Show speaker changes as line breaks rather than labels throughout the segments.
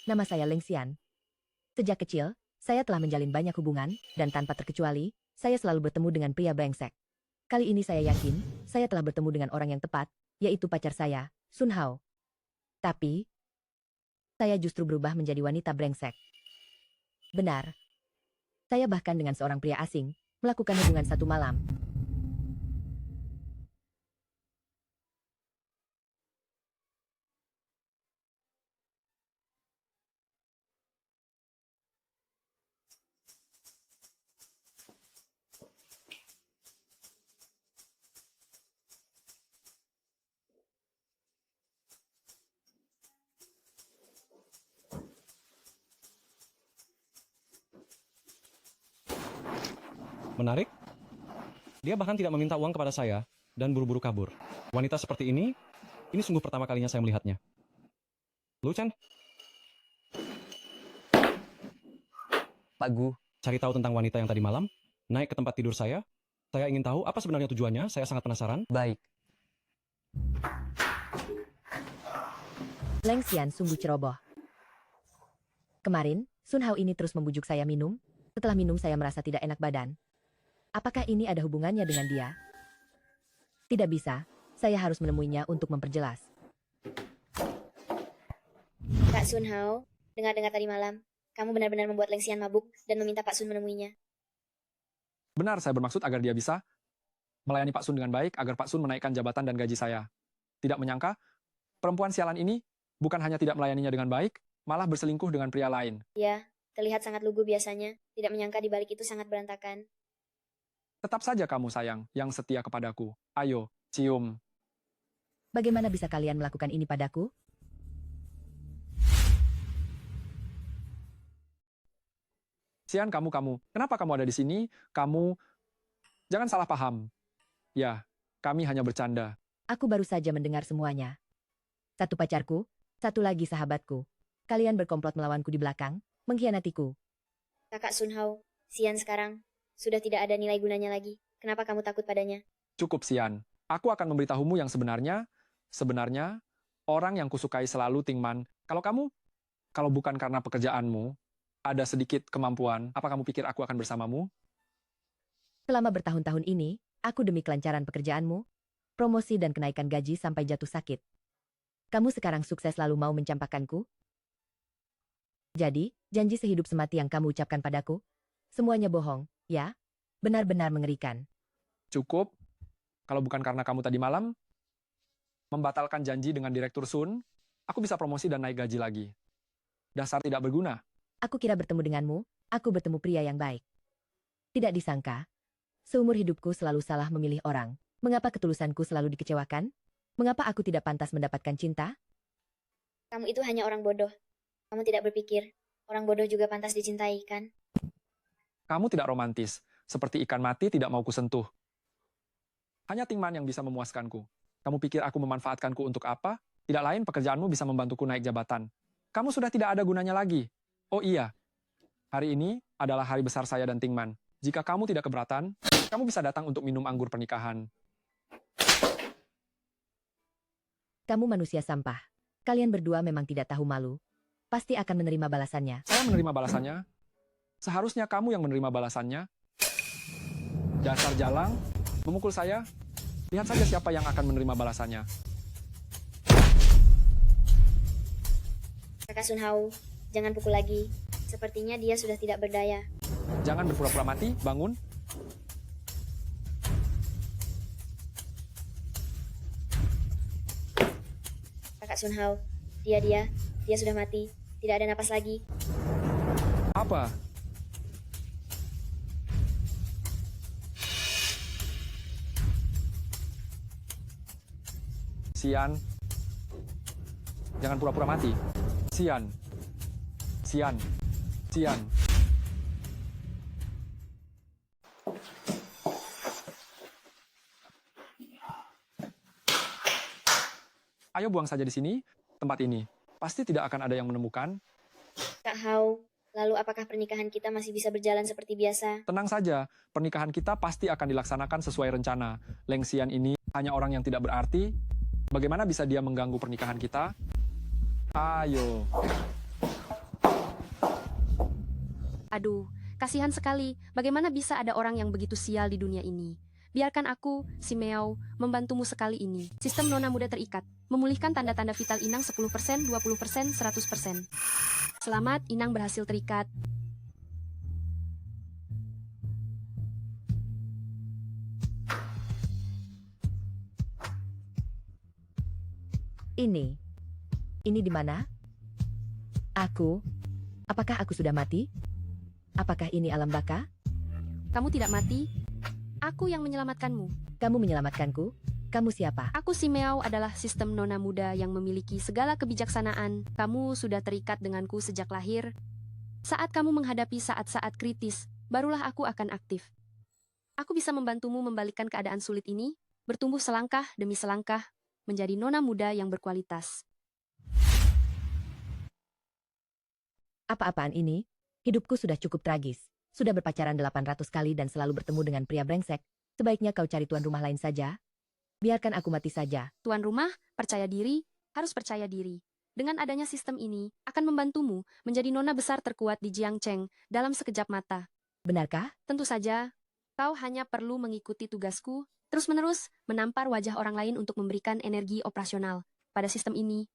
Nama saya Leng Xian. Sejak kecil, saya telah menjalin banyak hubungan, dan tanpa terkecuali, saya selalu bertemu dengan pria brengsek. Kali ini saya yakin, saya telah bertemu dengan orang yang tepat, yaitu pacar saya, Sun Hao. Tapi, saya justru berubah menjadi wanita brengsek. Benar. Saya bahkan dengan seorang pria asing, melakukan hubungan satu malam.
Menarik? Dia bahkan tidak meminta uang kepada saya dan buru-buru kabur. Wanita seperti ini sungguh pertama kalinya saya melihatnya. Lu, Chan,
Pak Gu,
cari tahu tentang wanita yang tadi malam, naik ke tempat tidur saya. Saya ingin tahu apa sebenarnya tujuannya, saya sangat penasaran.
baik.
Leng Xian sungguh ceroboh. Kemarin, Sun Hao ini terus membujuk saya minum. Setelah minum saya merasa tidak enak badan. Apakah ini ada hubungannya dengan dia? Tidak bisa, saya harus menemuinya untuk memperjelas.
Kak Sun Hao, dengar-dengar tadi malam, kamu benar-benar membuat Leng Xian mabuk dan meminta Pak Sun menemuinya.
Benar, saya bermaksud agar dia bisa melayani Pak Sun dengan baik, agar Pak Sun menaikkan jabatan dan gaji saya. Tidak menyangka, perempuan sialan ini bukan hanya tidak melayaninya dengan baik, malah berselingkuh dengan pria lain.
Ya, terlihat sangat lugu biasanya, tidak menyangka di balik itu sangat berantakan.
Tetap saja kamu sayang, yang setia kepadaku. Ayo, cium.
Bagaimana bisa kalian melakukan ini padaku?
Xian, kamu. Kenapa kamu ada di sini? Kamu, jangan salah paham. Ya, kami hanya bercanda.
Aku baru saja mendengar semuanya. Satu pacarku, satu lagi sahabatku. Kalian berkomplot melawanku di belakang, mengkhianatiku.
Kakak Sun Hao, Xian sekarang sudah tidak ada nilai gunanya lagi. Kenapa kamu takut padanya?
Cukup, Xian. Aku akan memberitahumu yang sebenarnya. Sebenarnya, orang yang kusukai selalu Tingman. Kalau bukan karena pekerjaanmu, ada sedikit kemampuan, apa kamu pikir aku akan bersamamu?
Selama bertahun-tahun ini, aku demi kelancaran pekerjaanmu, promosi dan kenaikan gaji sampai jatuh sakit. Kamu sekarang sukses lalu mau mencampakkanku? Jadi, janji sehidup semati yang kamu ucapkan padaku? Semuanya bohong, ya? Benar-benar mengerikan.
Cukup. Kalau bukan karena kamu tadi malam, membatalkan janji dengan Direktur Sun, aku bisa promosi dan naik gaji lagi. Dasar tidak berguna.
Aku kira bertemu denganmu, aku bertemu pria yang baik. Tidak disangka, seumur hidupku selalu salah memilih orang. Mengapa ketulusanku selalu dikecewakan? Mengapa aku tidak pantas mendapatkan cinta?
Kamu itu hanya orang bodoh. Kamu tidak berpikir, orang bodoh juga pantas dicintai, kan?
Kamu tidak romantis, seperti ikan mati tidak mau kusentuh. Hanya Tingman yang bisa memuaskanku. Kamu pikir aku memanfaatkanku untuk apa? Tidak lain pekerjaanmu bisa membantuku naik jabatan. Kamu sudah tidak ada gunanya lagi. Oh iya, hari ini adalah hari besar saya dan Tingman. Jika kamu tidak keberatan, kamu bisa datang untuk minum anggur pernikahan.
Kamu manusia sampah. Kalian berdua memang tidak tahu malu. Pasti akan menerima balasannya.
Saya menerima balasannya. Seharusnya kamu yang menerima balasannya. Dasar jalang, memukul saya. Lihat saja siapa yang akan menerima balasannya.
Kakak Sun Hao, jangan pukul lagi. Sepertinya dia sudah tidak berdaya.
Jangan berpura-pura mati, bangun.
Kakak Sun Hao, dia sudah mati. Tidak ada napas lagi.
Apa? Xian, jangan pura-pura mati. Xian. Ayo buang saja di sini, tempat ini. Pasti tidak akan ada yang menemukan.
Kak Hao, lalu apakah pernikahan kita masih bisa berjalan seperti biasa?
Tenang saja, pernikahan kita pasti akan dilaksanakan sesuai rencana. Leng Xian ini hanya orang yang tidak berarti. Bagaimana bisa dia mengganggu pernikahan kita? Ayo.
Aduh, kasihan sekali. Bagaimana bisa ada orang yang begitu sial di dunia ini? Biarkan aku, si Meow, membantumu sekali ini. Sistem nona muda terikat. Memulihkan tanda-tanda vital Inang 10%, 20%, 100%. Selamat, Inang berhasil terikat.
Ini di mana? Aku? Apakah aku sudah mati? Apakah ini alam baka?
Kamu tidak mati? Aku yang menyelamatkanmu.
Kamu menyelamatkanku? Kamu siapa?
Aku si Meow adalah sistem nona muda yang memiliki segala kebijaksanaan. Kamu sudah terikat denganku sejak lahir. Saat kamu menghadapi saat-saat kritis, barulah aku akan aktif. Aku bisa membantumu membalikkan keadaan sulit ini, bertumbuh selangkah demi selangkah, menjadi nona muda yang berkualitas.
Apa-apaan ini? Hidupku sudah cukup tragis. Sudah berpacaran 800 kali dan selalu bertemu dengan pria brengsek. Sebaiknya kau cari tuan rumah lain saja. Biarkan aku mati saja.
Tuan rumah, percaya diri, harus percaya diri. Dengan adanya sistem ini, akan membantumu menjadi nona besar terkuat di Jiangcheng dalam sekejap mata.
Benarkah?
Tentu saja, kau hanya perlu mengikuti tugasku, terus-menerus menampar wajah orang lain untuk memberikan energi operasional pada sistem ini.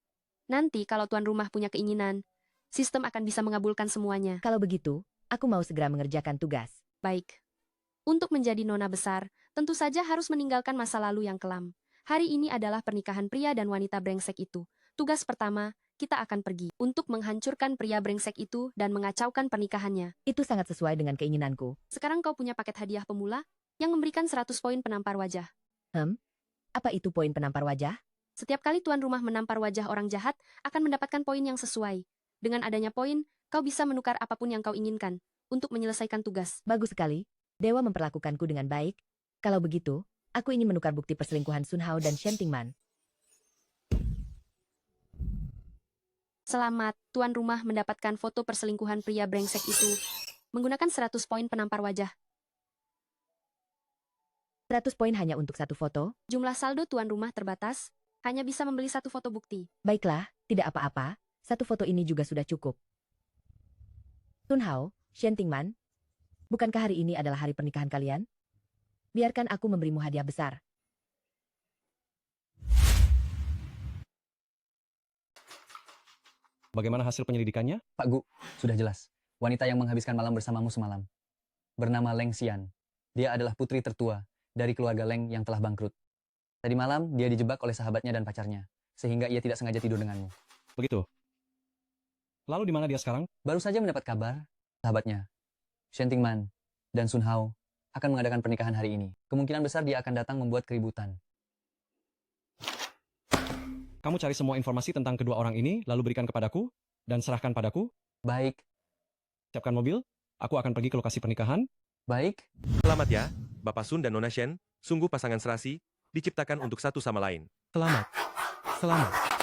Nanti kalau tuan rumah punya keinginan, sistem akan bisa mengabulkan semuanya.
Kalau begitu, aku mau segera mengerjakan tugas.
Baik. Untuk menjadi nona besar, tentu saja harus meninggalkan masa lalu yang kelam. Hari ini adalah pernikahan pria dan wanita brengsek itu. Tugas pertama, kita akan pergi untuk menghancurkan pria brengsek itu dan mengacaukan pernikahannya.
Itu sangat sesuai dengan keinginanku.
Sekarang kau punya paket hadiah pemula yang memberikan 100 poin penampar wajah.
Apa itu poin penampar wajah?
Setiap kali tuan rumah menampar wajah orang jahat, akan mendapatkan poin yang sesuai. Dengan adanya poin, kau bisa menukar apapun yang kau inginkan untuk menyelesaikan tugas.
Bagus sekali. Dewa memperlakukanku dengan baik. Kalau begitu, aku ingin menukar bukti perselingkuhan Sun Hao dan Shen Tingman.
Selamat, tuan rumah mendapatkan foto perselingkuhan pria brengsek itu menggunakan 100 poin penampar wajah.
100 poin hanya untuk satu foto?
Jumlah saldo tuan rumah terbatas, hanya bisa membeli satu foto bukti.
Baiklah, tidak apa-apa. Satu foto ini juga sudah cukup. Sun Hao, Shen Tingman, bukankah hari ini adalah hari pernikahan kalian? Biarkan aku memberimu hadiah besar.
Bagaimana hasil penyelidikannya?
Pak Gu, sudah jelas. Wanita yang menghabiskan malam bersamamu semalam. Bernama Leng Xian. Dia adalah putri tertua dari keluarga Leng yang telah bangkrut. Tadi malam, dia dijebak oleh sahabatnya dan pacarnya. Sehingga ia tidak sengaja tidur denganmu.
Begitu. Lalu di mana dia sekarang?
Baru saja mendapat kabar, sahabatnya, Shen Tingman dan Sun Hao, akan mengadakan pernikahan hari ini. Kemungkinan besar dia akan datang membuat keributan.
Kamu cari semua informasi tentang kedua orang ini, lalu berikan kepadaku, dan serahkan padaku.
Baik,
Siapkan mobil, aku akan pergi ke lokasi pernikahan.
baik.
Selamat ya, Bapak Sun dan Nona Shen, sungguh pasangan serasi, diciptakan untuk satu sama lain.
Selamat. Selamat.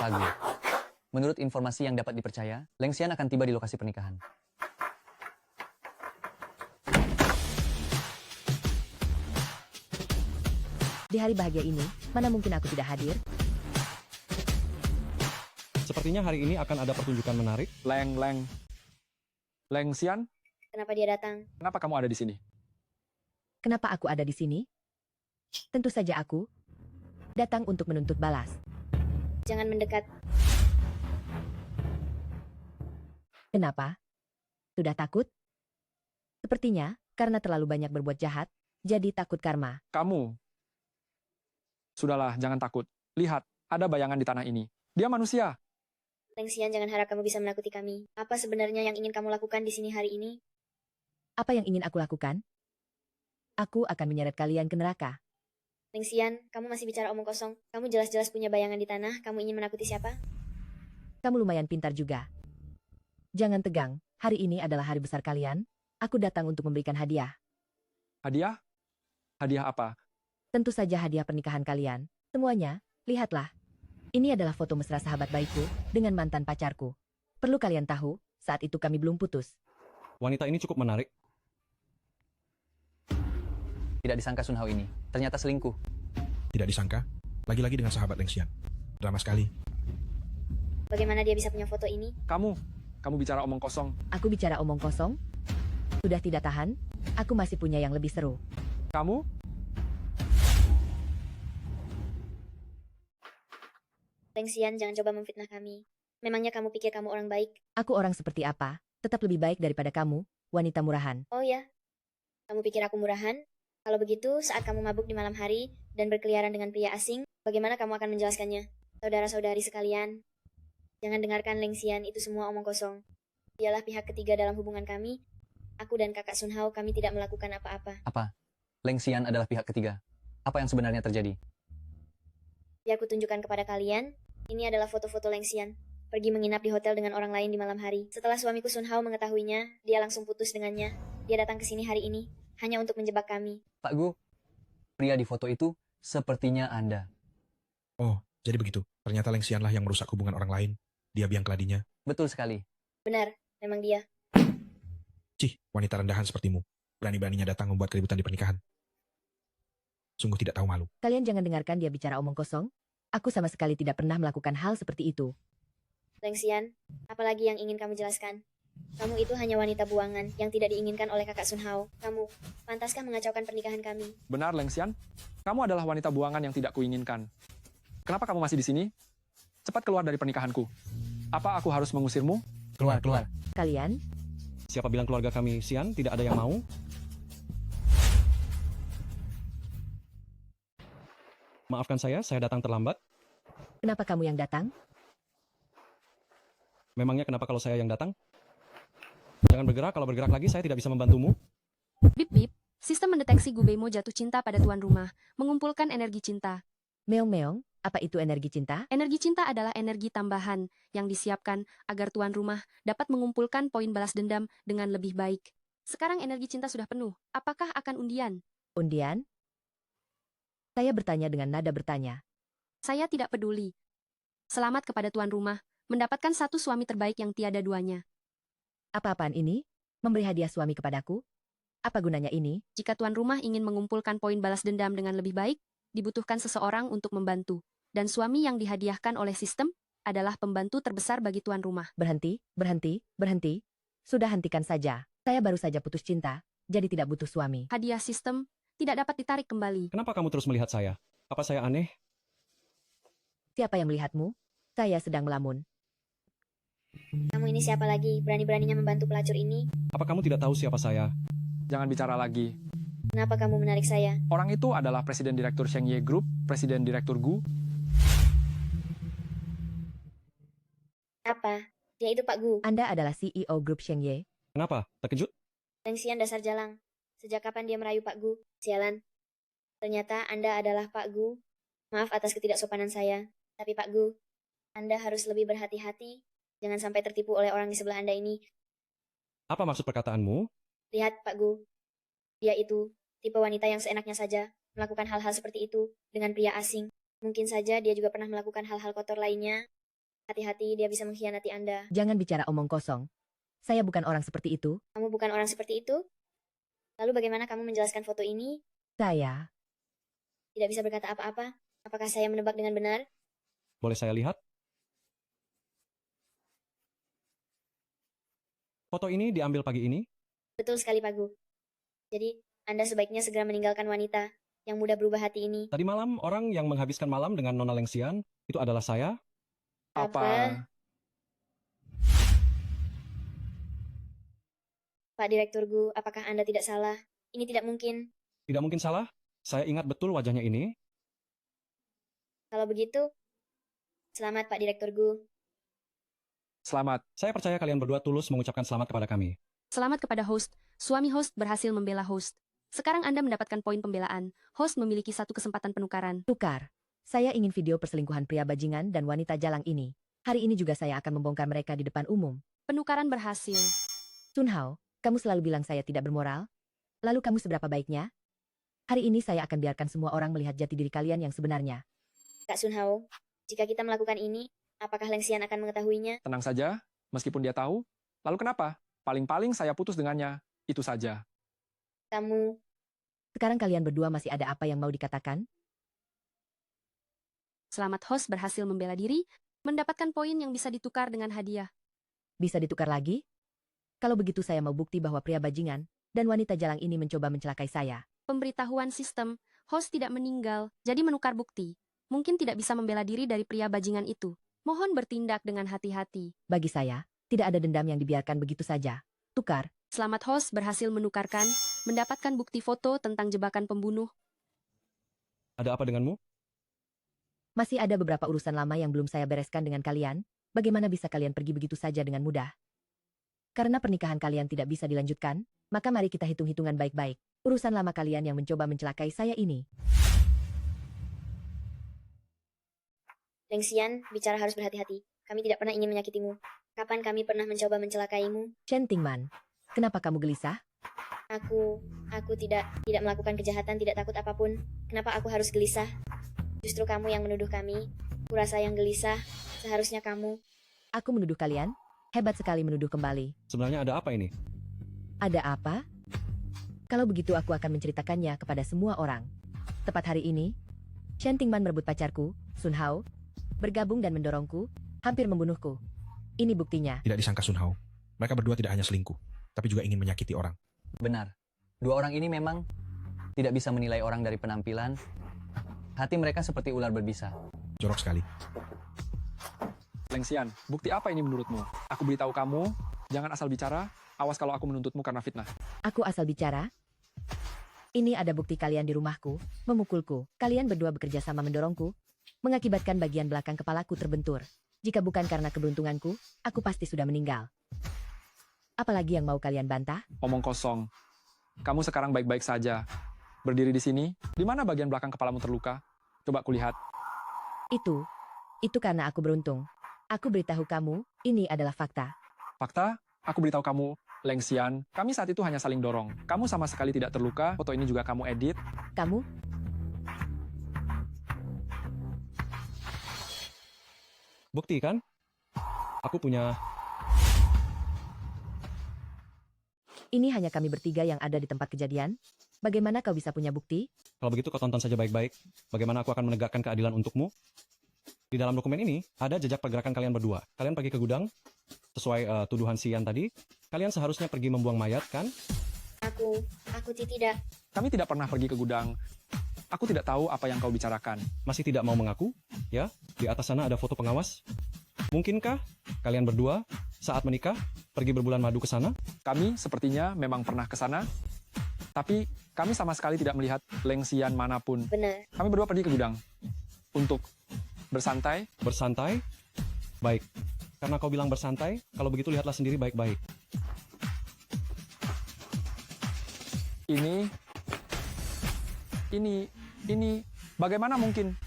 Pak Gu, menurut informasi yang dapat dipercaya, Leng Xian akan tiba di lokasi pernikahan.
Di hari bahagia ini, mana mungkin aku tidak hadir?
Sepertinya hari ini akan ada pertunjukan menarik.
Leng Xian,
Kenapa dia datang?
kenapa kamu ada di sini?
Kenapa aku ada di sini? Tentu saja aku datang untuk menuntut balas.
Jangan mendekat.
Kenapa? Sudah takut? Sepertinya, karena terlalu banyak berbuat jahat, jadi takut karma.
Kamu. Sudahlah, jangan takut. Lihat, ada bayangan di tanah ini. Dia manusia.
Leng Xian, jangan harap kamu bisa menakuti kami. Apa sebenarnya yang ingin kamu lakukan di sini hari ini?
Apa yang ingin aku lakukan? Aku akan menyeret kalian ke neraka.
Leng Xian, kamu masih bicara omong kosong. Kamu jelas-jelas punya bayangan di tanah. Kamu ingin menakuti siapa?
Kamu lumayan pintar juga. Jangan tegang, hari ini adalah hari besar kalian. Aku datang untuk memberikan hadiah.
Hadiah? Hadiah apa?
Tentu saja hadiah pernikahan kalian. Semuanya, lihatlah. Ini adalah foto mesra sahabat baikku dengan mantan pacarku. Perlu kalian tahu, saat itu kami belum putus.
Wanita ini cukup menarik.
Tidak disangka Sun Hao ini, ternyata selingkuh.
Tidak disangka, lagi-lagi dengan sahabat Leng Xian. Drama sekali.
Bagaimana dia bisa punya foto ini?
Kamu. Kamu bicara omong kosong.
Aku bicara omong kosong? Sudah tidak tahan? Aku masih punya yang lebih seru.
Kamu?
Leng Xian, jangan coba memfitnah kami. Memangnya kamu pikir kamu orang baik?
Aku orang seperti apa? Tetap lebih baik daripada kamu, wanita murahan.
Oh ya, kamu pikir aku murahan? Kalau begitu, saat kamu mabuk di malam hari dan berkeliaran dengan pria asing, bagaimana kamu akan menjelaskannya? Saudara-saudari sekalian, jangan dengarkan Leng Xian, itu semua omong kosong. Dialah pihak ketiga dalam hubungan kami. Aku dan kakak Sun Hao, kami tidak melakukan apa-apa.
Apa? Leng Xian adalah pihak ketiga. Apa yang sebenarnya terjadi?
Biar ku tunjukkan kepada kalian, ini adalah foto-foto Leng Xian. Pergi menginap di hotel dengan orang lain di malam hari. Setelah suamiku Sun Hao mengetahuinya, dia langsung putus dengannya. Dia datang ke sini hari ini, hanya untuk menjebak kami.
Pak Gu, pria di foto itu sepertinya Anda.
Oh, jadi begitu. Ternyata Leng Xianlah yang merusak hubungan orang lain. Dia biang keladinya.
Betul sekali.
Benar, memang dia.
Cih, wanita rendahan sepertimu. Berani-beraninya datang membuat keributan di pernikahan. Sungguh tidak tahu malu.
Kalian jangan dengarkan dia bicara omong kosong. Aku sama sekali tidak pernah melakukan hal seperti itu.
Leng Xian, apalagi yang ingin kamu jelaskan? Kamu itu hanya wanita buangan yang tidak diinginkan oleh kakak Sun Hao. Kamu, pantaskah mengacaukan pernikahan kami?
Benar, Leng Xian. Kamu adalah wanita buangan yang tidak kuinginkan. Kenapa kamu masih di sini? Cepat keluar dari pernikahanku. Apa aku harus mengusirmu?
Keluar, keluar.
Kalian,
Siapa bilang keluarga kami, Xian, tidak ada yang mau? Maafkan saya datang terlambat.
kenapa kamu yang datang?
Memangnya kenapa kalau saya yang datang? Jangan bergerak, kalau bergerak lagi saya tidak bisa membantumu.
Bip bip, sistem mendeteksi Gubemo jatuh cinta pada tuan rumah, mengumpulkan energi cinta.
Meong-meong, apa itu energi cinta?
Energi cinta adalah energi tambahan yang disiapkan agar tuan rumah dapat mengumpulkan poin balas dendam dengan lebih baik. Sekarang energi cinta sudah penuh. Apakah akan undian?
Undian? Saya bertanya dengan nada bertanya.
Saya tidak peduli. Selamat kepada tuan rumah, mendapatkan satu suami terbaik yang tiada duanya.
Apa-apaan ini? Memberi hadiah suami kepadaku? Apa gunanya ini?
Jika tuan rumah ingin mengumpulkan poin balas dendam dengan lebih baik, dibutuhkan seseorang untuk membantu. Dan suami yang dihadiahkan oleh sistem adalah pembantu terbesar bagi tuan rumah.
Berhenti, berhenti, berhenti. Sudah hentikan saja. Saya baru saja putus cinta, jadi tidak butuh suami.
Hadiah sistem tidak dapat ditarik kembali.
Kenapa kamu terus melihat saya? Apa saya aneh?
Siapa yang melihatmu? Saya sedang melamun.
Kamu ini siapa lagi? Berani-beraninya membantu pelacur ini?
Apa kamu tidak tahu siapa saya?
Jangan bicara lagi.
Kenapa kamu menarik saya?
Orang itu adalah Presiden Direktur Sheng Ye Group, Presiden Direktur Gu.
Apa? Dia itu Pak Gu.
Anda adalah CEO Grup Sheng Ye.
Kenapa? Terkejut?
Leng Xian dasar jalang. Sejak kapan dia merayu Pak Gu? Sialan. Ternyata Anda adalah Pak Gu. Maaf atas ketidaksopanan saya. Tapi Pak Gu, Anda harus lebih berhati-hati. Jangan sampai tertipu oleh orang di sebelah Anda ini.
Apa maksud perkataanmu?
Lihat Pak Gu. Dia itu tipe wanita yang seenaknya saja melakukan hal-hal seperti itu dengan pria asing. Mungkin saja dia juga pernah melakukan hal-hal kotor lainnya. Hati-hati, dia bisa mengkhianati Anda.
Jangan bicara omong kosong. Saya bukan orang seperti itu.
Kamu bukan orang seperti itu? Lalu bagaimana kamu menjelaskan foto ini?
Saya,
Tidak bisa berkata apa-apa. Apakah saya menebak dengan benar?
Boleh saya lihat? Foto ini diambil pagi ini?
Betul sekali Pak Gu. Jadi, Anda sebaiknya segera meninggalkan wanita yang mudah berubah hati ini.
Tadi malam, orang yang menghabiskan malam dengan Nona Leng Xian, itu adalah saya.
Apa?
Pak Direktur Gu, apakah Anda tidak salah? Ini tidak mungkin.
Tidak mungkin salah. Saya ingat betul wajahnya ini.
Kalau begitu, selamat Pak Direktur Gu.
Selamat.
Saya percaya kalian berdua tulus mengucapkan selamat kepada kami.
Selamat kepada host. Suami host berhasil membela host. Sekarang Anda mendapatkan poin pembelaan. Host memiliki satu kesempatan penukaran.
tukar. Saya ingin video perselingkuhan pria bajingan dan wanita jalang ini. Hari ini juga saya akan membongkar mereka di depan umum.
Penukaran berhasil.
Sun Hao, kamu selalu bilang saya tidak bermoral. Lalu kamu seberapa baiknya? Hari ini saya akan biarkan semua orang melihat jati diri kalian yang sebenarnya.
Kak Sun Hao, jika kita melakukan ini, apakah Leng Xian akan mengetahuinya?
Tenang saja, meskipun dia tahu. Lalu kenapa? Paling-paling saya putus dengannya. Itu saja.
Kamu,
Sekarang kalian berdua masih ada apa yang mau dikatakan?
Selamat host berhasil membela diri, mendapatkan poin yang bisa ditukar dengan hadiah.
Bisa ditukar lagi? Kalau begitu saya mau bukti bahwa pria bajingan dan wanita jalang ini mencoba mencelakai saya.
Pemberitahuan sistem, host tidak meninggal, jadi menukar bukti. Mungkin tidak bisa membela diri dari pria bajingan itu. Mohon bertindak dengan hati-hati.
Bagi saya, tidak ada dendam yang dibiarkan begitu saja. Tukar.
Selamat host berhasil menukarkan, mendapatkan bukti foto tentang jebakan pembunuh.
Ada apa denganmu?
Masih ada beberapa urusan lama yang belum saya bereskan dengan kalian. Bagaimana bisa kalian pergi begitu saja dengan mudah? Karena pernikahan kalian tidak bisa dilanjutkan, maka mari kita hitung-hitungan baik-baik. Urusan lama kalian yang mencoba mencelakai saya ini.
Lengxian, bicara harus berhati-hati. Kami tidak pernah ingin menyakitimu. Kapan kami pernah mencoba mencelakaimu?
Shen Tingman, kenapa kamu gelisah?
Aku tidak melakukan kejahatan, tidak takut apapun. Kenapa aku harus gelisah? Justru kamu yang menuduh kami. Kurasa yang gelisah. Seharusnya kamu.
Aku menuduh kalian? Hebat sekali menuduh kembali.
Sebenarnya ada apa ini?
Ada apa? Kalau begitu aku akan menceritakannya kepada semua orang. Tepat hari ini, Shen Tingman merebut pacarku, Sun Hao, bergabung dan mendorongku, hampir membunuhku. Ini buktinya.
Tidak disangka Sun Hao. Mereka berdua tidak hanya selingkuh, tapi juga ingin menyakiti orang.
Benar. Dua orang ini memang tidak bisa menilai orang dari penampilan. Hati mereka seperti ular berbisa.
Jorok sekali.
Lengxian, bukti apa ini menurutmu? Aku beritahu kamu, jangan asal bicara, awas kalau aku menuntutmu karena fitnah.
Aku asal bicara. Ini ada bukti kalian di rumahku, memukulku. Kalian berdua bekerja sama mendorongku, mengakibatkan bagian belakang kepalaku terbentur. Jika bukan karena keberuntunganku, aku pasti sudah meninggal. Apalagi yang mau kalian bantah?
Omong kosong. Kamu sekarang baik-baik saja. Berdiri di sini, di mana bagian belakang kepalamu terluka? Coba kulihat.
Itu karena aku beruntung. Aku beritahu kamu, ini adalah fakta.
Fakta, aku beritahu kamu, Lengxian, kami saat itu hanya saling dorong. Kamu sama sekali tidak terluka, foto ini juga kamu edit.
Kamu?
Bukti kan? Aku punya...
Ini hanya kami bertiga yang ada di tempat kejadian. Bagaimana kau bisa punya bukti?
Kalau begitu kau tonton saja baik-baik. Bagaimana aku akan menegakkan keadilan untukmu? Di dalam dokumen ini, ada jejak pergerakan kalian berdua. Kalian pergi ke gudang, sesuai tuduhan Xian tadi. Kalian seharusnya pergi membuang mayat, kan?
Aku tidak.
Kami tidak pernah pergi ke gudang. Aku tidak tahu apa yang kau bicarakan.
Masih tidak mau mengaku? Ya, di atas sana ada foto pengawas. Mungkinkah kalian berdua saat menikah pergi berbulan madu ke sana?
Kami sepertinya memang pernah ke sana, tapi kami sama sekali tidak melihat Lengxian manapun.
Benar.
Kami berdua pergi ke gudang untuk bersantai.
Bersantai? Baik. Karena kau bilang bersantai, kalau begitu lihatlah sendiri baik-baik.
Ini, bagaimana mungkin?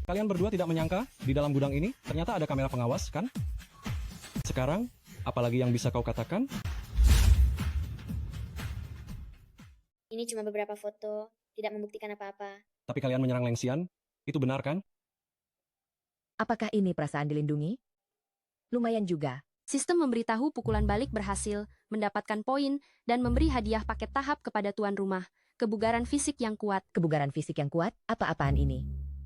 Kalian berdua tidak menyangka di dalam gudang ini ternyata ada kamera pengawas, kan? Sekarang, apalagi yang bisa kau katakan?
Ini cuma beberapa foto, tidak membuktikan apa-apa.
Tapi kalian menyerang Lengxian, itu benar kan?
Apakah ini perasaan dilindungi? Lumayan juga.
Sistem memberitahu pukulan balik berhasil, mendapatkan poin, dan memberi hadiah paket tahap kepada tuan rumah. Kebugaran fisik yang kuat.
Kebugaran fisik yang kuat, apa-apaan ini?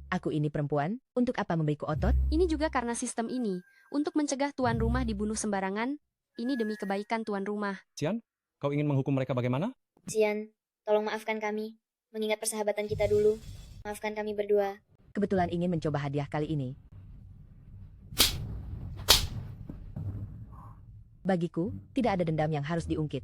Aku ini perempuan, untuk apa memberiku otot?
Ini juga karena sistem ini, untuk mencegah tuan rumah dibunuh sembarangan. Ini demi kebaikan tuan rumah.
Xian, kau ingin menghukum mereka bagaimana?
Xian, tolong maafkan kami. Mengingat persahabatan kita dulu. Maafkan kami berdua.
Kebetulan ingin mencoba hadiah kali ini. Bagiku, tidak ada dendam yang harus diungkit.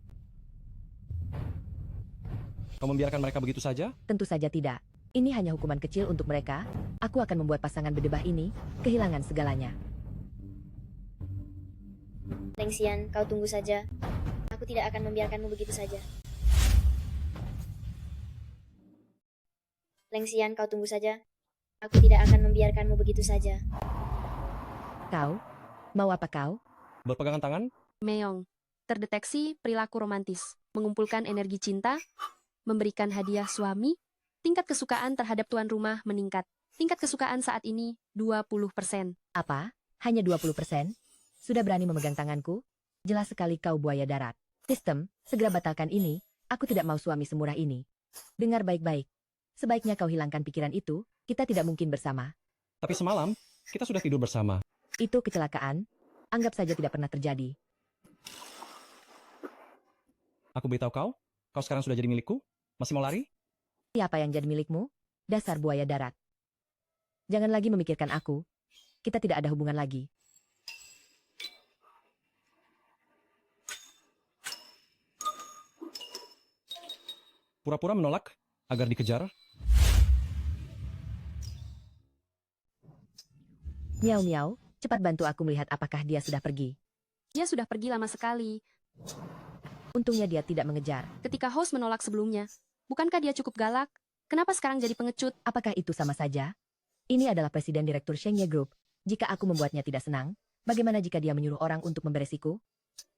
Kau membiarkan mereka begitu saja?
Tentu saja tidak. Ini hanya hukuman kecil untuk mereka. Aku akan membuat pasangan berdebah ini kehilangan segalanya.
Lengxian, kau tunggu saja. Aku tidak akan membiarkanmu begitu saja. Lengxian, kau tunggu saja. Aku tidak akan membiarkanmu begitu saja.
Kau? Mau apa kau?
Berpegangan tangan?
Meong. Terdeteksi perilaku romantis. Mengumpulkan energi cinta. Memberikan hadiah suami. Tingkat kesukaan terhadap tuan rumah meningkat. Tingkat kesukaan saat ini 20%.
Apa? Hanya 20%? Sudah berani memegang tanganku? Jelas sekali kau buaya darat. Sistem, segera batalkan ini. Aku tidak mau suami semurah ini. Dengar baik-baik. Sebaiknya kau hilangkan pikiran itu. Kita tidak mungkin bersama.
Tapi semalam, kita sudah tidur bersama.
Itu kecelakaan. Anggap saja tidak pernah terjadi.
Aku beritahu kau, kau sekarang sudah jadi milikku. Masih mau lari?
Siapa yang jadi milikmu? Dasar buaya darat. Jangan lagi memikirkan aku. Kita tidak ada hubungan lagi.
Pura-pura menolak agar dikejar.
Miau miau, cepat bantu aku melihat apakah dia sudah pergi.
Dia sudah pergi lama sekali.
Untungnya dia tidak mengejar.
Ketika host menolak sebelumnya, bukankah dia cukup galak? Kenapa sekarang jadi pengecut?
Apakah itu sama saja? Ini adalah presiden direktur Shengye Group. Jika aku membuatnya tidak senang, bagaimana jika dia menyuruh orang untuk memberesiku?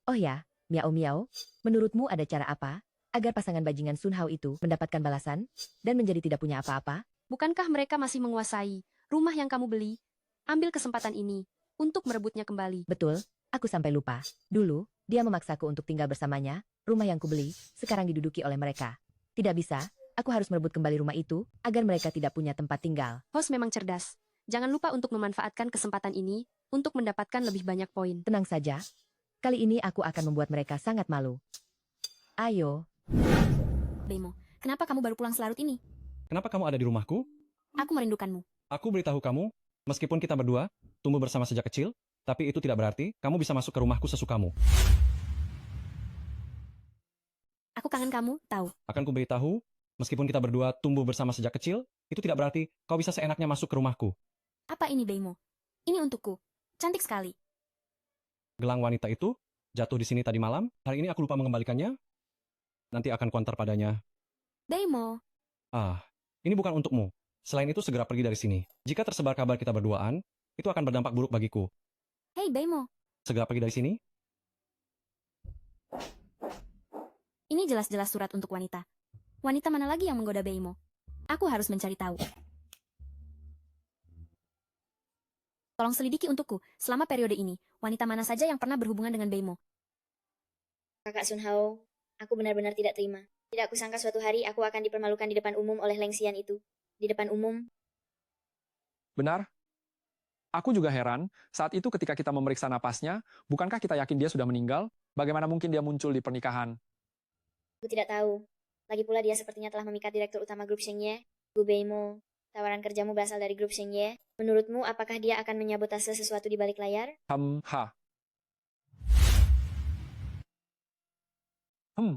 Oh ya, miau miau, menurutmu ada cara apa agar pasangan bajingan Sun Hao itu mendapatkan balasan dan menjadi tidak punya apa-apa?
Bukankah mereka masih menguasai rumah yang kamu beli? Ambil kesempatan ini untuk merebutnya kembali.
Betul, aku sampai lupa. Dulu, dia memaksaku untuk tinggal bersamanya. Rumah yang kubeli sekarang diduduki oleh mereka. Tidak bisa, aku harus merebut kembali rumah itu agar mereka tidak punya tempat tinggal.
Host memang cerdas. Jangan lupa untuk memanfaatkan kesempatan ini untuk mendapatkan lebih banyak poin.
Tenang saja, kali ini aku akan membuat mereka sangat malu. Ayo,
Beimo, kenapa kamu baru pulang selarut ini?
Kenapa kamu ada di rumahku?
Aku merindukanmu.
Aku beritahu kamu, meskipun kita berdua tumbuh bersama sejak kecil, tapi itu tidak berarti kamu bisa masuk ke rumahku sesukamu.
Aku kangen kamu, tahu.
Akan ku beritahu, meskipun kita berdua tumbuh bersama sejak kecil, itu tidak berarti kau bisa seenaknya masuk ke rumahku.
Apa ini, Beimo? Ini untukku. Cantik sekali.
Gelang wanita itu jatuh di sini tadi malam. Hari ini aku lupa mengembalikannya. Nanti akan kuantar padanya.
Beimo,
Ah, ini bukan untukmu. Selain itu segera pergi dari sini. Jika tersebar kabar kita berduaan, itu akan berdampak buruk bagiku.
hei Beimo.
Segera pergi dari sini.
Ini jelas-jelas surat untuk wanita. Wanita mana lagi yang menggoda Beimo? Aku harus mencari tahu. Tolong selidiki untukku, selama periode ini, wanita mana saja yang pernah berhubungan dengan Beimo.
Kakak Sun Hao, aku benar-benar tidak terima. Tidak kusangka suatu hari aku akan dipermalukan di depan umum oleh Leng Xian itu. Di depan umum,
Benar? Aku juga heran, saat itu ketika kita memeriksa napasnya, bukankah kita yakin dia sudah meninggal? Bagaimana mungkin dia muncul di pernikahan?
aku tidak tahu. Lagi pula dia sepertinya telah memikat direktur utama grup Shengye, Gu Beimo. Tawaran kerjamu berasal dari grup Shengye. Menurutmu, apakah dia akan menyabotase sesuatu di balik layar?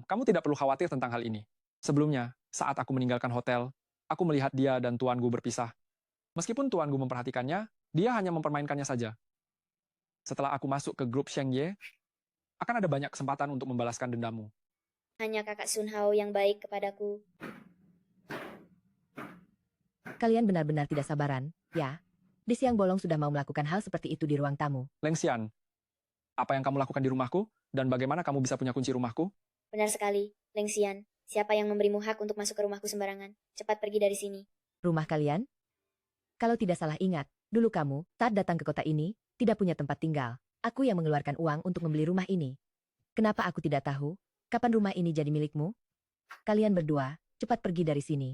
Kamu tidak perlu khawatir tentang hal ini. Sebelumnya, saat aku meninggalkan hotel, aku melihat dia dan tuanku berpisah. Meskipun tuanku memperhatikannya, dia hanya mempermainkannya saja. Setelah aku masuk ke grup Shengye, akan ada banyak kesempatan untuk membalaskan dendammu.
Hanya kakak Sun Hao yang baik kepadaku.
kalian benar-benar tidak sabaran, ya? Di siang bolong sudah mau melakukan hal seperti itu di ruang tamu.
Leng Xian, apa yang kamu lakukan di rumahku, dan bagaimana kamu bisa punya kunci rumahku?
Benar sekali, Leng Xian. Siapa yang memberimu hak untuk masuk ke rumahku sembarangan? Cepat pergi dari sini.
Rumah kalian? Kalau tidak salah ingat, dulu kamu, saat datang ke kota ini, tidak punya tempat tinggal. Aku yang mengeluarkan uang untuk membeli rumah ini. Kenapa aku tidak tahu? Kapan rumah ini jadi milikmu? Kalian berdua, cepat pergi dari sini.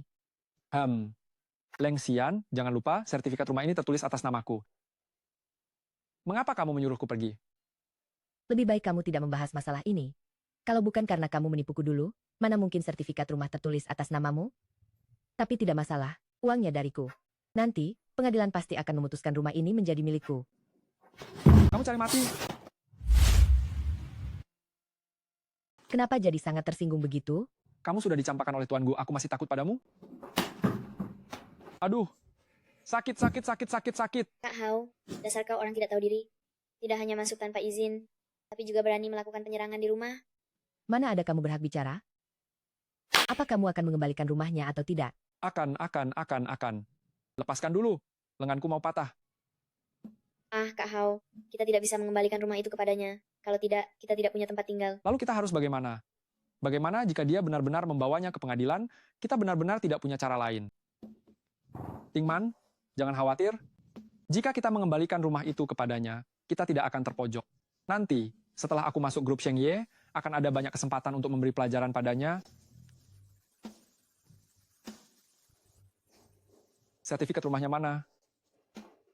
Leng Xian, jangan lupa sertifikat rumah ini tertulis atas namaku. Mengapa kamu menyuruhku pergi?
Lebih baik kamu tidak membahas masalah ini. Kalau bukan karena kamu menipuku dulu, mana mungkin sertifikat rumah tertulis atas namamu? Tapi tidak masalah, uangnya dariku. Nanti, pengadilan pasti akan memutuskan rumah ini menjadi milikku.
Kamu cari mati.
Kenapa jadi sangat tersinggung begitu?
Kamu sudah dicampakkan oleh tuanku, aku masih takut padamu? Aduh, sakit.
Kak Hao, dasar kau orang tidak tahu diri. Tidak hanya masuk tanpa izin, tapi juga berani melakukan penyerangan di rumah.
Mana ada kamu berhak bicara? Apa kamu akan mengembalikan rumahnya atau tidak?
Akan. Lepaskan dulu, lenganku mau patah.
Ah, Kak Hao, kita tidak bisa mengembalikan rumah itu kepadanya. Kalau tidak, kita tidak punya tempat tinggal.
Lalu kita harus bagaimana? Bagaimana jika dia benar-benar membawanya ke pengadilan, kita benar-benar tidak punya cara lain. Tingman, jangan khawatir. Jika kita mengembalikan rumah itu kepadanya, kita tidak akan terpojok. Nanti, setelah aku masuk grup Shengye, akan ada banyak kesempatan untuk memberi pelajaran padanya. Sertifikat rumahnya mana?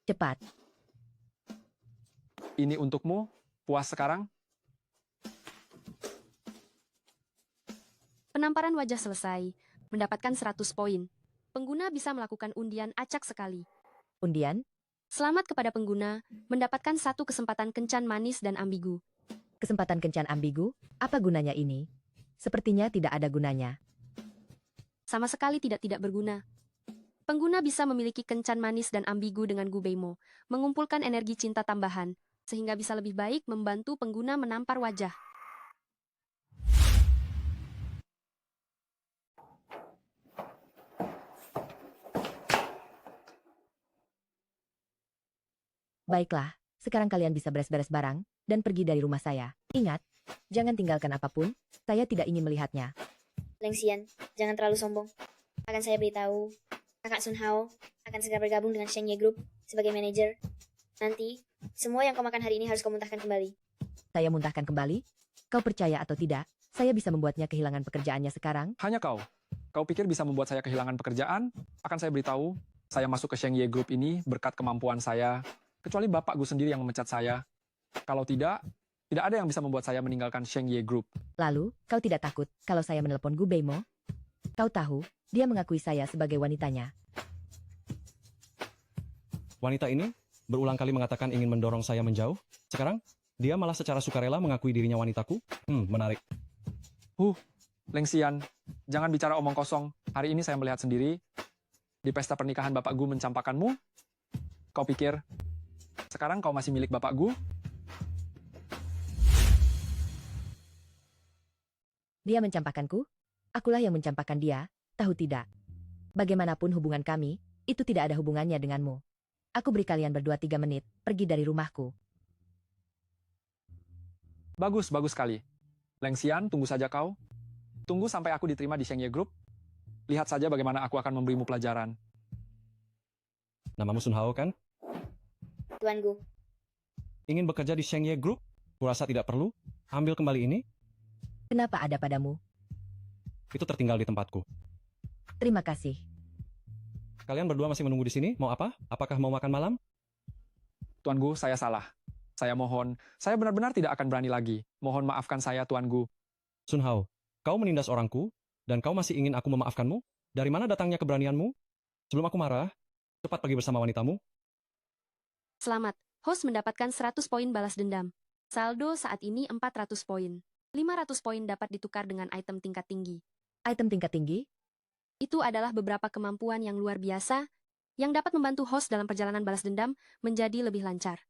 Cepat.
Ini untukmu. Puas sekarang?
Penamparan wajah selesai. Mendapatkan 100 poin. Pengguna bisa melakukan undian acak sekali.
Undian?
Selamat kepada pengguna, mendapatkan satu kesempatan kencan manis dan ambigu.
Kesempatan kencan ambigu? Apa gunanya ini? Sepertinya tidak ada gunanya.
Sama sekali tidak berguna. Pengguna bisa memiliki kencan manis dan ambigu dengan Gubeimo, mengumpulkan energi cinta tambahan, sehingga bisa lebih baik membantu pengguna menampar wajah.
Baiklah, sekarang kalian bisa beres-beres barang dan pergi dari rumah saya. Ingat, jangan tinggalkan apapun, saya tidak ingin melihatnya.
Lengxian, jangan terlalu sombong. Akan saya beritahu, Kakak Sun Hao akan segera bergabung dengan Sheng Ye Group sebagai manajer. Nanti, semua yang kau makan hari ini harus kau muntahkan kembali.
Saya muntahkan kembali? Kau percaya atau tidak, saya bisa membuatnya kehilangan pekerjaannya sekarang?
Hanya kau. Kau pikir bisa membuat saya kehilangan pekerjaan? Akan saya beritahu, saya masuk ke Sheng Ye Group ini berkat kemampuan saya. Kecuali Bapak Gu sendiri yang memecat saya. Kalau tidak ada yang bisa membuat saya meninggalkan Sheng Ye Group.
Lalu, kau tidak takut kalau saya menelpon Gubeimo? Kau tahu, dia mengakui saya sebagai wanitanya.
Wanita ini berulang kali mengatakan ingin mendorong saya menjauh. Sekarang, dia malah secara sukarela mengakui dirinya wanitaku. Menarik.
Lengxian, jangan bicara omong kosong. Hari ini saya melihat sendiri. Di pesta pernikahan Bapak Gu mencampakkanmu. Kau pikir, sekarang kau masih milik Bapak Gu?
Dia mencampakkanku? Akulah yang mencampakkan dia, tahu tidak? Bagaimanapun hubungan kami, itu tidak ada hubungannya denganmu. Aku beri kalian berdua 3 menit, pergi dari rumahku.
Bagus sekali. Lengxian, tunggu saja kau. Tunggu sampai aku diterima di Sheng Ye Group. Lihat saja bagaimana aku akan memberimu pelajaran.
Namamu Sun Hao kan?
Tuan Gu,
Ingin bekerja di Sheng Ye Group? Kurasa tidak perlu. Ambil kembali ini.
Kenapa ada padamu?
Itu tertinggal di tempatku.
Terima kasih.
Kalian berdua masih menunggu di sini? Mau apa? Apakah mau makan malam?
Tuan Gu, saya salah. Saya mohon, saya benar-benar tidak akan berani lagi. Mohon maafkan saya, Tuan Gu.
Sun Hao, kau menindas orangku, dan kau masih ingin aku memaafkanmu? Dari mana datangnya keberanianmu? Sebelum aku marah, cepat pergi bersama wanitamu.
Selamat, host mendapatkan 100 poin balas dendam. Saldo saat ini 400 poin. 500 poin dapat ditukar dengan item tingkat tinggi.
Item tingkat tinggi?
Itu adalah beberapa kemampuan yang luar biasa yang dapat membantu host dalam perjalanan balas dendam menjadi lebih lancar.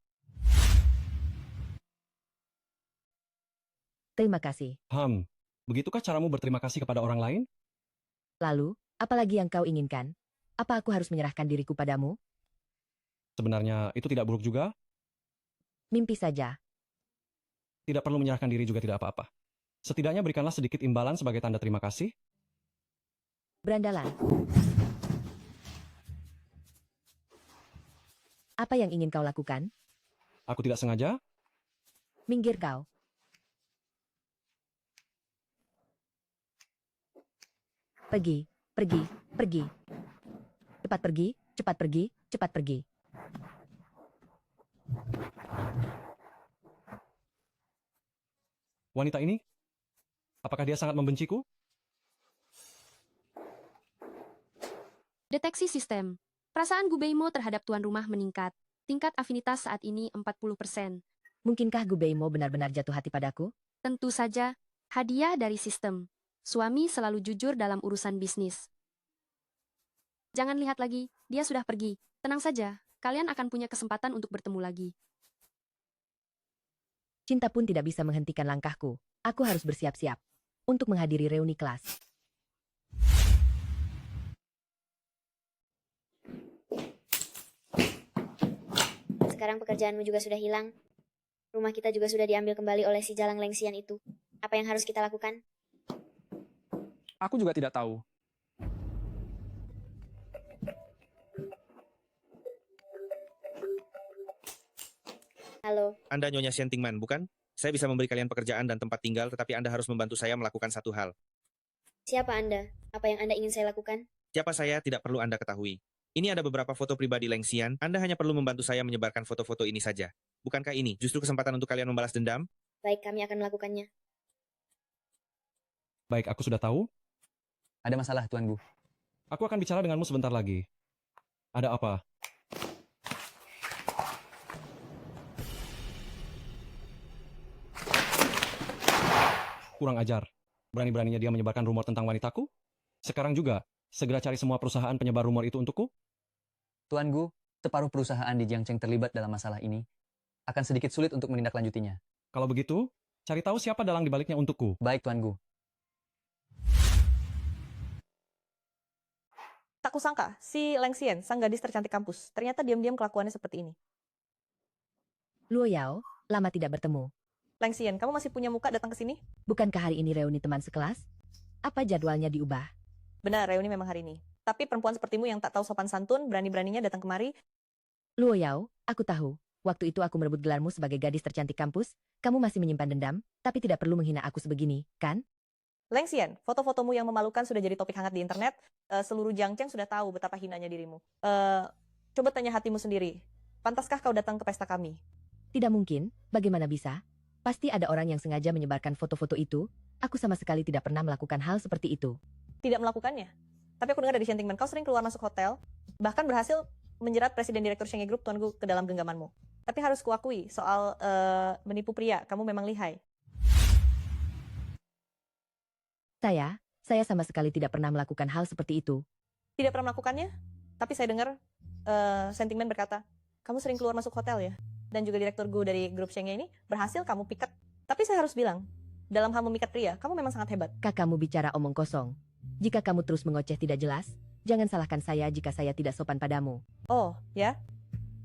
Terima kasih.
Begitukah caramu berterima kasih kepada orang lain?
Lalu, apalagi yang kau inginkan? Apa aku harus menyerahkan diriku padamu?
Sebenarnya itu tidak buruk juga.
Mimpi saja.
Tidak perlu menyerahkan diri juga tidak apa-apa. Setidaknya berikanlah sedikit imbalan sebagai tanda terima kasih.
Berandalan. Apa yang ingin kau lakukan?
Aku tidak sengaja.
Minggir kau. Pergi, pergi, pergi. Cepat pergi, cepat pergi, cepat pergi.
Wanita ini? Apakah dia sangat membenciku?
Deteksi sistem. Perasaan Gubeimo terhadap tuan rumah meningkat. Tingkat afinitas saat ini 40%.
Mungkinkah Gubeimo benar-benar jatuh hati padaku?
Tentu saja, hadiah dari sistem. Suami selalu jujur dalam urusan bisnis. Jangan lihat lagi, dia sudah pergi. Tenang saja, kalian akan punya kesempatan untuk bertemu lagi.
Cinta pun tidak bisa menghentikan langkahku. Aku harus bersiap-siap untuk menghadiri reuni kelas.
sekarang pekerjaanmu juga sudah hilang. Rumah kita juga sudah diambil kembali oleh si Jalang Lengxian itu. Apa yang harus kita lakukan?
Aku juga tidak tahu.
Halo,
Anda Nyonya Shentingman, bukan? Saya bisa memberi kalian pekerjaan dan tempat tinggal, tetapi Anda harus membantu saya melakukan satu hal.
siapa Anda? Apa yang Anda ingin saya lakukan?
Siapa saya tidak perlu Anda ketahui. Ini ada beberapa foto pribadi Lengxian, Anda hanya perlu membantu saya menyebarkan foto-foto ini saja.
bukankah ini justru kesempatan untuk kalian membalas dendam?
Baik, kami akan melakukannya.
Baik, aku sudah tahu.
Ada masalah, Tuan Gu.
Aku akan bicara denganmu sebentar lagi. Ada apa? Kurang ajar. Berani-beraninya dia menyebarkan rumor tentang wanitaku? Sekarang juga, segera cari semua perusahaan penyebar rumor itu untukku?
Tuan Gu, separuh perusahaan di Jiangcheng terlibat dalam masalah ini. Akan sedikit sulit untuk menindaklanjutinya.
Kalau begitu, cari tahu siapa dalang dibaliknya untukku.
Baik, Tuan Gu.
Tak kusangka, si Leng Xian, sang gadis tercantik kampus, ternyata diam-diam kelakuannya seperti ini.
Luo Yao, lama tidak bertemu.
Leng Xian, kamu masih punya muka datang ke sini?
Bukankah hari ini reuni teman sekelas? Apa jadwalnya diubah?
Benar, reuni memang hari ini. Tapi perempuan sepertimu yang tak tahu sopan santun, berani-beraninya datang kemari.
Luo Yao, aku tahu. Waktu itu aku merebut gelarmu sebagai gadis tercantik kampus, kamu masih menyimpan dendam, tapi tidak perlu menghina aku sebegini, kan?
Leng Xian, foto-fotomu yang memalukan sudah jadi topik hangat di internet. Seluruh Jiangcheng sudah tahu betapa hinanya dirimu. Coba tanya hatimu sendiri. Pantaskah kau datang ke pesta kami?
Tidak mungkin, bagaimana bisa? Pasti ada orang yang sengaja menyebarkan foto-foto itu. Aku sama sekali tidak pernah melakukan hal seperti itu.
Tidak melakukannya. Tapi aku dengar dari Shantingman, kau sering keluar masuk hotel, bahkan berhasil menjerat Presiden Direktur Shenge Group Tuan Gu ke dalam genggamanmu. Tapi harus kuakui, soal menipu pria, kamu memang lihai.
Saya sama sekali tidak pernah melakukan hal seperti itu.
Tidak pernah melakukannya, tapi saya dengar Shantingman berkata, kamu sering keluar masuk hotel ya? Dan juga Direktur Gu dari grup Shenge ini berhasil kamu pikat. Tapi saya harus bilang, dalam hal memikat pria, kamu memang sangat hebat.
Kakakmu bicara omong kosong. Jika kamu terus mengoceh tidak jelas, jangan salahkan saya jika saya tidak sopan padamu.
Oh, ya?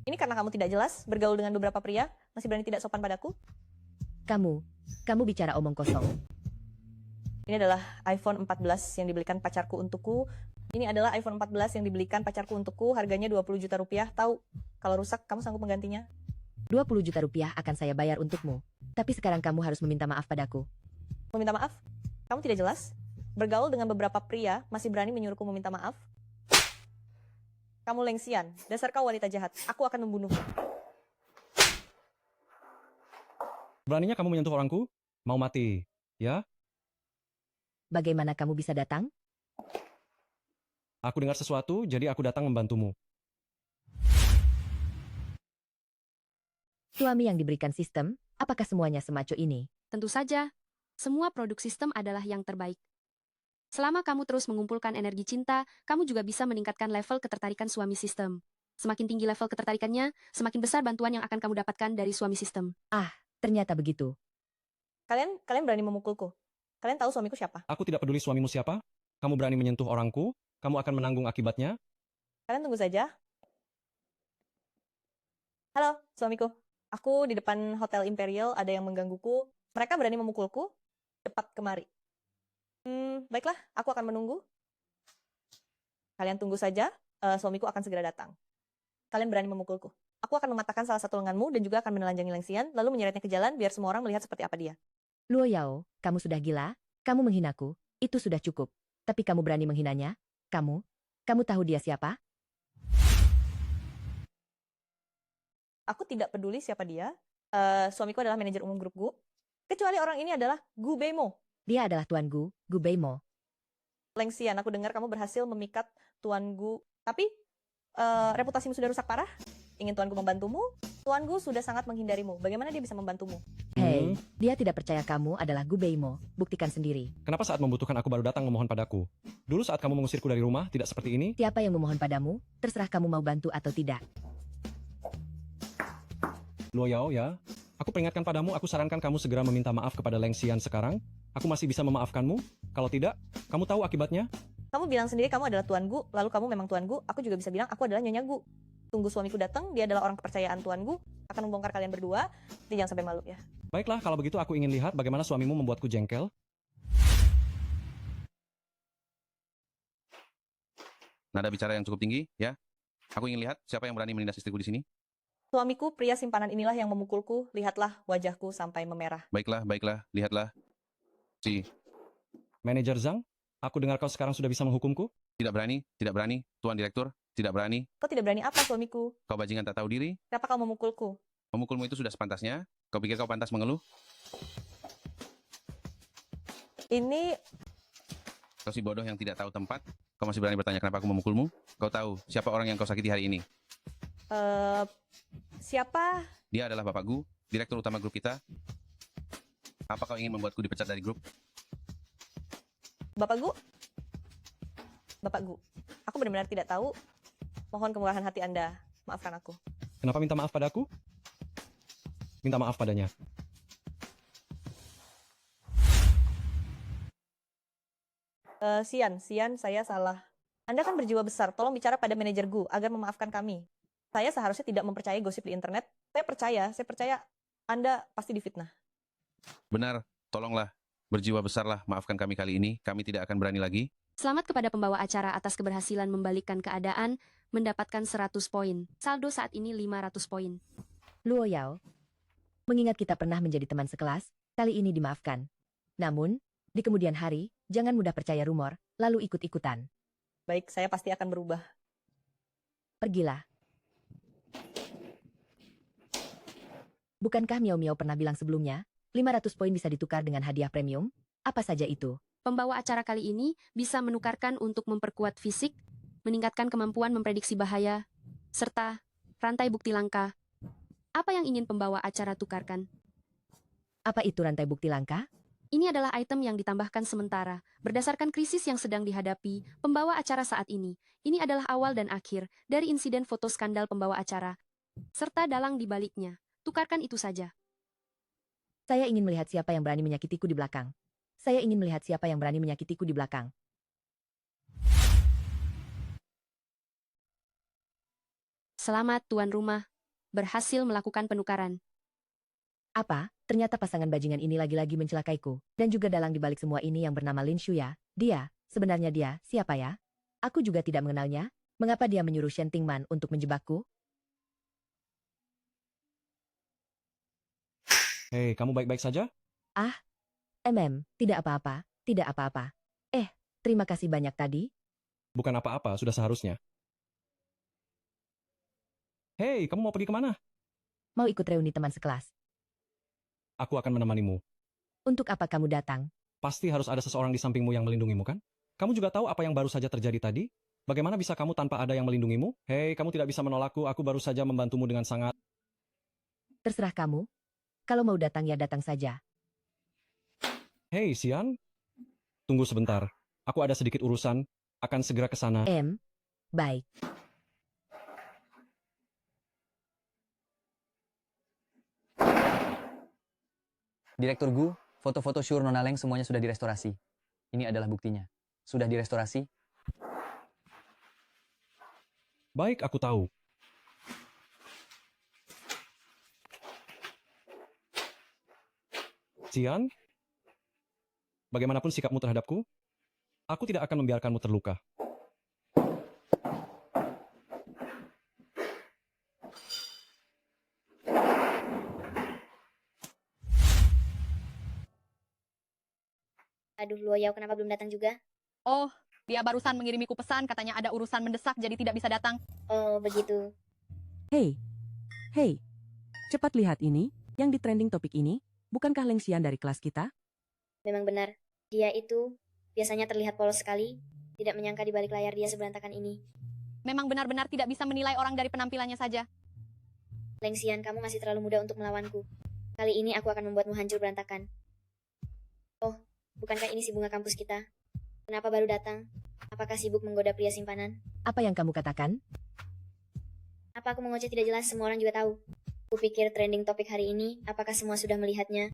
Ini karena kamu tidak jelas, bergaul dengan beberapa pria, masih berani tidak sopan padaku?
Kamu bicara omong kosong.
Ini adalah iPhone 14 yang dibelikan pacarku untukku. Ini adalah iPhone 14 yang dibelikan pacarku untukku, harganya 20 juta rupiah. Tahu, kalau rusak kamu sanggup menggantinya?
20 juta rupiah akan saya bayar untukmu. Tapi sekarang kamu harus meminta maaf padaku.
Meminta maaf? Kamu tidak jelas? Bergaul dengan beberapa pria, masih berani menyuruhku meminta maaf? Kamu Leng Xian, dasar kau wanita jahat. Aku akan membunuhmu.
Beraninya kamu menyentuh orangku? Mau mati, ya?
Bagaimana kamu bisa datang?
Aku dengar sesuatu, jadi aku datang membantumu.
Suami yang diberikan sistem, apakah semuanya semaco ini?
Tentu saja, semua produk sistem adalah yang terbaik. Selama kamu terus mengumpulkan energi cinta, kamu juga bisa meningkatkan level ketertarikan suami sistem. Semakin tinggi level ketertarikannya, semakin besar bantuan yang akan kamu dapatkan dari suami sistem.
Ternyata begitu.
Kalian berani memukulku. Kalian tahu suamiku siapa?
Aku tidak peduli suamimu siapa. Kamu berani menyentuh orangku, kamu akan menanggung akibatnya.
Kalian tunggu saja. Halo, suamiku. Aku di depan Hotel Imperial, ada yang menggangguku. Mereka berani memukulku. Cepat kemari. Baiklah, aku akan menunggu. Kalian tunggu saja, suamiku akan segera datang. Kalian berani memukulku. Aku akan mematahkan salah satu lenganmu dan juga akan menelanjangi Leng Xian, lalu menyeretnya ke jalan biar semua orang melihat seperti apa dia.
Luo Yao, kamu sudah gila? Kamu menghinaku, itu sudah cukup. Tapi kamu berani menghinanya? Kamu tahu dia siapa?
Aku tidak peduli siapa dia. Suamiku adalah manajer umum grup Gu. Kecuali orang ini adalah Gu Beimo.
Dia adalah Tuan Gu Beimo.
Leng Xian, aku dengar kamu berhasil memikat Tuan Gu. Tapi, reputasimu sudah rusak parah. Ingin Tuan Gu membantumu? Tuan Gu sudah sangat menghindarimu. Bagaimana dia bisa membantumu?
Hei, dia tidak percaya kamu adalah Gu Beimo. Buktikan sendiri.
Kenapa saat membutuhkan aku baru datang memohon padaku? Dulu saat kamu mengusirku dari rumah, tidak seperti ini?
Siapa yang memohon padamu? Terserah kamu mau bantu atau tidak.
Luo Yao, ya. Aku peringatkan padamu, aku sarankan kamu segera meminta maaf kepada Leng Xian sekarang. Aku masih bisa memaafkanmu. Kalau tidak, kamu tahu akibatnya?
Kamu bilang sendiri kamu adalah Tuan Gu, lalu kamu memang Tuan Gu. Aku juga bisa bilang aku adalah Nyonya Gu. Tunggu suamiku datang, dia adalah orang kepercayaan Tuan Gu. Akan membongkar kalian berdua. Jadi jangan sampai malu ya.
Baiklah, kalau begitu aku ingin lihat bagaimana suamimu membuatku jengkel.
Nada bicara yang cukup tinggi, ya. Aku ingin lihat siapa yang berani menindas istriku di sini.
Suamiku, pria simpanan inilah yang memukulku. Lihatlah wajahku sampai memerah.
Baiklah, lihatlah. Si
Manajer Zhang, aku dengar kau sekarang sudah bisa menghukumku?
tidak berani, Tuan Direktur, tidak berani.
Kau tidak berani apa, suamiku?
Kau bajingan tak tahu diri.
Kenapa kau memukulku?
Memukulmu itu sudah sepantasnya. Kau pikir kau pantas mengeluh?
Ini
Kau si bodoh yang tidak tahu tempat. Kau masih berani bertanya kenapa aku memukulmu? Kau tahu siapa orang yang kau sakiti hari ini?
Siapa?
Dia adalah Bapak Gu, direktur utama grup kita. Apa kau ingin membuatku dipecat dari grup?
Bapak Gu? Bapak Gu, aku benar-benar tidak tahu. Mohon kemurahan hati Anda. Maafkan aku.
Kenapa minta maaf padaku? Minta maaf padanya.
Sian, saya salah. Anda kan berjiwa besar, tolong bicara pada manajer Gu agar memaafkan kami. Saya seharusnya tidak mempercayai gosip di internet. Saya percaya Anda pasti difitnah.
Benar, tolonglah. Berjiwa besarlah, maafkan kami kali ini. Kami tidak akan berani lagi.
Selamat kepada pembawa acara atas keberhasilan membalikkan keadaan, mendapatkan 100 poin. Saldo saat ini 500 poin.
Luo Yao, mengingat kita pernah menjadi teman sekelas, kali ini dimaafkan. Namun, di kemudian hari, jangan mudah percaya rumor, lalu ikut-ikutan.
Baik, saya pasti akan berubah.
Pergilah. Bukankah Miao Miao pernah bilang sebelumnya, 500 poin bisa ditukar dengan hadiah premium? Apa saja itu?
Pembawa acara kali ini bisa menukarkan untuk memperkuat fisik, meningkatkan kemampuan memprediksi bahaya, serta rantai bukti langka. Apa yang ingin pembawa acara tukarkan?
Apa itu rantai bukti langka?
Ini adalah item yang ditambahkan sementara, berdasarkan krisis yang sedang dihadapi pembawa acara saat ini. Ini adalah awal dan akhir dari insiden foto skandal pembawa acara, serta dalang di baliknya. Tukarkan itu saja.
Saya ingin melihat siapa yang berani menyakitiku di belakang. Saya ingin melihat siapa yang berani menyakitiku di belakang.
Selamat tuan rumah, berhasil melakukan penukaran.
Apa? Ternyata pasangan bajingan ini lagi-lagi mencelakaiku. Dan juga dalang di balik semua ini yang bernama Lin Shuya. Sebenarnya dia, siapa ya? Aku juga tidak mengenalnya. Mengapa dia menyuruh Shen Tingman untuk menjebakku?
Hei, kamu baik-baik saja?
Tidak apa-apa, tidak apa-apa. Terima kasih banyak tadi.
Bukan apa-apa, sudah seharusnya. Hei, kamu mau pergi kemana?
Mau ikut reuni teman sekelas.
Aku akan menemanimu.
Untuk apa kamu datang?
Pasti harus ada seseorang di sampingmu yang melindungimu, kan? Kamu juga tahu apa yang baru saja terjadi tadi? Bagaimana bisa kamu tanpa ada yang melindungimu? Hei, kamu tidak bisa menolakku, aku baru saja membantumu dengan sangat.
Terserah kamu. Kalau mau datang ya datang saja.
Hei, Xian. Tunggu sebentar. Aku ada sedikit urusan. Akan segera ke sana.
Baik.
Direktur Gu, foto-foto Syur Nona Leng semuanya sudah direstorasi. Ini adalah buktinya. Sudah direstorasi?
Baik, aku tahu. Xian, bagaimanapun sikapmu terhadapku, aku tidak akan membiarkanmu terluka.
Aduh, Luo Yao kenapa belum datang juga?
Oh, dia barusan mengirimiku pesan, katanya ada urusan mendesak jadi tidak bisa datang.
Oh, begitu.
Hei, cepat lihat ini, yang di trending topik ini, bukankah Leng Xian dari kelas kita?
Memang benar. Dia itu biasanya terlihat polos sekali. Tidak menyangka di balik layar dia seberantakan ini.
Memang benar-benar tidak bisa menilai orang dari penampilannya saja.
Leng Xian, kamu masih terlalu muda untuk melawanku. Kali ini aku akan membuatmu hancur berantakan. Oh, bukankah ini si bunga kampus kita? Kenapa baru datang? Apakah sibuk menggoda pria simpanan?
Apa yang kamu katakan?
Apa aku mengoceh tidak jelas, semua orang juga tahu. Kupikir trending topik hari ini, apakah semua sudah melihatnya?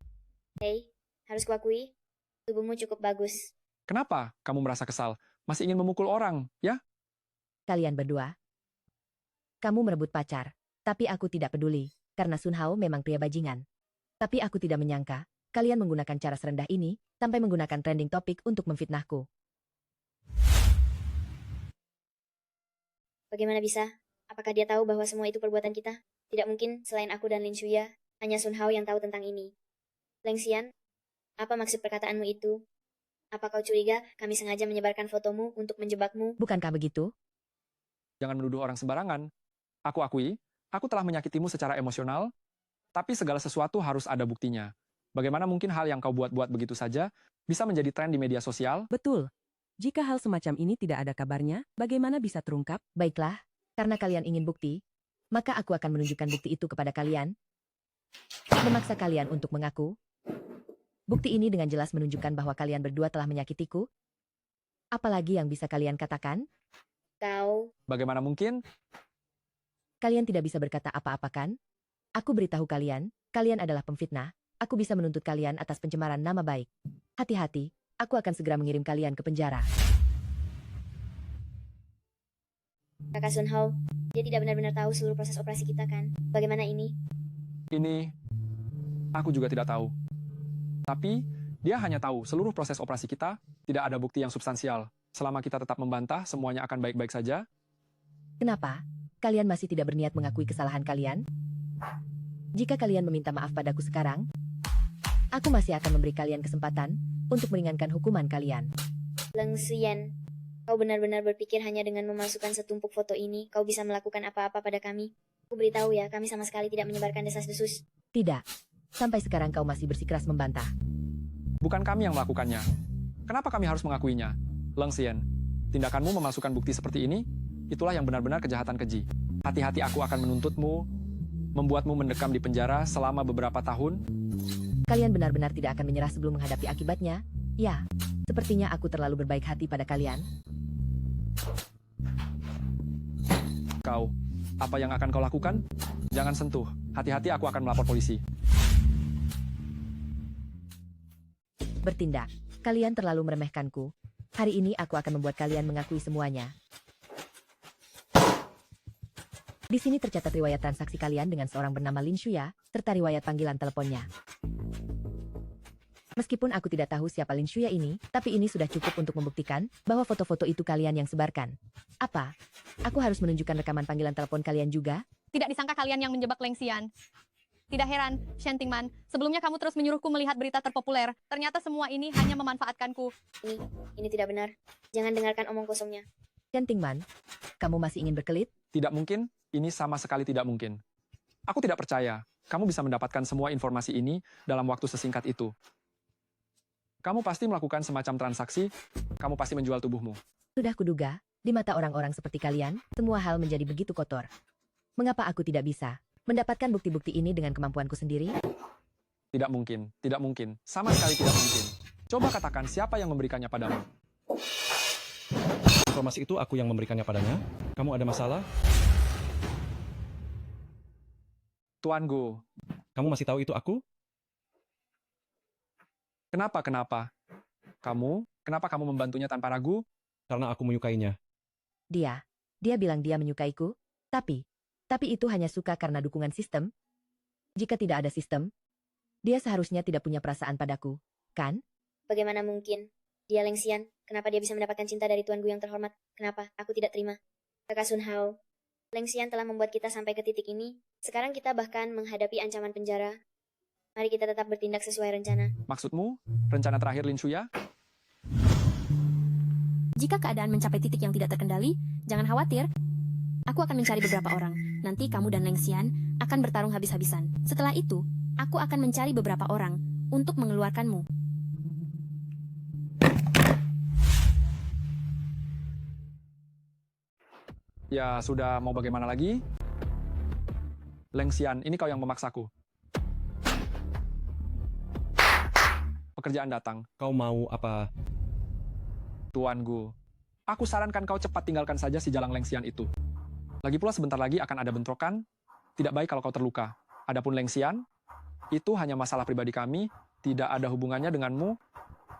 Hei, harus kuakui, tubuhmu cukup bagus.
Kenapa kamu merasa kesal? Masih ingin memukul orang, ya?
Kalian berdua. Kamu merebut pacar, tapi aku tidak peduli, karena Sun Hao memang pria bajingan. Tapi aku tidak menyangka, kalian menggunakan cara serendah ini, sampai menggunakan trending topik untuk memfitnahku.
Bagaimana bisa? Apakah dia tahu bahwa semua itu perbuatan kita? Tidak mungkin, selain aku dan Lin Shuya, hanya Sun Hao yang tahu tentang ini. Leng Xian, apa maksud perkataanmu itu? Apa kau curiga kami sengaja menyebarkan fotomu untuk menjebakmu?
Bukankah begitu?
Jangan menuduh orang sembarangan. Aku akui, aku telah menyakitimu secara emosional, Tapi segala sesuatu harus ada buktinya. Bagaimana mungkin hal yang kau buat-buat begitu saja bisa menjadi tren di media sosial?
Betul. Jika hal semacam ini tidak ada kabarnya, bagaimana bisa terungkap?
Baiklah, karena kalian ingin bukti, maka aku akan menunjukkan bukti itu kepada kalian. Memaksa kalian untuk mengaku. Bukti ini dengan jelas menunjukkan bahwa kalian berdua telah menyakitiku. Apalagi yang bisa kalian katakan?
Kau,
Bagaimana mungkin?
Kalian tidak bisa berkata apa-apa kan? Aku beritahu kalian, kalian adalah pemfitnah. Aku bisa menuntut kalian atas pencemaran nama baik. Hati-hati, aku akan segera mengirim kalian ke penjara.
Kakak Sun Hao, dia tidak benar-benar tahu seluruh proses operasi kita kan? Bagaimana ini?
Ini aku juga tidak tahu. Tapi dia hanya tahu seluruh proses operasi kita tidak ada bukti yang substansial. Selama kita tetap membantah, semuanya akan baik-baik saja.
Kenapa? Kalian masih tidak berniat mengakui kesalahan kalian? Jika kalian meminta maaf padaku sekarang, aku masih akan memberi kalian kesempatan untuk meringankan hukuman kalian.
Leng Xian, kau benar-benar berpikir hanya dengan memasukkan setumpuk foto ini, kau bisa melakukan apa-apa pada kami? Aku beritahu ya, kami sama sekali tidak menyebarkan desas-desus.
Tidak. Sampai sekarang kau masih bersikeras membantah.
Bukan kami yang melakukannya. Kenapa kami harus mengakuinya? Leng Xian, tindakanmu memasukkan bukti seperti ini, itulah yang benar-benar kejahatan keji. Hati-hati, aku akan menuntutmu, membuatmu mendekam di penjara selama beberapa tahun.
Kalian benar-benar tidak akan menyerah sebelum menghadapi akibatnya? Ya, sepertinya aku terlalu berbaik hati pada kalian.
Kau, apa yang akan kau lakukan? Jangan sentuh. Hati-hati, aku akan melapor polisi.
Bertindak. Kalian terlalu meremehkanku. Hari ini aku akan membuat kalian mengakui semuanya. Di sini tercatat riwayat transaksi kalian dengan seorang bernama Lin Shuya, serta riwayat panggilan teleponnya. Meskipun aku tidak tahu siapa Lin Shuya ini, tapi ini sudah cukup untuk membuktikan bahwa foto-foto itu kalian yang sebarkan. Apa? Aku harus menunjukkan rekaman panggilan telepon kalian juga?
Tidak disangka kalian yang menjebak Leng Xian. Tidak heran, Shen Tingman, sebelumnya kamu terus menyuruhku melihat berita terpopuler. Ternyata semua ini hanya memanfaatkanku.
Ini tidak benar. Jangan dengarkan omong kosongnya.
Shen Tingman, kamu masih ingin berkelit?
Tidak mungkin, ini sama sekali tidak mungkin. Aku tidak percaya, kamu bisa mendapatkan semua informasi ini dalam waktu sesingkat itu. Kamu pasti melakukan semacam transaksi, kamu pasti menjual tubuhmu.
Sudah kuduga, di mata orang-orang seperti kalian, semua hal menjadi begitu kotor. Mengapa aku tidak bisa mendapatkan bukti-bukti ini dengan kemampuanku sendiri?
Tidak mungkin, tidak mungkin, sama sekali tidak mungkin. Coba katakan siapa yang memberikannya padamu.
Informasi itu aku yang memberikannya padanya. Kamu ada masalah?
Tuan Gu.
Kamu masih tahu itu aku?
Kenapa? Kenapa kamu membantunya tanpa ragu?
Karena aku menyukainya.
Dia bilang dia menyukaiku, tapi itu hanya suka karena dukungan sistem. Jika tidak ada sistem, dia seharusnya tidak punya perasaan padaku, kan?
Bagaimana mungkin? Dia Leng Xian, kenapa dia bisa mendapatkan cinta dari Tuan Gu yang terhormat? Kenapa? Aku tidak terima. Kakak Sun Hao, Leng Xian telah membuat kita sampai ke titik ini. Sekarang kita bahkan menghadapi ancaman penjara. Mari kita tetap bertindak sesuai rencana.
Maksudmu, rencana terakhir Lin Shuya?
Jika keadaan mencapai titik yang tidak terkendali, jangan khawatir. Aku akan mencari beberapa orang. Nanti kamu dan Leng Xian akan bertarung habis-habisan. Setelah itu, aku akan mencari beberapa orang untuk mengeluarkanmu.
Ya sudah, mau bagaimana lagi? Leng Xian, ini kau yang memaksaku. Pekerjaan datang.
Kau mau apa?
Tuan Gu, aku sarankan kau cepat tinggalkan saja si Jalang Leng Xian itu. Lagi pula sebentar lagi akan ada bentrokan. Tidak baik kalau kau terluka. Adapun Leng Xian, itu hanya masalah pribadi kami, tidak ada hubungannya denganmu.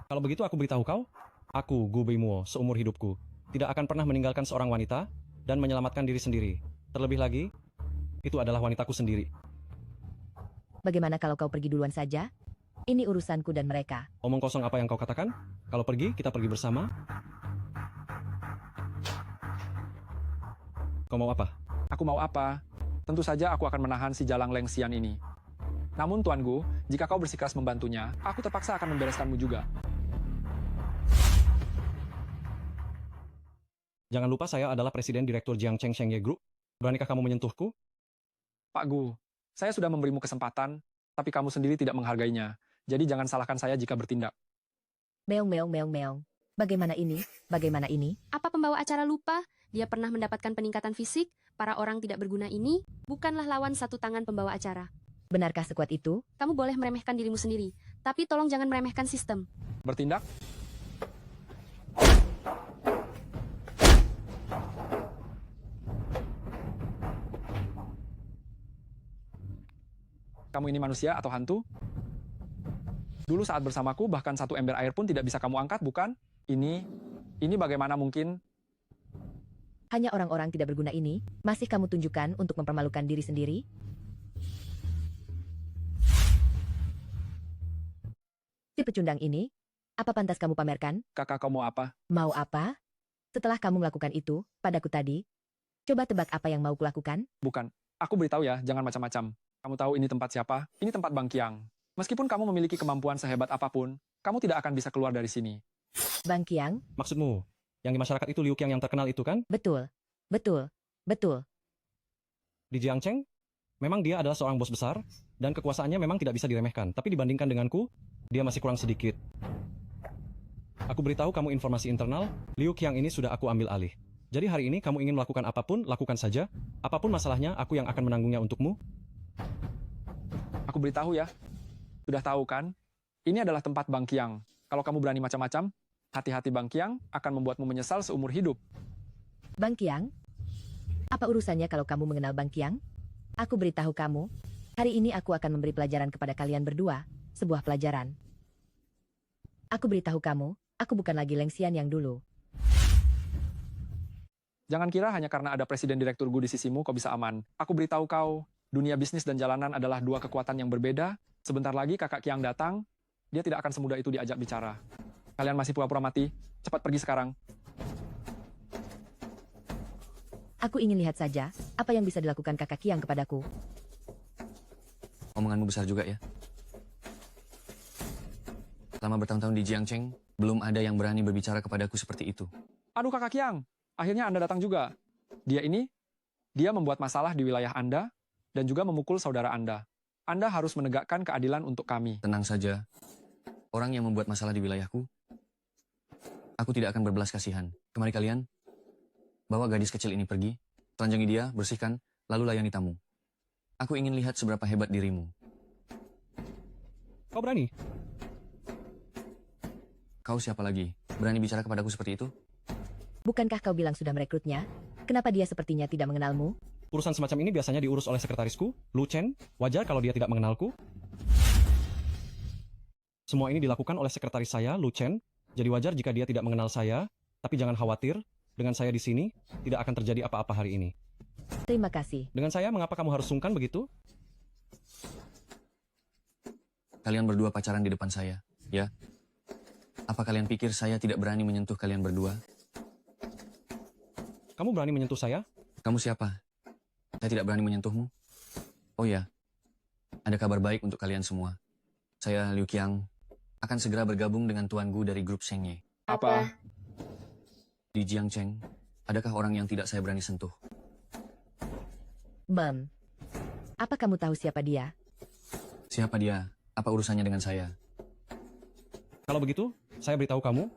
Kalau begitu aku beritahu kau, aku Gu Beimuo seumur hidupku tidak akan pernah meninggalkan seorang wanita dan menyelamatkan diri sendiri. Terlebih lagi, itu adalah wanitaku sendiri.
Bagaimana kalau kau pergi duluan saja? Ini urusanku dan mereka.
Omong kosong apa yang kau katakan? Kalau pergi, kita pergi bersama. Kau mau apa?
Aku mau apa? Tentu saja aku akan menahan si Jalang Leng Xian ini. Namun Tuan Gu, jika kau bersikeras membantunya, aku terpaksa akan membereskanmu juga.
Jangan lupa saya adalah Presiden Direktur Jiang Cheng Shengye Group. Beranikah kamu menyentuhku?
Pak Gu, Saya sudah memberimu kesempatan, tapi kamu sendiri tidak menghargainya. Jadi jangan salahkan saya jika bertindak.
Meong meong meong meong. Bagaimana ini? Bagaimana ini?
Apa pembawa acara lupa? Dia pernah mendapatkan peningkatan fisik? Para orang tidak berguna ini bukanlah lawan satu tangan pembawa acara.
Benarkah sekuat itu?
Kamu boleh meremehkan dirimu sendiri, tapi tolong jangan meremehkan sistem.
Bertindak? Kamu ini manusia atau hantu? Dulu saat bersamaku, bahkan satu ember air pun tidak bisa kamu angkat, bukan? Ini bagaimana mungkin?
Hanya orang-orang tidak berguna ini, masih kamu tunjukkan untuk mempermalukan diri sendiri? Si pecundang ini, apa pantas kamu pamerkan?
Kakak kamu apa?
Mau apa? Setelah kamu melakukan itu, padaku tadi, coba tebak apa yang mau kulakukan?
Bukan. Aku beritahu ya, jangan macam-macam. Kamu tahu ini tempat siapa? Ini tempat Bang Kiang. Meskipun kamu memiliki kemampuan sehebat apapun, kamu tidak akan bisa keluar dari sini.
Bang Kiang?
Maksudmu, yang di masyarakat itu Liu Qiang yang terkenal itu kan?
Betul. Betul. Betul.
Di Jiangcheng, memang dia adalah seorang bos besar, dan kekuasaannya memang tidak bisa diremehkan. Tapi dibandingkan denganku, dia masih kurang sedikit. Aku beritahu kamu informasi internal, Liu Qiang ini sudah aku ambil alih. Jadi hari ini kamu ingin melakukan apapun, lakukan saja. Apapun masalahnya, aku yang akan menanggungnya untukmu.
Aku beritahu ya. Sudah tahu kan? Ini adalah tempat Bang Kiang. Kalau kamu berani macam-macam, hati-hati Bang Kiang akan membuatmu menyesal seumur hidup.
Bang Kiang? Apa urusannya kalau kamu mengenal Bang Kiang? Aku beritahu kamu, hari ini aku akan memberi pelajaran kepada kalian berdua, sebuah pelajaran. Aku beritahu kamu, aku bukan lagi Leng Xian yang dulu.
Jangan kira hanya karena ada presiden direktur Gu di sisimu kau bisa aman. Aku beritahu kau, dunia bisnis dan jalanan adalah dua kekuatan yang berbeda. Sebentar lagi kakak Kiang datang, dia tidak akan semudah itu diajak bicara. Kalian masih pura-pura mati, cepat pergi sekarang.
Aku ingin lihat saja, apa yang bisa dilakukan kakak Kiang kepadaku.
Omonganmu besar juga ya. Selama bertahun-tahun di Jiangcheng, belum ada yang berani berbicara kepadaku seperti itu.
Aduh kakak Kiang, akhirnya Anda datang juga. Dia membuat masalah di wilayah Anda, dan juga memukul saudara Anda. Anda harus menegakkan keadilan untuk kami.
Tenang saja. Orang yang membuat masalah di wilayahku, aku tidak akan berbelas kasihan. Kemari kalian, bawa gadis kecil ini pergi, telanjangi dia, bersihkan, lalu layani tamu. Aku ingin lihat seberapa hebat dirimu.
Kau berani?
Kau siapa lagi? Berani bicara kepadaku seperti itu?
Bukankah kau bilang sudah merekrutnya? Kenapa dia sepertinya tidak mengenalmu?
Urusan semacam ini biasanya diurus oleh sekretarisku, Lu Chen. Wajar kalau dia tidak mengenalku. Semua ini dilakukan oleh sekretaris saya, Lu Chen. Jadi wajar jika dia tidak mengenal saya. Tapi jangan khawatir, dengan saya di sini, tidak akan terjadi apa-apa hari ini.
Terima kasih.
Dengan saya, mengapa kamu harus sungkan begitu?
Kalian berdua pacaran di depan saya, ya? Apa kalian pikir saya tidak berani menyentuh kalian berdua?
Kamu berani menyentuh saya?
Kamu siapa? Saya tidak berani menyentuhmu. Oh ya, ada kabar baik untuk kalian semua. Saya Liu Qiang akan segera bergabung dengan Tuan Gu dari grup Shengye.
Apa?
Di Jiangcheng, adakah orang yang tidak saya berani sentuh?
Mem, apa kamu tahu siapa dia?
Siapa dia? Apa urusannya dengan saya?
Kalau begitu, saya beritahu kamu.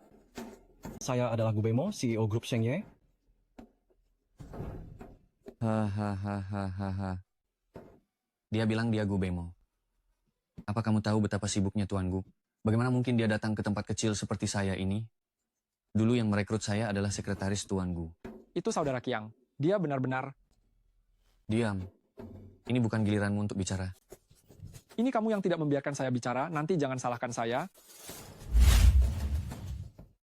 Saya adalah Gu Beimo, CEO grup Shengye.
Hahaha. Dia bilang dia Gu Beimo. Apa kamu tahu betapa sibuknya Tuan Gu? Bagaimana mungkin dia datang ke tempat kecil seperti saya ini? Dulu yang merekrut saya adalah sekretaris Tuan Gu.
Itu saudara Kiang. Dia benar-benar...
Diam. Ini bukan giliranmu untuk bicara.
Ini kamu yang tidak membiarkan saya bicara, nanti jangan salahkan saya.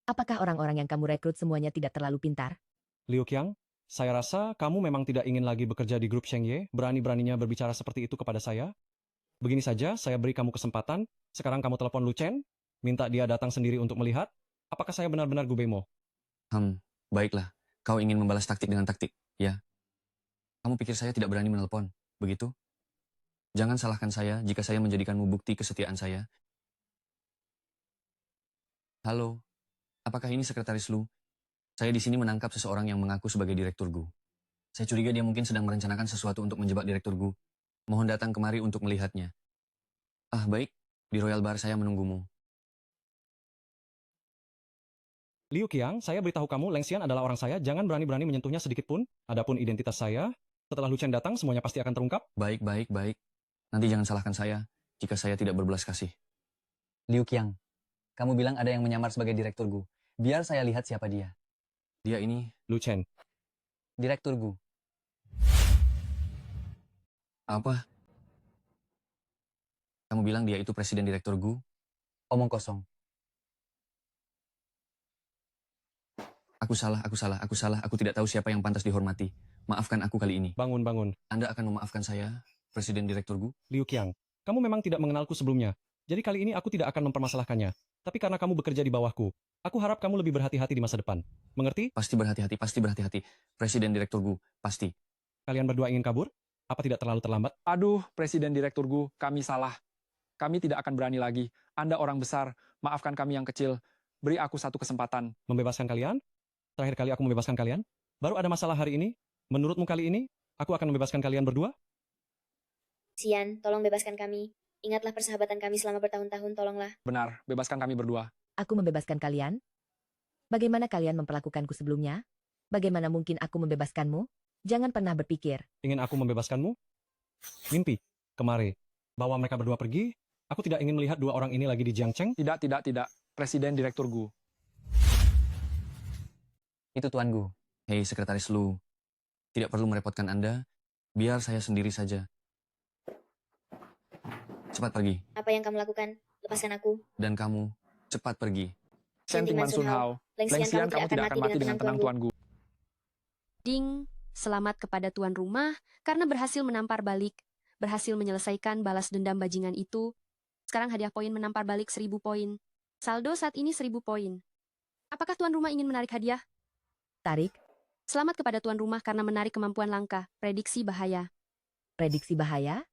Apakah orang-orang yang kamu rekrut semuanya tidak terlalu pintar?
Liu Qiang, saya rasa kamu memang tidak ingin lagi bekerja di grup Shengye, berani-beraninya berbicara seperti itu kepada saya. Begini saja, saya beri kamu kesempatan, sekarang kamu telepon Lu Chen, minta dia datang sendiri untuk melihat, apakah saya benar-benar Gu Beimo.
Baiklah. Kau ingin membalas taktik dengan taktik, ya? Kamu pikir saya tidak berani menelpon, begitu? Jangan salahkan saya jika saya menjadikanmu bukti kesetiaan saya. Halo, apakah ini sekretaris Lu? Saya di sini menangkap seseorang yang mengaku sebagai direktur Gu. Saya curiga dia mungkin sedang merencanakan sesuatu untuk menjebak direktur Gu. Mohon datang kemari untuk melihatnya. Ah, baik. Di Royal Bar saya menunggumu.
Liu Qiang, saya beritahu kamu, Leng Xian adalah orang saya, jangan berani-berani menyentuhnya sedikit pun. Adapun identitas saya, setelah Lu Chen datang, semuanya pasti akan terungkap.
Baik, baik, baik. Nanti jangan salahkan saya jika saya tidak berbelas kasih. Liu Qiang, kamu bilang ada yang menyamar sebagai direktur Gu. Biar saya lihat siapa dia. Dia ini
Lu Chen.
direktur Gu. Apa? Kamu bilang dia itu presiden direktur Gu? Omong kosong. Aku salah. Aku tidak tahu siapa yang pantas dihormati. Maafkan aku kali ini.
Bangun.
Anda akan memaafkan saya, presiden direktur Gu?
Liu Qiang, kamu memang tidak mengenalku sebelumnya. Jadi kali ini aku tidak akan mempermasalahkannya. Tapi karena kamu bekerja di bawahku, aku harap kamu lebih berhati-hati di masa depan. Mengerti?
Pasti berhati-hati. Presiden direktur Gu, pasti.
Kalian berdua ingin kabur? Apa tidak terlalu terlambat?
Aduh, Presiden Direktur Gu, kami salah. Kami tidak akan berani lagi. Anda orang besar, maafkan kami yang kecil. Beri aku satu kesempatan.
Membebaskan kalian? Terakhir kali aku membebaskan kalian? Baru ada masalah hari ini? Menurutmu kali ini, aku akan membebaskan kalian berdua?
Xian, tolong bebaskan kami. Ingatlah persahabatan kami selama bertahun-tahun, tolonglah.
Benar, bebaskan kami berdua.
Aku membebaskan kalian? Bagaimana kalian memperlakukanku sebelumnya? Bagaimana mungkin aku membebaskanmu? Jangan pernah berpikir.
Ingin aku membebaskanmu? Mimpi. Kemari. Bawa mereka berdua pergi. Aku tidak ingin melihat dua orang ini lagi di Jiangcheng.
Tidak. Presiden Direktur Gu.
Itu Tuan Gu. Hei, Sekretaris Lu. Tidak perlu merepotkan Anda. Biar saya sendiri saja. Cepat pergi.
Apa yang kamu lakukan? Lepaskan aku.
Dan kamu, cepat pergi.
Sentiman Sun Hao.
Leng Xian, kamu tidak akan mati dengan tenang, Tuan Gu.
Ding, selamat kepada tuan rumah karena berhasil menampar balik, berhasil menyelesaikan balas dendam bajingan itu. Sekarang hadiah poin menampar balik 1000 poin. Saldo saat ini 1000 poin. Apakah tuan rumah ingin menarik hadiah?
Tarik.
Selamat kepada tuan rumah karena menarik kemampuan langka, prediksi bahaya.
Prediksi bahaya?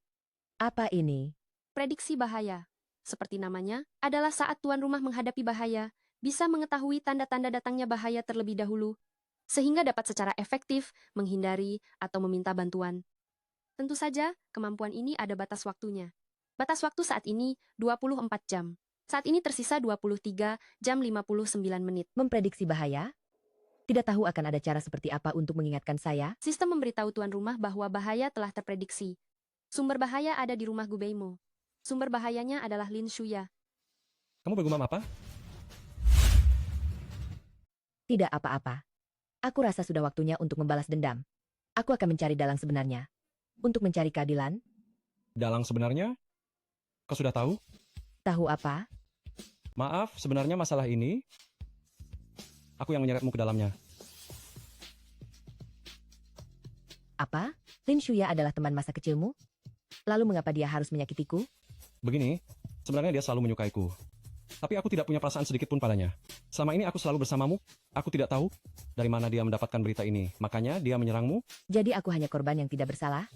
Apa ini?
Prediksi bahaya, seperti namanya, adalah saat tuan rumah menghadapi bahaya, bisa mengetahui tanda-tanda datangnya bahaya terlebih dahulu, sehingga dapat secara efektif menghindari atau meminta bantuan. Tentu saja, kemampuan ini ada batas waktunya. Batas waktu saat ini 24 jam. Saat ini tersisa 23 jam 59 menit.
Memprediksi bahaya? Tidak tahu akan ada cara seperti apa untuk mengingatkan saya?
Sistem memberitahu tuan rumah bahwa bahaya telah terprediksi. Sumber bahaya ada di rumah Gubeimo. Sumber bahayanya adalah Lin Shuya.
Kamu bergumam apa?
Tidak apa-apa. Aku rasa sudah waktunya untuk membalas dendam. Aku akan mencari dalang sebenarnya. Untuk mencari keadilan.
Dalang sebenarnya? Kau sudah tahu?
Tahu apa?
Maaf, sebenarnya masalah ini, aku yang menyeretmu ke dalamnya.
Apa? Lin Shuya adalah teman masa kecilmu? Lalu mengapa dia harus menyakitiku?
Begini, sebenarnya dia selalu menyukaiku. Tapi aku tidak punya perasaan sedikit pun padanya. Selama ini aku selalu bersamamu, aku tidak tahu dari mana dia mendapatkan berita ini. Makanya dia menyerangmu.
Jadi aku hanya korban yang tidak bersalah?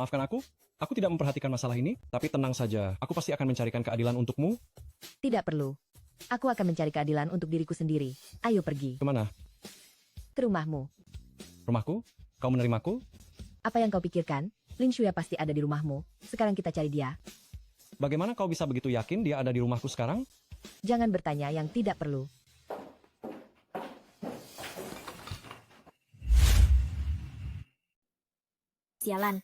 Maafkan aku tidak memperhatikan masalah ini, tapi tenang saja, aku pasti akan mencarikan keadilan untukmu.
Tidak perlu. Aku akan mencari keadilan untuk diriku sendiri. Ayo pergi.
Kemana?
Ke rumahmu.
Rumahku? Kau menerimaku?
Apa yang kau pikirkan? Lin Shuya pasti ada di rumahmu. Sekarang kita cari dia.
Bagaimana kau bisa begitu yakin dia ada di rumahku sekarang?
Jangan bertanya yang tidak perlu.
Sialan.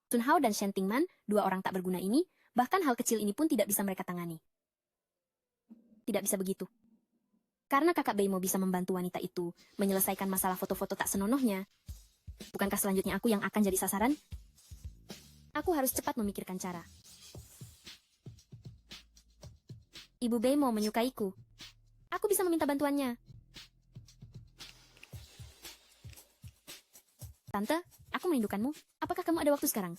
Sun Hao dan Shen Tingman, dua orang tak berguna ini, bahkan hal kecil ini pun tidak bisa mereka tangani. Tidak bisa begitu. Karena kakak Beimo bisa membantu wanita itu menyelesaikan masalah foto-foto tak senonohnya. Bukankah selanjutnya aku yang akan jadi sasaran? Aku harus cepat memikirkan cara. Ibu Beimo menyukaiku. Aku bisa meminta bantuannya. Tante, aku merindukanmu. Apakah kamu ada waktu sekarang?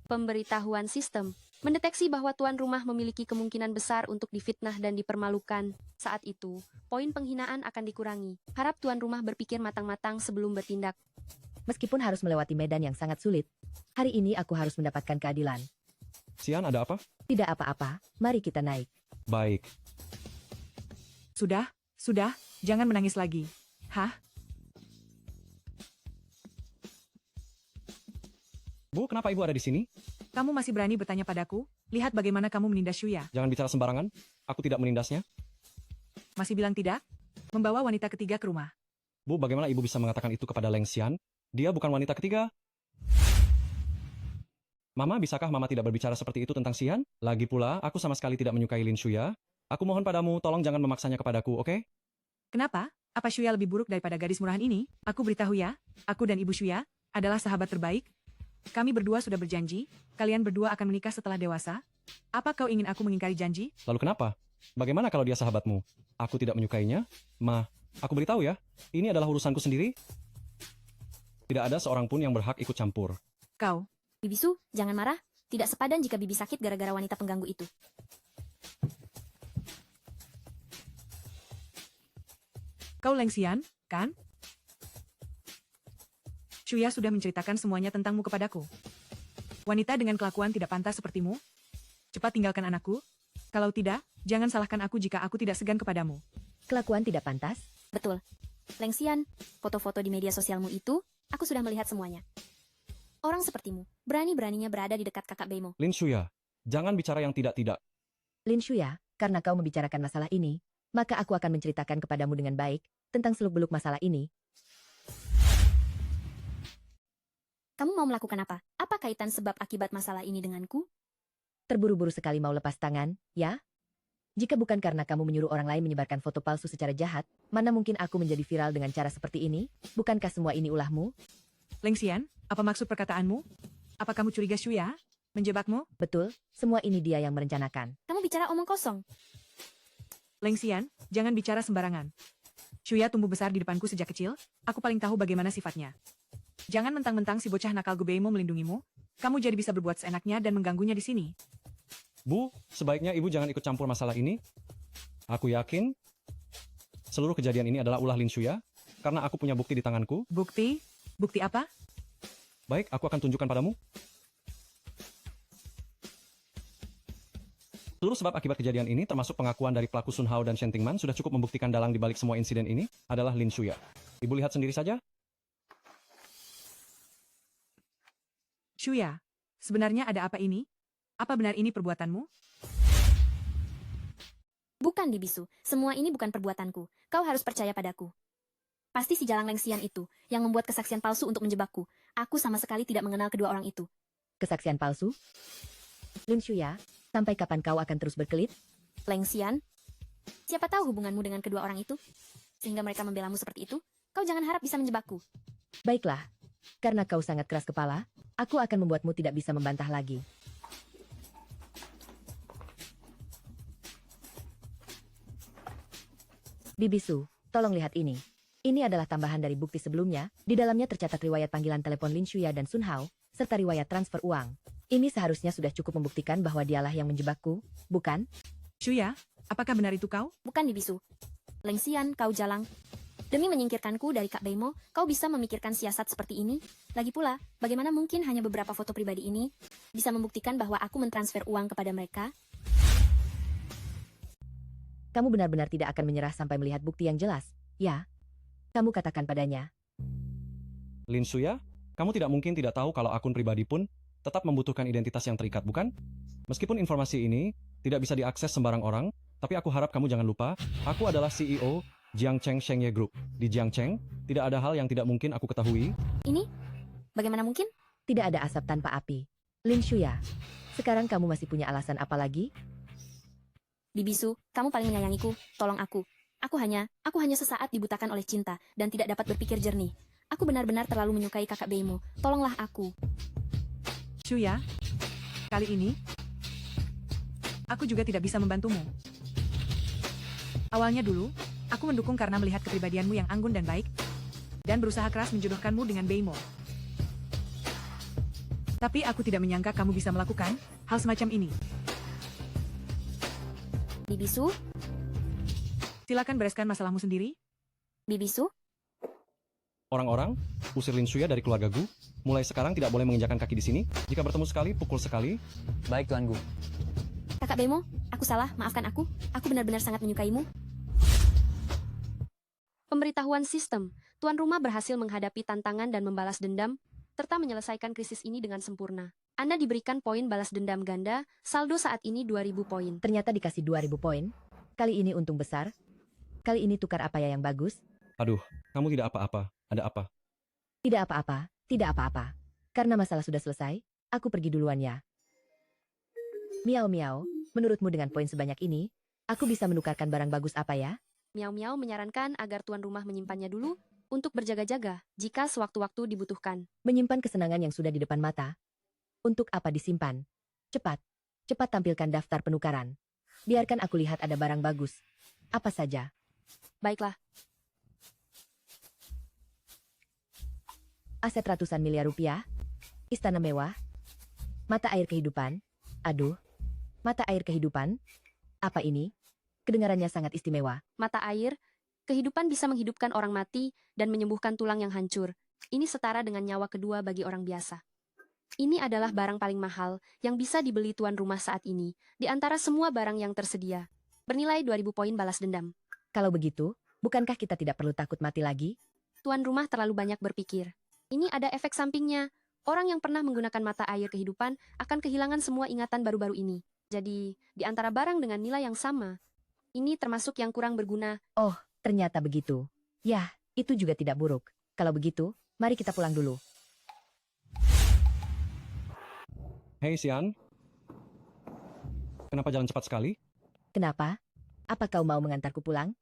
Pemberitahuan sistem mendeteksi bahwa tuan rumah memiliki kemungkinan besar untuk difitnah dan dipermalukan. Saat itu, poin penghinaan akan dikurangi. Harap tuan rumah berpikir matang-matang sebelum bertindak.
Meskipun harus melewati medan yang sangat sulit, hari ini aku harus mendapatkan keadilan.
Xian, ada apa?
Tidak apa-apa, mari kita naik.
Baik.
Sudah, jangan menangis lagi. Hah?
Bu, kenapa ibu ada di sini?
Kamu masih berani bertanya padaku? Lihat bagaimana kamu menindas Shuya.
Jangan bicara sembarangan. Aku tidak menindasnya.
Masih bilang tidak? Membawa wanita ketiga ke rumah.
Bu, bagaimana ibu bisa mengatakan itu kepada Leng Xian? Dia bukan wanita ketiga. Mama, bisakah Mama tidak berbicara seperti itu tentang Xian? Lagi pula, aku sama sekali tidak menyukai Lin Shuya. Aku mohon padamu, tolong jangan memaksanya kepadaku, oke?
Kenapa? Apa Shuya lebih buruk daripada gadis murahan ini? Aku beritahu ya, aku dan Ibu Shuya adalah sahabat terbaik. Kami berdua sudah berjanji, kalian berdua akan menikah setelah dewasa. Apa kau ingin aku mengingkari janji?
Lalu kenapa? Bagaimana kalau dia sahabatmu? Aku tidak menyukainya? Ma, aku beritahu ya, ini adalah urusanku sendiri. Tidak ada seorang pun yang berhak ikut campur.
Kau.
Bibisu, jangan marah. Tidak sepadan jika Bibi sakit gara-gara wanita pengganggu itu.
Kau Leng Xian, kan? Shuya sudah menceritakan semuanya tentangmu kepadaku. Wanita dengan kelakuan tidak pantas sepertimu. Cepat tinggalkan anakku. Kalau tidak, jangan salahkan aku jika aku tidak segan kepadamu.
Kelakuan tidak pantas?
Betul. Leng Xian, foto-foto di media sosialmu itu, aku sudah melihat semuanya. Orang sepertimu, berani-beraninya berada di dekat kakak Beimo.
Lin Shuya, jangan bicara yang tidak-tidak.
Lin Shuya, karena kau membicarakan masalah ini, maka aku akan menceritakan kepadamu dengan baik tentang seluk-beluk masalah ini.
Kamu mau melakukan apa? Apa kaitan sebab akibat masalah ini denganku?
Terburu-buru sekali mau lepas tangan, ya? Jika bukan karena kamu menyuruh orang lain menyebarkan foto palsu secara jahat, mana mungkin aku menjadi viral dengan cara seperti ini? Bukankah semua ini ulahmu?
Leng Xian, apa maksud perkataanmu? Apa kamu curiga Shuya menjebakmu?
Betul, semua ini dia yang merencanakan.
Kamu bicara omong kosong.
Leng Xian, jangan bicara sembarangan. Shuya tumbuh besar di depanku sejak kecil, aku paling tahu bagaimana sifatnya. Jangan mentang-mentang si bocah nakal Gubeimo melindungimu, kamu jadi bisa berbuat seenaknya dan mengganggunya di sini.
Bu, sebaiknya ibu jangan ikut campur masalah ini. Aku yakin seluruh kejadian ini adalah ulah Lin Shuya, karena aku punya bukti di tanganku.
Bukti? Bukti apa?
Baik, aku akan tunjukkan padamu. Seluruh sebab akibat kejadian ini, termasuk pengakuan dari pelaku Sun Hao dan Shen Tingman, sudah cukup membuktikan dalang di balik semua insiden ini adalah Lin Shuya. Ibu lihat sendiri saja.
Shuya, sebenarnya ada apa ini? Apa benar ini perbuatanmu?
Bukan Bibisu, semua ini bukan perbuatanku. Kau harus percaya padaku. Pasti si Jalang Leng Xian itu yang membuat kesaksian palsu untuk menjebakku. Aku sama sekali tidak mengenal kedua orang itu.
Kesaksian palsu? Lin Shuya, sampai kapan kau akan terus berkelit?
Leng Xian, siapa tahu hubunganmu dengan kedua orang itu? Sehingga mereka membelamu seperti itu? Kau jangan harap bisa menjebakku.
Baiklah, karena kau sangat keras kepala, aku akan membuatmu tidak bisa membantah lagi. Bibisu, tolong lihat ini. Ini adalah tambahan dari bukti sebelumnya, di dalamnya tercatat riwayat panggilan telepon Lin Shuya dan Sun Hao, serta riwayat transfer uang. Ini seharusnya sudah cukup membuktikan bahwa dialah yang menjebakku, bukan?
Shuya, apakah benar itu kau?
Bukan Bibisu. Leng Xian, kau Jalang. Demi menyingkirkanku dari Kak Beimo, kau bisa memikirkan siasat seperti ini? Lagi pula, bagaimana mungkin hanya beberapa foto pribadi ini bisa membuktikan bahwa aku mentransfer uang kepada mereka?
Kamu benar-benar tidak akan menyerah sampai melihat bukti yang jelas, ya? Kamu katakan padanya.
Lin Shuya, kamu tidak mungkin tidak tahu kalau akun pribadi pun tetap membutuhkan identitas yang terikat, bukan? Meskipun informasi ini tidak bisa diakses sembarang orang, tapi aku harap kamu jangan lupa, aku adalah CEO Jiangcheng Shengye Group. Di Jiangcheng, tidak ada hal yang tidak mungkin aku ketahui.
Ini? Bagaimana mungkin?
Tidak ada asap tanpa api. Lin Shuya, sekarang kamu masih punya alasan apa lagi?
Bibisu, kamu paling menyayangiku, tolong aku. Aku hanya sesaat dibutakan oleh cinta dan tidak dapat berpikir jernih. Aku benar-benar terlalu menyukai kakak Beimo. Tolonglah aku.
Shuya, kali ini, aku juga tidak bisa membantumu. Awalnya dulu, aku mendukung karena melihat kepribadianmu yang anggun dan baik, dan berusaha keras menjodohkanmu dengan Beimo. Tapi aku tidak menyangka kamu bisa melakukan hal semacam ini.
Bibisu?
Silakan bereskan masalahmu sendiri.
Bibisu?
Orang-orang, usir Lin Shuya dari keluarga Gu. Mulai sekarang tidak boleh menginjakan kaki di sini. Jika bertemu sekali, pukul sekali.
Baik, Tuan Gu.
Kakak Beimo, aku salah, maafkan aku. Aku benar-benar sangat menyukaimu.
Pemberitahuan sistem, tuan rumah berhasil menghadapi tantangan dan membalas dendam. serta menyelesaikan krisis ini dengan sempurna. Anda diberikan poin balas dendam ganda, saldo saat ini 2000 poin.
Ternyata dikasih 2000 poin. Kali ini untung besar. Kali ini tukar apa ya yang bagus?
Aduh, kamu tidak apa-apa. Ada apa?
Tidak apa-apa, tidak apa-apa. Karena masalah sudah selesai, aku pergi duluan ya. Miau-miau, menurutmu dengan poin sebanyak ini, aku bisa menukarkan barang bagus apa ya?
Miau-miau menyarankan agar tuan rumah menyimpannya dulu untuk berjaga-jaga jika sewaktu-waktu dibutuhkan.
Menyimpan kesenangan yang sudah di depan mata. Untuk apa disimpan? Cepat, cepat tampilkan daftar penukaran. Biarkan aku lihat ada barang bagus. Apa saja?
Baiklah.
Aset ratusan miliar rupiah, istana mewah, mata air kehidupan. Aduh, mata air kehidupan? Apa ini? Kedengarannya sangat istimewa.
Mata air, kehidupan bisa menghidupkan orang mati dan menyembuhkan tulang yang hancur. Ini setara dengan nyawa kedua bagi orang biasa. Ini adalah barang paling mahal yang bisa dibeli tuan rumah saat ini, di antara semua barang yang tersedia. Bernilai 2000 poin balas dendam.
Kalau begitu, bukankah kita tidak perlu takut mati lagi?
Tuan rumah terlalu banyak berpikir. Ini ada efek sampingnya. Orang yang pernah menggunakan mata air kehidupan akan kehilangan semua ingatan baru-baru ini. Jadi, di antara barang dengan nilai yang sama, ini termasuk yang kurang berguna.
Oh, ternyata begitu. Yah, itu juga tidak buruk. Kalau begitu, mari kita pulang dulu.
Hei Xian. Kenapa jalan cepat sekali?
Kenapa? Apa kau mau mengantarku pulang?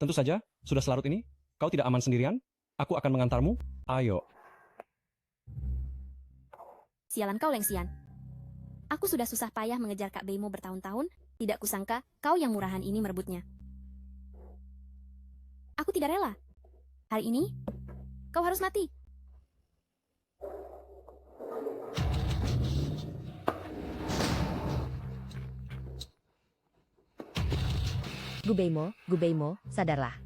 Tentu saja, sudah selarut ini. Kau tidak aman sendirian? Aku akan mengantarmu. Ayo.
Sialan kau, Lengsian. Aku sudah susah payah mengejar Kak Beimo bertahun-tahun, tidak kusangka kau yang murahan ini merebutnya. Aku tidak rela. Hari ini, kau harus mati.
Gubeimo, sadarlah.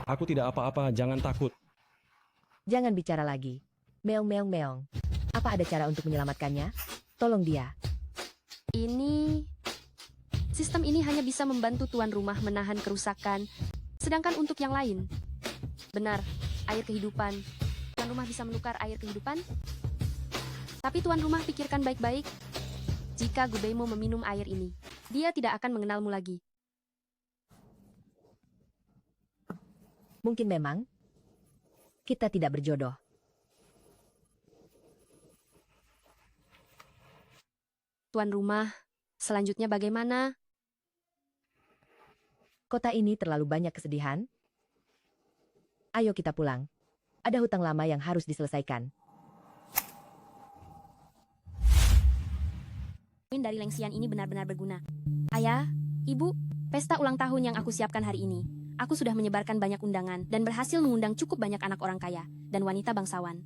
Aku tidak apa-apa, jangan takut.
Jangan bicara lagi. Meong. Apa ada cara untuk menyelamatkannya? Tolong dia.
Sistem ini hanya bisa membantu tuan rumah menahan kerusakan, sedangkan untuk yang lain. Benar, air kehidupan. Tuan rumah bisa menukar air kehidupan? Tapi tuan rumah pikirkan baik-baik. Jika Gubeimo meminum air ini, dia tidak akan mengenalmu lagi.
Mungkin memang kita tidak berjodoh.
Tuan rumah, selanjutnya bagaimana?
Kota ini terlalu banyak kesedihan. Ayo kita pulang. Ada hutang lama yang harus diselesaikan.
Poin dari Lengsian ini benar-benar berguna. Ayah, Ibu, pesta ulang tahun yang aku siapkan hari ini. Aku sudah menyebarkan banyak undangan dan berhasil mengundang cukup banyak anak orang kaya dan wanita bangsawan.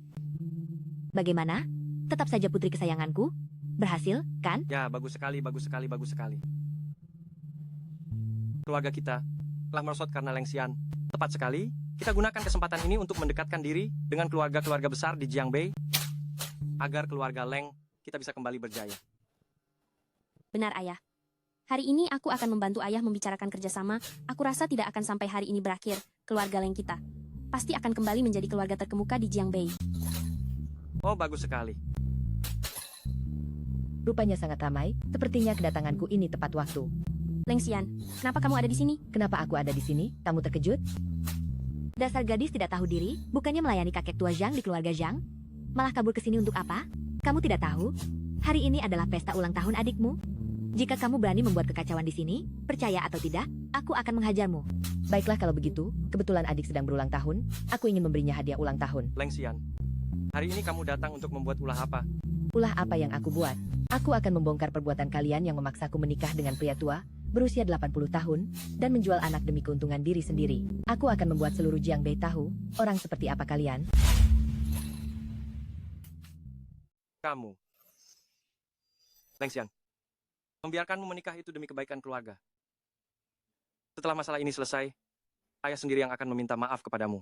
Bagaimana? Tetap saja putri kesayanganku? Berhasil, kan?
Ya, bagus sekali. Keluarga kita telah merosot karena Lengsian. Tepat sekali, kita gunakan kesempatan ini untuk mendekatkan diri dengan keluarga-keluarga besar di Jiangbei, agar keluarga Leng kita bisa kembali berjaya.
Benar, Ayah. Hari ini aku akan membantu Ayah membicarakan kerjasama. Aku rasa tidak akan sampai hari ini berakhir. Keluarga Leng kita pasti akan kembali menjadi keluarga terkemuka di Jiangbei.
Oh, bagus sekali.
Rupanya sangat ramai. Sepertinya kedatanganku ini tepat waktu.
Lengsian, kenapa kamu ada di sini?
Kenapa aku ada di sini? Kamu terkejut? Dasar gadis tidak tahu diri, bukannya melayani kakek tua Zhang di keluarga Zhang? Malah kabur ke sini untuk apa? Kamu tidak tahu? Hari ini adalah pesta ulang tahun adikmu. Jika kamu berani membuat kekacauan di sini, percaya atau tidak, aku akan menghajarmu. Baiklah kalau begitu, kebetulan adik sedang berulang tahun, aku ingin memberinya hadiah ulang tahun.
Lengsian, hari ini kamu datang untuk membuat ulah apa?
Ulah apa yang aku buat? Aku akan membongkar perbuatan kalian yang memaksaku menikah dengan pria tua, berusia 80 tahun, dan menjual anak demi keuntungan diri sendiri. Aku akan membuat seluruh Jiangbei tahu, orang seperti apa kalian.
Kamu. Lengsian, membiarkanmu menikah itu demi kebaikan keluarga. Setelah masalah ini selesai, ayah sendiri yang akan meminta maaf kepadamu.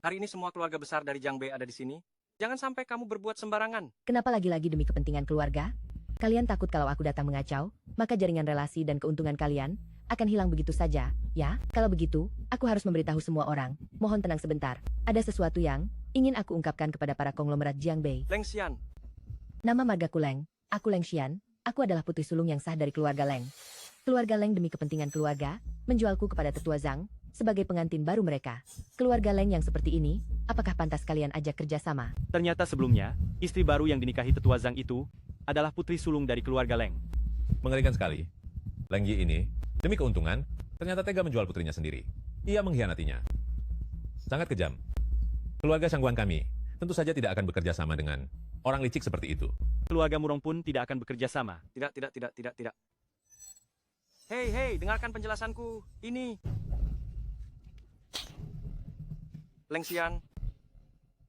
Hari ini semua keluarga besar dari Jiangbei ada di sini. Jangan sampai kamu berbuat sembarangan.
Kenapa lagi-lagi demi kepentingan keluarga? Kalian takut kalau aku datang mengacau, maka jaringan relasi dan keuntungan kalian akan hilang begitu saja, ya? Kalau begitu, aku harus memberitahu semua orang. Mohon tenang sebentar. Ada sesuatu yang ingin aku ungkapkan kepada para konglomerat Jiangbei.
Leng Xian.
Nama margaku Leng. Aku Leng Xian. Aku adalah putri sulung yang sah dari keluarga Leng. Keluarga Leng demi kepentingan keluarga, menjualku kepada tetua Zhang, sebagai pengantin baru mereka. Keluarga Leng yang seperti ini, apakah pantas kalian ajak kerjasama?
Ternyata sebelumnya, istri baru yang dinikahi tetua Zhang itu adalah putri sulung dari keluarga Leng.
Mengerikan sekali. Leng Yi ini, demi keuntungan, ternyata tega menjual putrinya sendiri. Ia mengkhianatinya. Sangat kejam. Keluarga Shangguan kami tentu saja tidak akan bekerja sama dengan orang licik seperti itu.
Keluarga Murong pun tidak akan bekerja sama.
Tidak. Hei, dengarkan penjelasanku. Ini. Leng Xian,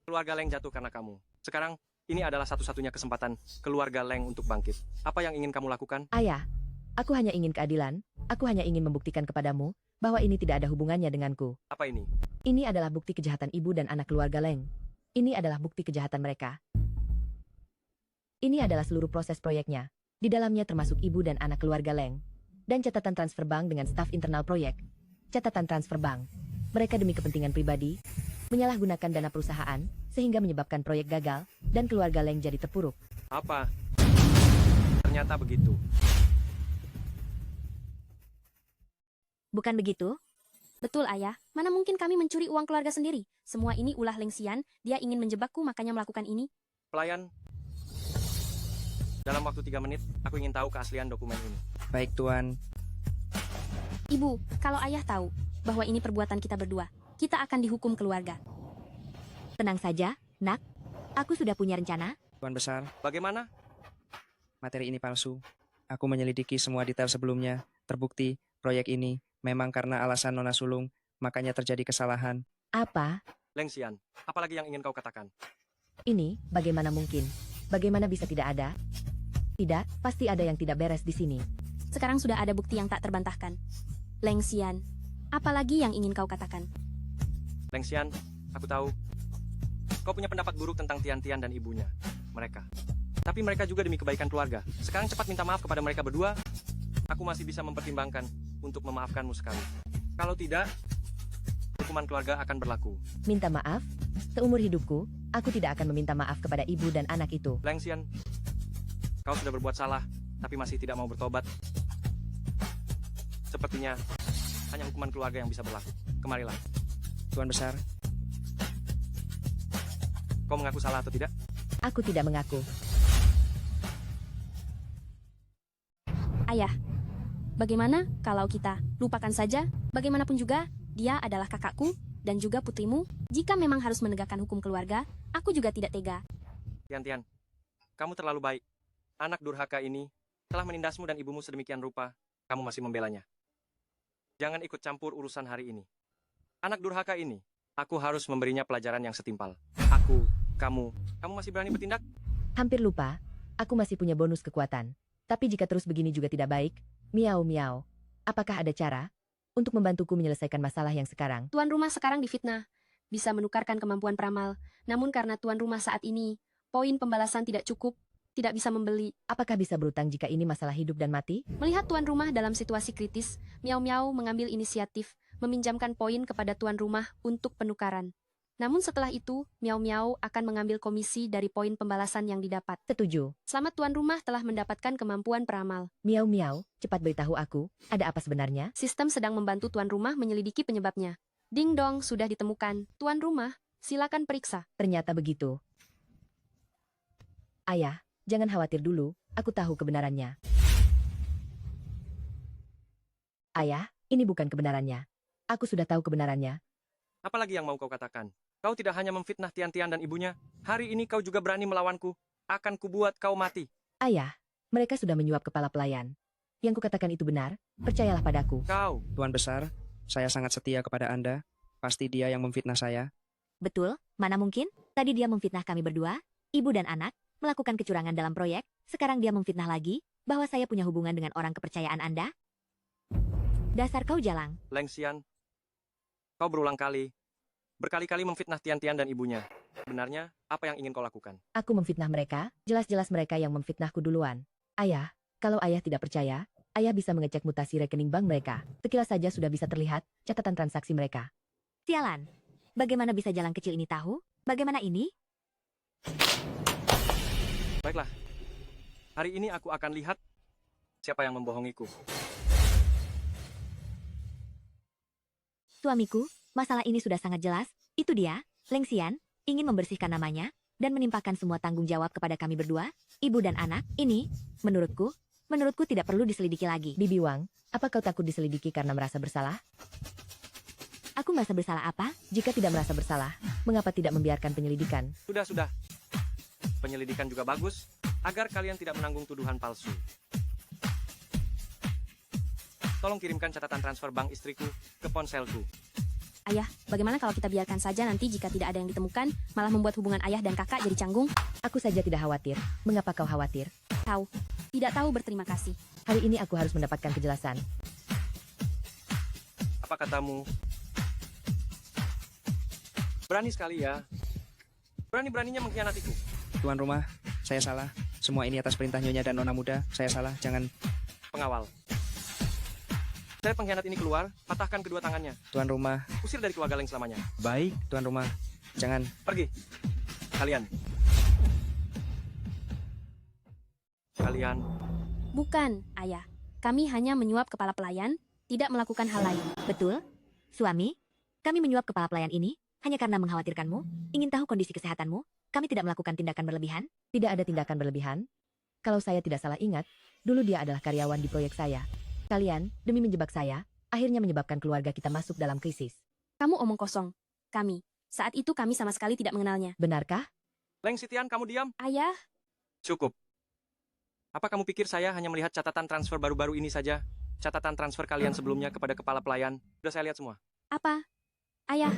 keluarga Leng jatuh karena kamu. Sekarang, ini adalah satu-satunya kesempatan keluarga Leng untuk bangkit. Apa yang ingin kamu lakukan?
Ayah, aku hanya ingin keadilan. Aku hanya ingin membuktikan kepadamu bahwa ini tidak ada hubungannya denganku.
Apa ini?
Ini adalah bukti kejahatan ibu dan anak keluarga Leng. Ini adalah bukti kejahatan mereka. Ini adalah seluruh proses proyeknya. Di dalamnya termasuk ibu dan anak keluarga Leng. Dan catatan transfer bank dengan staf internal proyek. Catatan transfer bank. Mereka demi kepentingan pribadi, menyalahgunakan dana perusahaan, sehingga menyebabkan proyek gagal, dan keluarga Leng jadi terpuruk.
Apa? Ternyata begitu.
Bukan begitu? Betul, Ayah. Mana mungkin kami mencuri uang keluarga sendiri? Semua ini ulah Leng Xian, dia ingin menjebakku makanya melakukan ini.
Pelayan, dalam waktu 3 menit, aku ingin tahu keaslian dokumen ini.
Baik, Tuan.
Ibu, kalau Ayah tahu bahwa ini perbuatan kita berdua, kita akan dihukum keluarga.
Tenang saja, Nak. Aku sudah punya rencana.
Tuan Besar,
bagaimana?
Materi ini palsu. Aku menyelidiki semua detail sebelumnya. Terbukti, proyek ini memang karena alasan Nona Sulung, makanya terjadi kesalahan.
Apa?
Leng Xian, apalagi yang ingin kau katakan?
Ini, bagaimana mungkin? Bagaimana bisa tidak ada? Tidak, pasti ada yang tidak beres di sini.
Sekarang sudah ada bukti yang tak terbantahkan. Leng Xian, apalagi yang ingin kau katakan?
Leng Xian, aku tahu. Kau punya pendapat buruk tentang Tian-Tian dan ibunya, mereka. Tapi mereka juga demi kebaikan keluarga. Sekarang cepat minta maaf kepada mereka berdua. Aku masih bisa mempertimbangkan untuk memaafkanmu sekali. Kalau tidak, hukuman keluarga akan berlaku.
Minta maaf? Seumur hidupku, aku tidak akan meminta maaf kepada ibu dan anak itu.
Leng Xian, kau sudah berbuat salah, tapi masih tidak mau bertobat. Sepertinya hanya hukuman keluarga yang bisa berlaku. Kemarilah.
Tuan Besar.
Kau mengaku salah atau tidak?
Aku tidak mengaku.
Ayah, bagaimana kalau kita lupakan saja? Bagaimanapun juga, dia adalah kakakku dan juga putrimu. Jika memang harus menegakkan hukum keluarga, aku juga tidak tega.
Tian-Tian, kamu terlalu baik. Anak durhaka ini telah menindasmu dan ibumu sedemikian rupa, kamu masih membelanya. Jangan ikut campur urusan hari ini. Anak durhaka ini, aku harus memberinya pelajaran yang setimpal. Kamu masih berani bertindak?
Hampir lupa, aku masih punya bonus kekuatan. Tapi jika terus begini juga tidak baik, miau. Apakah ada cara untuk membantuku menyelesaikan masalah yang sekarang?
Tuan rumah sekarang difitnah, bisa menukarkan kemampuan peramal. Namun karena tuan rumah saat ini, poin pembalasan tidak cukup, tidak bisa membeli.
Apakah bisa berutang jika ini masalah hidup dan mati?
Melihat tuan rumah dalam situasi kritis, Miao mengambil inisiatif, meminjamkan poin kepada tuan rumah untuk penukaran. Namun setelah itu, Miao akan mengambil komisi dari poin pembalasan yang didapat.
Setuju.
Selamat tuan rumah telah mendapatkan kemampuan peramal.
Miao, cepat beritahu aku, ada apa sebenarnya?
Sistem sedang membantu tuan rumah menyelidiki penyebabnya. Ding dong, sudah ditemukan. Tuan rumah, silakan periksa.
Ternyata begitu. Ayah, jangan khawatir dulu, aku tahu kebenarannya. Ayah, ini bukan kebenarannya. Aku sudah tahu kebenarannya.
Apalagi yang mau kau katakan? Kau tidak hanya memfitnah Tian-Tian dan ibunya. Hari ini kau juga berani melawanku. Akan kubuat kau mati.
Ayah, mereka sudah menyuap kepala pelayan. Yang kukatakan itu benar, percayalah padaku.
Kau.
Tuan Besar, saya sangat setia kepada Anda. Pasti dia yang memfitnah saya.
Betul, mana mungkin? Tadi dia memfitnah kami berdua, ibu dan anak, melakukan kecurangan dalam proyek. Sekarang dia memfitnah lagi, bahwa saya punya hubungan dengan orang kepercayaan Anda. Dasar kau jalang.
Leng Xian, kau berulang kali, berkali-kali memfitnah Tian-Tian dan ibunya. Sebenarnya, apa yang ingin kau lakukan?
Aku memfitnah mereka, jelas-jelas mereka yang memfitnahku duluan. Ayah, kalau ayah tidak percaya, Ayah bisa mengecek mutasi rekening bank mereka. Sekilas saja sudah bisa terlihat catatan transaksi mereka.
Sialan. Bagaimana bisa jalan kecil ini tahu? Bagaimana ini?
Baiklah. Hari ini aku akan lihat siapa yang membohongiku.
Suamiku, masalah ini sudah sangat jelas. Itu dia, Leng Xian, ingin membersihkan namanya dan menimpakan semua tanggung jawab kepada kami berdua, ibu dan anak. Ini, menurutku tidak perlu diselidiki lagi.
Bibi Wang, apa kau takut diselidiki karena merasa bersalah?
Aku merasa bersalah apa?
Jika tidak merasa bersalah, mengapa tidak membiarkan penyelidikan?
Sudah. Penyelidikan juga bagus, agar kalian tidak menanggung tuduhan palsu. Tolong kirimkan catatan transfer bank istriku ke ponselku.
Ayah, bagaimana kalau kita biarkan saja nanti jika tidak ada yang ditemukan, malah membuat hubungan ayah dan kakak jadi canggung?
Aku saja tidak khawatir. Mengapa kau khawatir?
Tidak tahu berterima kasih.
Hari ini aku harus mendapatkan kejelasan.
Apa katamu? Berani sekali ya. Berani-beraninya mengkhianatiku.
Tuan rumah, saya salah. Semua ini atas perintah Nyonya dan Nona muda. Saya salah, jangan...
Pengawal. Saya pengkhianat ini keluar, patahkan kedua tangannya.
Tuan rumah.
Usir dari keluarga Leng selamanya.
Baik, Tuan rumah. Jangan.
Pergi. Kalian.
Bukan, ayah. Kami hanya menyuap kepala pelayan, tidak melakukan hal lain.
Betul? Suami, kami menyuap kepala pelayan ini hanya karena mengkhawatirkanmu, ingin tahu kondisi kesehatanmu. Kami tidak melakukan tindakan berlebihan.
Tidak ada tindakan berlebihan. Kalau saya tidak salah ingat, dulu dia adalah karyawan di proyek saya. Kalian, demi menjebak saya, akhirnya menyebabkan keluarga kita masuk dalam krisis.
Kamu omong kosong. Kami. Saat itu kami sama sekali tidak mengenalnya.
Benarkah?
Leng Sitian, kamu diam.
Ayah.
Cukup. Apa kamu pikir saya hanya melihat catatan transfer baru-baru ini saja? Catatan transfer kalian sebelumnya kepada kepala pelayan. Sudah saya lihat semua.
Apa? Ayah,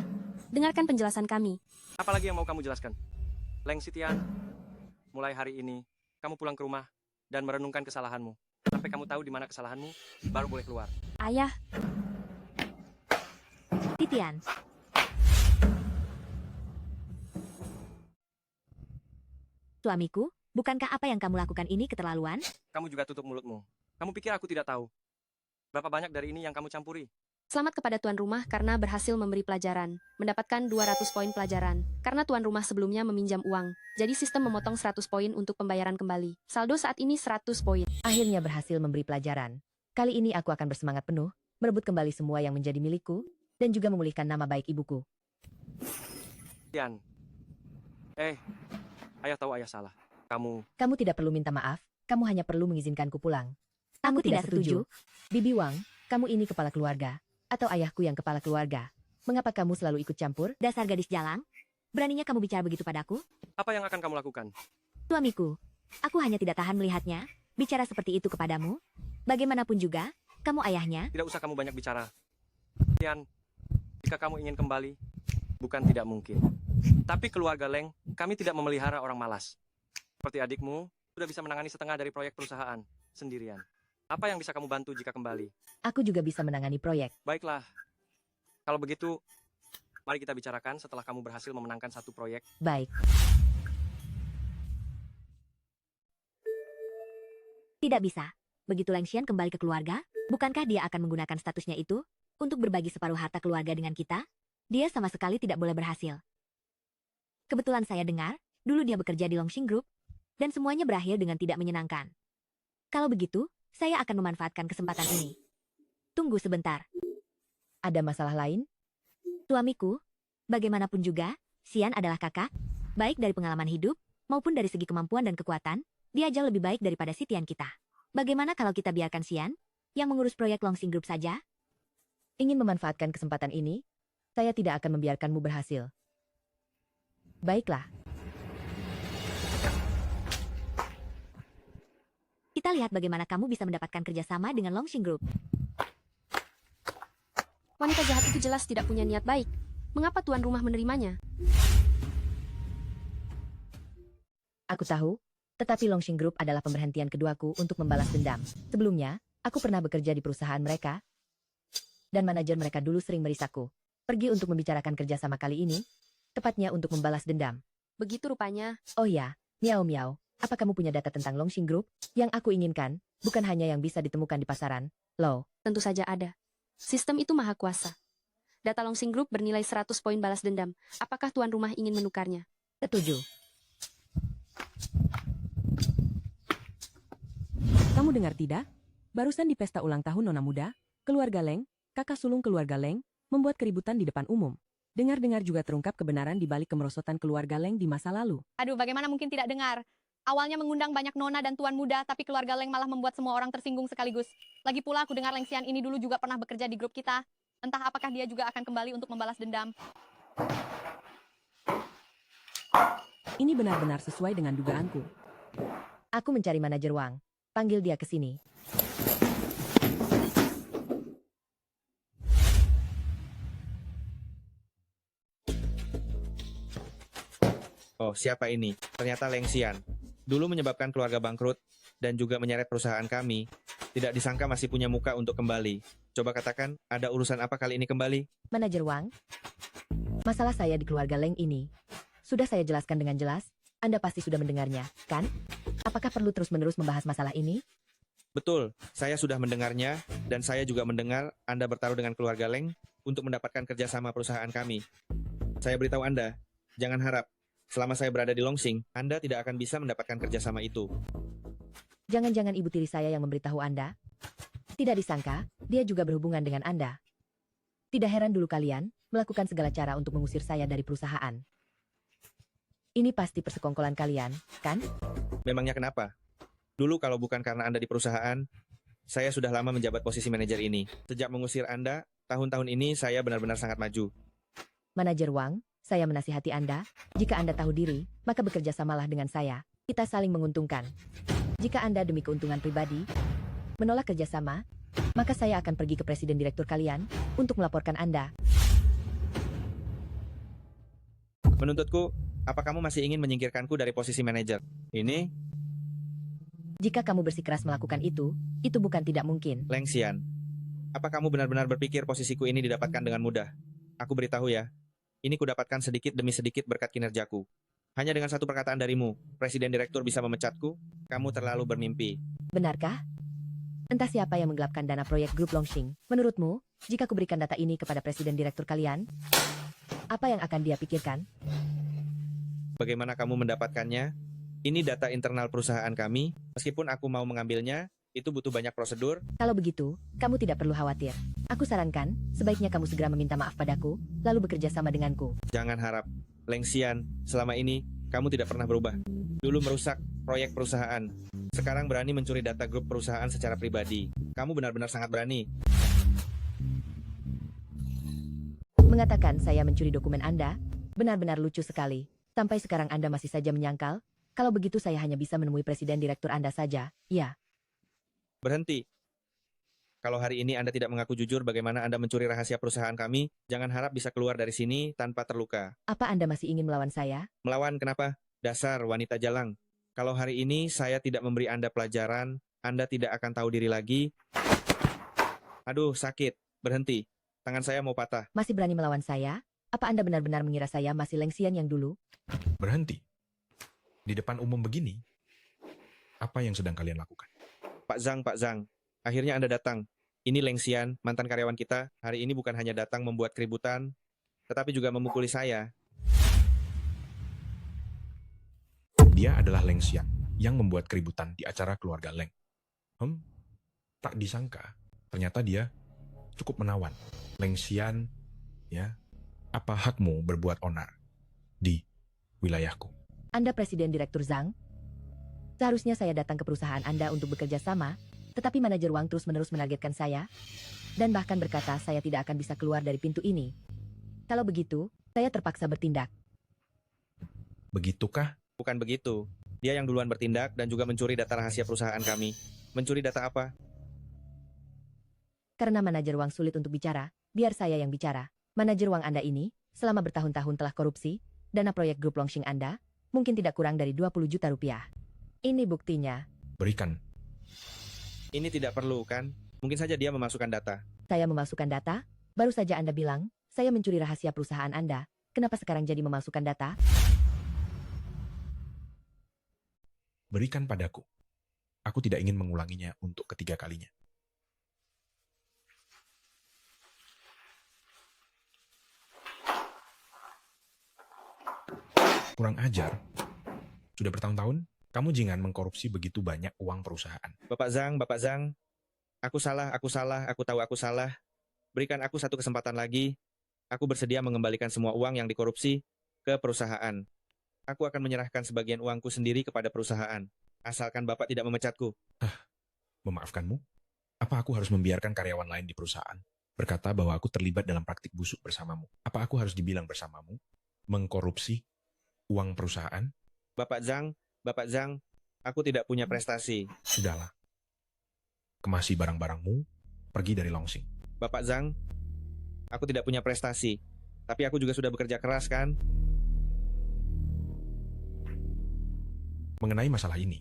dengarkan penjelasan kami.
Apalagi yang mau kamu jelaskan? Leng Sitian, mulai hari ini, kamu pulang ke rumah dan merenungkan kesalahanmu. Sampai kamu tahu di mana kesalahanmu, baru boleh keluar.
Ayah.
Titian. Suamiku, bukankah apa yang kamu lakukan ini keterlaluan?
Kamu juga tutup mulutmu. Kamu pikir aku tidak tahu? Berapa banyak dari ini yang kamu campuri?
Selamat kepada tuan rumah karena berhasil memberi pelajaran. Mendapatkan 200 poin pelajaran. Karena tuan rumah sebelumnya meminjam uang. Jadi sistem memotong 100 poin untuk pembayaran kembali. Saldo saat ini 100 poin.
Akhirnya berhasil memberi pelajaran. Kali ini aku akan bersemangat penuh, merebut kembali semua yang menjadi milikku, dan juga memulihkan nama baik ibuku.
Tian. Ayah tahu ayah salah.
Kamu tidak perlu minta maaf, kamu hanya perlu mengizinkanku pulang.
Aku tidak setuju.
Bibi Wang, kamu ini kepala keluarga. Atau ayahku yang kepala keluarga. Mengapa kamu selalu ikut campur?
Dasar gadis jalang. Beraninya kamu bicara begitu padaku?
Apa yang akan kamu lakukan?
Suamiku, aku hanya tidak tahan melihatnya bicara seperti itu kepadamu. Bagaimanapun juga, kamu ayahnya.
Tidak usah kamu banyak bicara. Tian, jika kamu ingin kembali, bukan tidak mungkin. Tapi keluarga Leng, kami tidak memelihara orang malas. Seperti adikmu, sudah bisa menangani setengah dari proyek perusahaan sendirian. Apa yang bisa kamu bantu jika kembali?
Aku juga bisa menangani proyek.
Baiklah. Kalau begitu, mari kita bicarakan setelah kamu berhasil memenangkan satu proyek.
Baik.
Tidak bisa. Begitu Leng Xian kembali ke keluarga, bukankah dia akan menggunakan statusnya itu untuk berbagi separuh harta keluarga dengan kita? Dia sama sekali tidak boleh berhasil. Kebetulan saya dengar, dulu dia bekerja di Longxing Group, dan semuanya berakhir dengan tidak menyenangkan. Kalau begitu, saya akan memanfaatkan kesempatan ini. Tunggu sebentar.
Ada masalah lain?
Suamiku, bagaimanapun juga, Xian adalah kakak, baik dari pengalaman hidup, maupun dari segi kemampuan dan kekuatan, dia jauh lebih baik daripada si Tian kita. Bagaimana kalau kita biarkan Xian, yang mengurus proyek Longxing Group saja?
Ingin memanfaatkan kesempatan ini, saya tidak akan membiarkanmu berhasil. Baiklah.
Kita lihat bagaimana kamu bisa mendapatkan kerjasama dengan Longxing Group.
Wanita jahat itu jelas tidak punya niat baik. Mengapa tuan rumah menerimanya?
Aku tahu, tetapi Longxing Group adalah pemberhentian keduaku untuk membalas dendam. Sebelumnya, aku pernah bekerja di perusahaan mereka, dan manajer mereka dulu sering merisakku. Pergi untuk membicarakan kerjasama kali ini, tepatnya untuk membalas dendam.
Begitu rupanya.
Oh ya, Miao Miao, apa kamu punya data tentang Longxing Group? Yang aku inginkan, bukan hanya yang bisa ditemukan di pasaran. Loh,
Tentu saja ada. Sistem itu maha kuasa. Data Longsing Group bernilai 100 poin balas dendam. Apakah tuan rumah ingin menukarnya?
setuju.
Kamu dengar tidak? Barusan di pesta ulang tahun Nona Muda, keluarga Leng, kakak sulung keluarga Leng, membuat keributan di depan umum. Dengar-dengar juga terungkap kebenaran di balik kemerosotan keluarga Leng di masa lalu.
Aduh, bagaimana mungkin tidak dengar? Awalnya mengundang banyak nona dan tuan muda, tapi keluarga Leng malah membuat semua orang tersinggung sekaligus. Lagi pula aku dengar Leng Xian ini dulu juga pernah bekerja di grup kita. Entah apakah dia juga akan kembali untuk membalas dendam.
Ini benar-benar sesuai dengan dugaanku.
Aku mencari manajer Wang. Panggil dia ke sini.
Oh, siapa ini? Ternyata Leng Xian. Dulu menyebabkan keluarga bangkrut dan juga menyeret perusahaan kami. Tidak disangka masih punya muka untuk kembali. Coba katakan, ada urusan apa kali ini kembali?
Manajer Wang, masalah saya di keluarga Leng ini sudah saya jelaskan dengan jelas. Anda pasti sudah mendengarnya, kan? Apakah perlu terus-menerus membahas masalah ini?
Betul, saya sudah mendengarnya, dan saya juga mendengar Anda bertaruh dengan keluarga Leng untuk mendapatkan kerjasama perusahaan kami. Saya beritahu Anda, jangan harap, selama saya berada di Longsing, Anda tidak akan bisa mendapatkan kerjasama itu.
Jangan-jangan ibu tiri saya yang memberitahu Anda? Tidak disangka, dia juga berhubungan dengan Anda. Tidak heran dulu kalian melakukan segala cara untuk mengusir saya dari perusahaan. Ini pasti persekongkolan kalian, kan?
Memangnya kenapa? Dulu kalau bukan karena Anda di perusahaan, saya sudah lama menjabat posisi manajer ini. Sejak mengusir Anda, tahun-tahun ini saya benar-benar sangat maju.
Manajer Wang, saya menasihati Anda, jika Anda tahu diri, maka bekerja samalah dengan saya. Kita saling menguntungkan. Jika Anda demi keuntungan pribadi menolak kerjasama, maka saya akan pergi ke presiden direktur kalian untuk melaporkan Anda.
Menuntutku, apa kamu masih ingin menyingkirkanku dari posisi manajer? Ini,
Jika kamu bersikeras melakukan itu bukan tidak mungkin.
Leng Xian. Apa kamu benar-benar berpikir posisiku ini didapatkan dengan mudah? Aku beritahu ya, ini kudapatkan sedikit demi sedikit berkat kinerjaku. Hanya dengan satu perkataan darimu, presiden direktur bisa memecatku. Kamu terlalu bermimpi.
Benarkah? Entah siapa yang menggelapkan dana proyek grup Longsing. Menurutmu, jika kuberikan data ini kepada presiden direktur kalian, apa yang akan dia pikirkan?
Bagaimana kamu mendapatkannya? Ini data internal perusahaan kami. Meskipun aku mau mengambilnya, itu butuh banyak prosedur.
Kalau begitu, kamu tidak perlu khawatir. Aku sarankan, sebaiknya kamu segera meminta maaf padaku, lalu bekerja sama denganku.
Jangan harap. Leng Xian, selama ini, kamu tidak pernah berubah. Dulu merusak proyek perusahaan. Sekarang berani mencuri data grup perusahaan secara pribadi. Kamu benar-benar sangat berani.
Mengatakan saya mencuri dokumen Anda, benar-benar lucu sekali. Sampai sekarang Anda masih saja menyangkal, kalau begitu saya hanya bisa menemui presiden direktur Anda saja, ya.
Berhenti. Kalau hari ini Anda tidak mengaku jujur bagaimana Anda mencuri rahasia perusahaan kami, jangan harap bisa keluar dari sini tanpa terluka.
Apa Anda masih ingin melawan saya?
Melawan kenapa? Dasar wanita jalang. Kalau hari ini saya tidak memberi Anda pelajaran, Anda tidak akan tahu diri lagi. Aduh, sakit. Berhenti. Tangan saya mau patah.
Masih berani melawan saya? Apa Anda benar-benar mengira saya masih Leng Xian yang dulu?
Berhenti. Di depan umum begini, apa yang sedang kalian lakukan?
Pak Zhang, akhirnya Anda datang. Ini Leng Xian, mantan karyawan kita. Hari ini bukan hanya datang membuat keributan, tetapi juga memukuli saya.
Dia adalah Leng Xian yang membuat keributan di acara keluarga Leng. Tak disangka, ternyata dia cukup menawan. Leng Xian, ya, apa hakmu berbuat onar di wilayahku?
Anda presiden direktur Zhang? Seharusnya saya datang ke perusahaan Anda untuk bekerja sama, tetapi manajer Wang terus-menerus menargetkan saya, dan bahkan berkata saya tidak akan bisa keluar dari pintu ini. Kalau begitu, saya terpaksa bertindak.
Begitukah?
Bukan begitu. Dia yang duluan bertindak dan juga mencuri data rahasia perusahaan kami. Mencuri data apa?
Karena manajer Wang sulit untuk bicara, biar saya yang bicara. Manajer Wang Anda ini, selama bertahun-tahun telah korupsi, dana proyek grup Longsing Anda, mungkin tidak kurang dari 20 juta rupiah. Ini buktinya.
Berikan.
Ini tidak perlu, kan? Mungkin saja dia memasukkan data.
Saya memasukkan data? Baru saja Anda bilang, saya mencuri rahasia perusahaan Anda. Kenapa sekarang jadi memasukkan data?
Berikan padaku. Aku tidak ingin mengulanginya untuk ketiga kalinya. Kurang ajar. Sudah bertahun-tahun, kamu jingan mengkorupsi begitu banyak uang perusahaan.
Bapak Zhang, aku salah, aku tahu aku salah. Berikan aku satu kesempatan lagi. Aku bersedia mengembalikan semua uang yang dikorupsi ke perusahaan. Aku akan menyerahkan sebagian uangku sendiri kepada perusahaan, asalkan Bapak tidak memecatku.
Memaafkanmu? Apa aku harus membiarkan karyawan lain di perusahaan berkata bahwa aku terlibat dalam praktik busuk bersamamu? Apa aku harus dibilang bersamamu mengkorupsi uang perusahaan?
Bapak Zhang, aku tidak punya prestasi.
Sudahlah. Kemasi barang-barangmu, pergi dari Longsing.
Bapak Zhang, aku tidak punya prestasi, tapi aku juga sudah bekerja keras kan?
Mengenai masalah ini,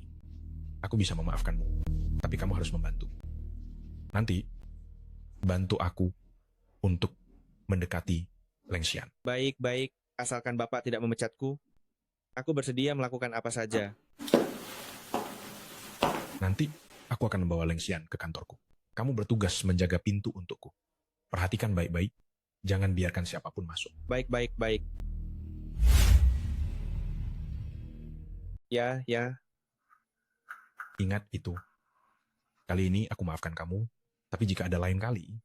aku bisa memaafkanmu, tapi kamu harus membantu. Nanti, bantu aku untuk mendekati Leng Xian.
Baik, asalkan Bapak tidak memecatku, aku bersedia melakukan apa saja.
Nanti, aku akan membawa Leng Xian ke kantorku. Kamu bertugas menjaga pintu untukku. Perhatikan baik-baik, jangan biarkan siapapun masuk.
Baik. Ya.
Ingat itu. Kali ini aku maafkan kamu, tapi jika ada lain kali,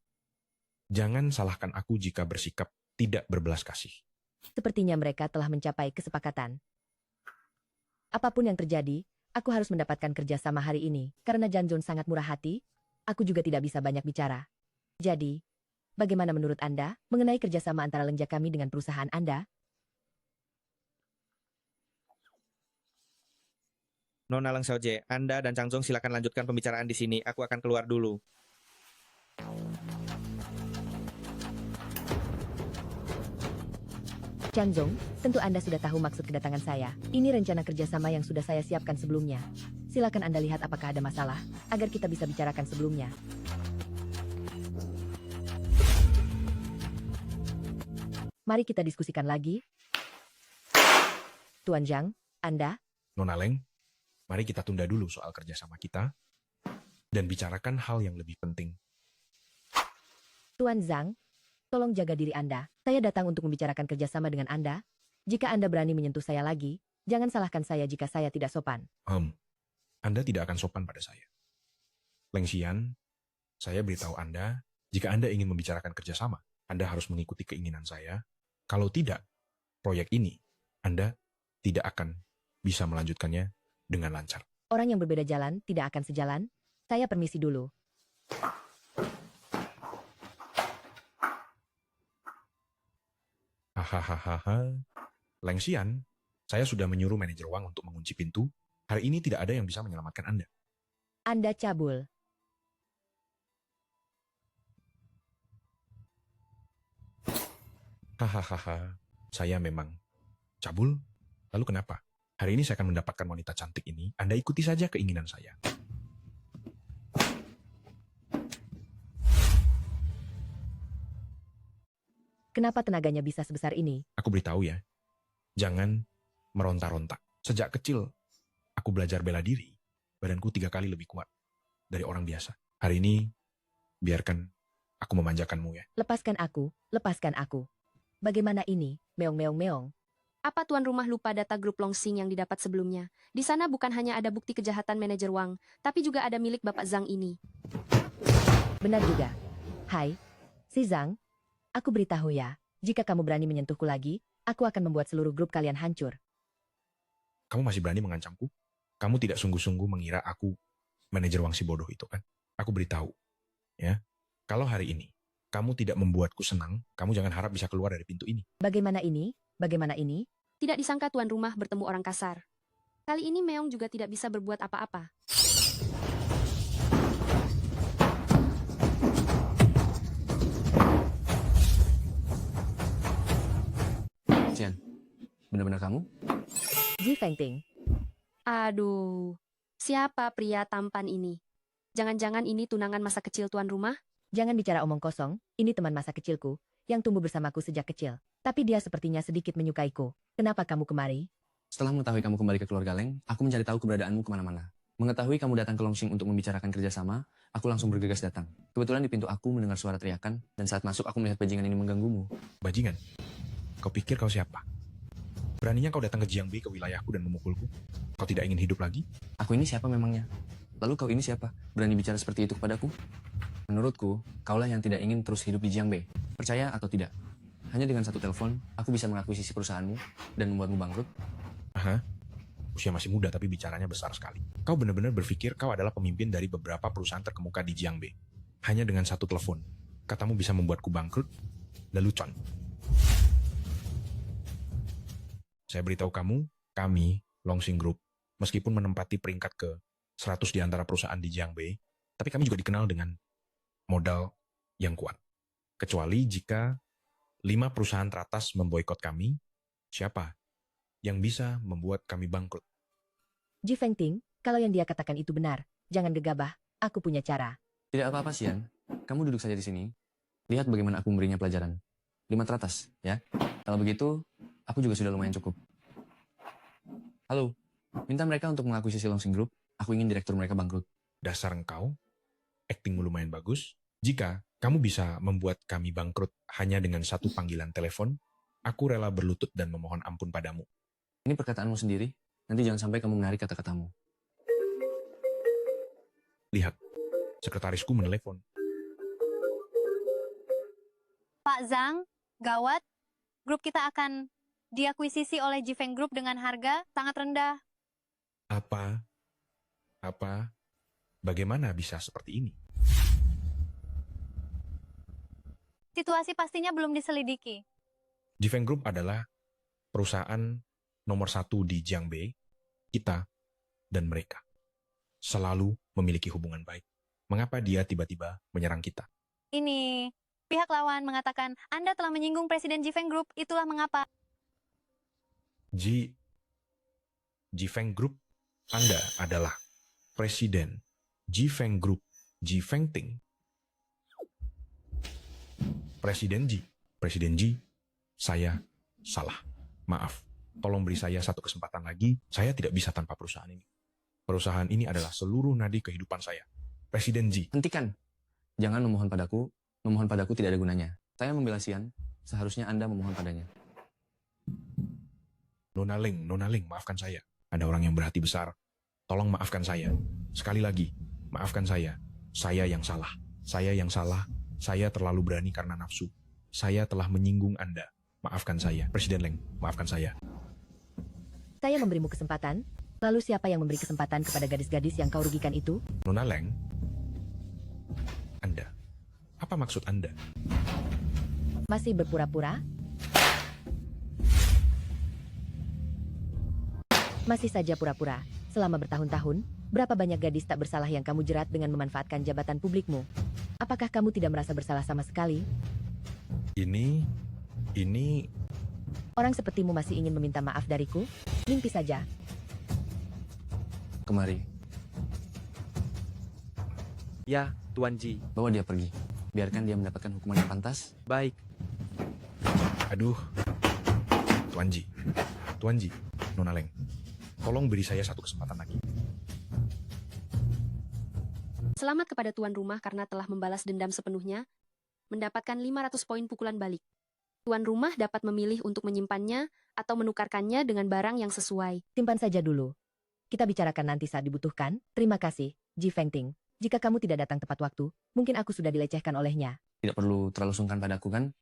jangan salahkan aku jika bersikap tidak berbelas kasih.
Sepertinya mereka telah mencapai kesepakatan. Apapun yang terjadi, aku harus mendapatkan kerjasama hari ini. Karena Janjun sangat murah hati, aku juga tidak bisa banyak bicara. Jadi, bagaimana menurut Anda mengenai kerjasama antara lenja kami dengan perusahaan Anda?
Nona Leng Xiaojie, Anda dan Chang Zhong silakan lanjutkan pembicaraan di sini. Aku akan keluar dulu.
Chang Zhong, tentu Anda sudah tahu maksud kedatangan saya. Ini rencana kerjasama yang sudah saya siapkan sebelumnya. Silakan Anda lihat apakah ada masalah, agar kita bisa bicarakan sebelumnya. Mari kita diskusikan lagi. Tuan Zhang, Anda?
Nona Leng, mari kita tunda dulu soal kerjasama kita dan bicarakan hal yang lebih penting.
Tuan Zhang, tolong jaga diri Anda. Saya datang untuk membicarakan kerjasama dengan Anda. Jika Anda berani menyentuh saya lagi, jangan salahkan saya jika saya tidak sopan.
Anda tidak akan sopan pada saya. Leng Xian, saya beritahu Anda, jika Anda ingin membicarakan kerjasama, Anda harus mengikuti keinginan saya. Kalau tidak, proyek ini, Anda tidak akan bisa melanjutkannya dengan lancar.
Orang yang berbeda jalan tidak akan sejalan. Saya permisi dulu.
Hahaha. Leng Xian, saya sudah menyuruh manajer Wang untuk mengunci pintu. Hari ini tidak ada yang bisa menyelamatkan Anda.
Anda cabul.
Hahaha. Saya memang cabul. Lalu kenapa? Hari ini saya akan mendapatkan wanita cantik ini. Anda ikuti saja keinginan saya.
Kenapa tenaganya bisa sebesar ini?
Aku beritahu ya, jangan meronta-ronta. Sejak kecil, aku belajar bela diri. Badanku 3 kali lebih kuat dari orang biasa. Hari ini, biarkan aku memanjakanmu ya.
Lepaskan aku. Bagaimana ini? Meong.
Apa tuan rumah lupa data grup Longsing yang didapat sebelumnya? Di sana bukan hanya ada bukti kejahatan manajer Wang, tapi juga ada milik Bapak Zhang ini.
Benar juga. Hai, si Zhang. Aku beritahu ya, jika kamu berani menyentuhku lagi, aku akan membuat seluruh grup kalian hancur.
Kamu masih berani mengancamku? Kamu tidak sungguh-sungguh mengira aku manajer Wang si bodoh itu kan? Aku beritahu, ya. Kalau hari ini kamu tidak membuatku senang, kamu jangan harap bisa keluar dari pintu ini.
Bagaimana ini?
Tidak disangka tuan rumah bertemu orang kasar. Kali ini Meong juga tidak bisa berbuat apa-apa.
Xian, benar-benar kamu?
Ji Fengting.
Aduh, siapa pria tampan ini? Jangan-jangan ini tunangan masa kecil tuan rumah?
Jangan bicara omong kosong, ini teman masa kecilku, yang tumbuh bersamaku sejak kecil. Tapi dia sepertinya sedikit menyukaiku. Kenapa kamu kemari?
Setelah mengetahui kamu kembali ke keluarga Leng, aku mencari tahu keberadaanmu kemana-mana. Mengetahui kamu datang ke Longsing untuk membicarakan kerjasama, aku langsung bergegas datang. Kebetulan di pintu aku mendengar suara teriakan, dan saat masuk aku melihat bajingan ini mengganggumu.
Bajingan? Kau pikir kau siapa? Beraninya kau datang ke Jiangbei ke wilayahku dan memukulku? Kau tidak ingin hidup lagi?
Aku ini siapa memangnya? Lalu kau ini siapa? Berani bicara seperti itu kepadaku? Menurutku, kaulah yang tidak ingin terus hidup di Jiangbai. Percaya atau tidak? Hanya dengan satu telepon, aku bisa mengakuisisi perusahaanmu dan membuatmu bangkrut.
Aha. Usia masih muda tapi bicaranya besar sekali. Kau benar-benar berpikir kau adalah pemimpin dari beberapa perusahaan terkemuka di Jiangbai. Hanya dengan satu telepon, katamu bisa membuatku bangkrut? Lelucon. Saya beritahu kamu, kami, Longsing Group, meskipun menempati peringkat ke 100 di antara perusahaan di Jiangbai, tapi kami juga dikenal dengan modal yang kuat. Kecuali jika 5 perusahaan teratas memboikot kami, siapa yang bisa membuat kami bangkrut?
Ji Fengting, kalau yang dia katakan itu benar, jangan gegabah, aku punya cara.
Tidak apa-apa, Xian. Kamu duduk saja di sini. Lihat bagaimana aku memberinya pelajaran. 5 teratas, ya. Kalau begitu, aku juga sudah lumayan cukup. Halo, minta mereka untuk mengakuisisi Longsing Group. Aku ingin direktur mereka bangkrut.
Dasar engkau, aktingmu lumayan bagus. Jika kamu bisa membuat kami bangkrut hanya dengan satu panggilan telepon, aku rela berlutut dan memohon ampun padamu.
Ini perkataanmu sendiri. Nanti jangan sampai kamu menarik kata-katamu.
Lihat, sekretarisku menelepon.
Pak Zhang, gawat. Grup kita akan diakuisisi oleh Jifeng Group dengan harga sangat rendah.
Apa? Bagaimana bisa seperti ini?
Situasi pastinya belum diselidiki.
Jifeng Group adalah perusahaan nomor 1 di Jiangbai. Kita dan mereka selalu memiliki hubungan baik. Mengapa dia tiba-tiba menyerang kita?
Ini, pihak lawan mengatakan Anda telah menyinggung Presiden Jifeng Group, itulah mengapa.
Jifeng Group, Anda adalah Presiden Jifeng Group, Ji Fengting. Presiden Ji, saya salah. Maaf, tolong beri saya satu kesempatan lagi. Saya tidak bisa tanpa perusahaan ini. Perusahaan ini adalah seluruh nadi kehidupan saya. Presiden Ji.
Hentikan. Jangan memohon padaku. Memohon padaku tidak ada gunanya. Saya membela Xian. Seharusnya Anda memohon padanya.
Nona Ling, maafkan saya. Ada orang yang berhati besar. Tolong maafkan saya. Sekali lagi, maafkan saya. Saya yang salah. Saya terlalu berani karena nafsu. Saya telah menyinggung Anda. Maafkan saya. Presiden Leng, maafkan saya.
Saya memberimu kesempatan, lalu siapa yang memberi kesempatan kepada gadis-gadis yang kau rugikan itu?
Nona Leng, Anda. Apa maksud Anda?
Masih berpura-pura? Masih saja pura-pura. Selama bertahun-tahun, berapa banyak gadis tak bersalah yang kamu jerat dengan memanfaatkan jabatan publikmu? Apakah kamu tidak merasa bersalah sama sekali?
Ini...
Orang sepertimu masih ingin meminta maaf dariku? Mimpi saja.
Kemari.
Ya, Tuan Ji.
Bawa dia pergi. Biarkan dia mendapatkan hukuman yang pantas.
Baik.
Aduh. Tuan Ji, Nona Leng. Tolong beri saya satu kesempatan lagi.
Selamat kepada tuan rumah karena telah membalas dendam sepenuhnya, mendapatkan 500 poin pukulan balik. Tuan rumah dapat memilih untuk menyimpannya atau menukarkannya dengan barang yang sesuai.
Simpan saja dulu. Kita bicarakan nanti saat dibutuhkan. Terima kasih, Ji Fengting. Jika kamu tidak datang tepat waktu, mungkin aku sudah dilecehkan olehnya.
Tidak perlu terlalu sungkan padaku, kan?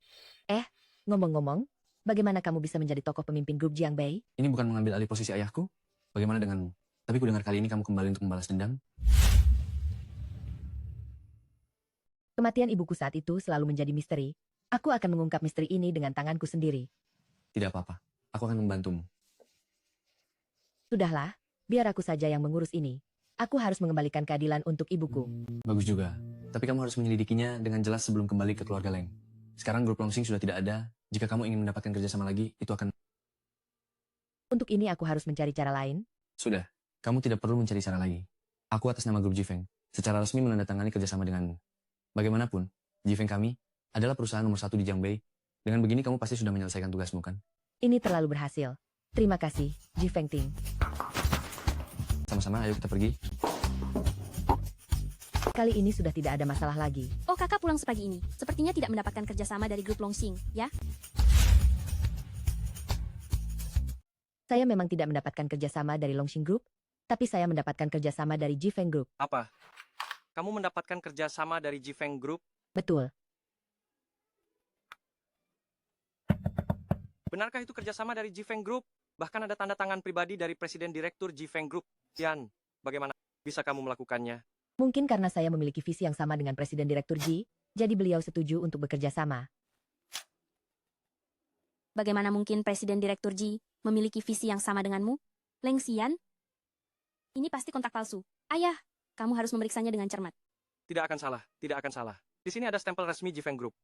Ngomong-ngomong, bagaimana kamu bisa menjadi tokoh pemimpin grup Jiangbai?
Ini bukan mengambil alih posisi ayahku. Bagaimana denganmu? Tapi ku dengar kali ini kamu kembali untuk membalas dendam.
Kematian ibuku saat itu selalu menjadi misteri. Aku akan mengungkap misteri ini dengan tanganku sendiri.
Tidak apa-apa. Aku akan membantumu.
Sudahlah, biar aku saja yang mengurus ini. Aku harus mengembalikan keadilan untuk ibuku.
Bagus juga. Tapi kamu harus menyelidikinya dengan jelas sebelum kembali ke keluarga Leng. Sekarang grup Longsing sudah tidak ada. Jika kamu ingin mendapatkan kerjasama lagi, itu akan...
Untuk ini aku harus mencari cara lain.
Sudah. Kamu tidak perlu mencari cara lagi. Aku atas nama grup Jifeng, secara resmi menandatangani kerjasama denganmu. Bagaimanapun, Jifeng kami adalah perusahaan nomor 1 di Jiangbai. Dengan begini kamu pasti sudah menyelesaikan tugasmu, kan?
Ini terlalu berhasil. Terima kasih, Ji Fengting.
Sama-sama, ayo kita pergi.
Kali ini sudah tidak ada masalah lagi.
Oh, kakak pulang sepagi ini. Sepertinya tidak mendapatkan kerjasama dari grup Longsing, ya?
Saya memang tidak mendapatkan kerjasama dari Longsing Group, tapi saya mendapatkan kerjasama dari Jifeng Group.
Apa? Kamu mendapatkan kerjasama dari Jifeng Group?
Betul.
Benarkah itu kerjasama dari Jifeng Group? Bahkan ada tanda tangan pribadi dari Presiden Direktur Jifeng Group. Tian, bagaimana bisa kamu melakukannya?
Mungkin karena saya memiliki visi yang sama dengan Presiden Direktur Ji, jadi beliau setuju untuk bekerja sama.
Bagaimana mungkin Presiden Direktur Ji memiliki visi yang sama denganmu? Leng Xian? Ini pasti kontak palsu. Ayah, kamu harus memeriksanya dengan cermat.
Tidak akan salah, tidak akan salah. Di sini ada stempel resmi Jifeng Group.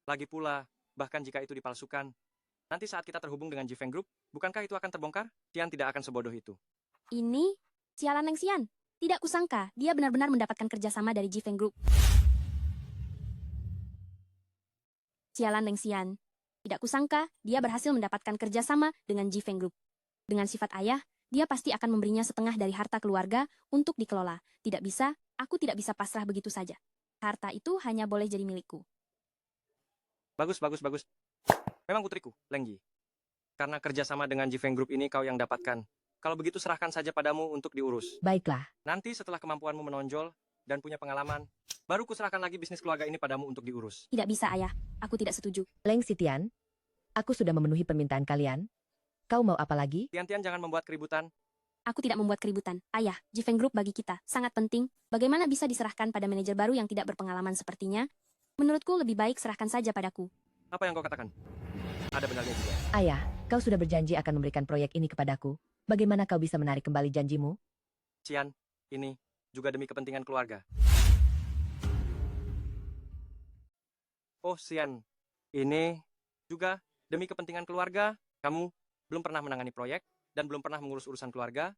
Lagi pula, bahkan jika itu dipalsukan, nanti saat kita terhubung dengan Jifeng Group, bukankah itu akan terbongkar? Tian tidak akan sebodoh itu.
Ini, sialan Leng Xian. Tidak kusangka, dia benar-benar mendapatkan kerjasama dari Jifeng Group. Sialan Leng Xian. Tidak kusangka, dia berhasil mendapatkan kerjasama dengan Jifeng Group. Dengan sifat ayah, dia pasti akan memberinya setengah dari harta keluarga untuk dikelola. Tidak bisa, aku tidak bisa pasrah begitu saja. Harta itu hanya boleh jadi milikku.
Bagus, bagus, bagus. Memang putriku, Leng Yi. Karena kerjasama dengan Jifeng Group ini kau yang dapatkan. Kalau begitu serahkan saja padamu untuk diurus.
Baiklah.
Nanti setelah kemampuanmu menonjol dan punya pengalaman, baru kuserahkan lagi bisnis keluarga ini padamu untuk diurus.
Tidak bisa, ayah. Aku tidak setuju.
Leng Sitian, aku sudah memenuhi permintaan kalian. Kau mau apa lagi?
Tian-Tian jangan membuat keributan.
Aku tidak membuat keributan. Ayah, Jifeng Group bagi kita sangat penting. Bagaimana bisa diserahkan pada manajer baru yang tidak berpengalaman sepertinya? Menurutku lebih baik serahkan saja padaku.
Apa yang kau katakan? Ada benarnya juga.
Ayah, kau sudah berjanji akan memberikan proyek ini kepadaku. Bagaimana kau bisa menarik kembali janjimu?
Cian, ini juga demi kepentingan keluarga. Oh, Cian, ini juga demi kepentingan keluarga. Kamu belum pernah menangani proyek dan belum pernah mengurus urusan keluarga.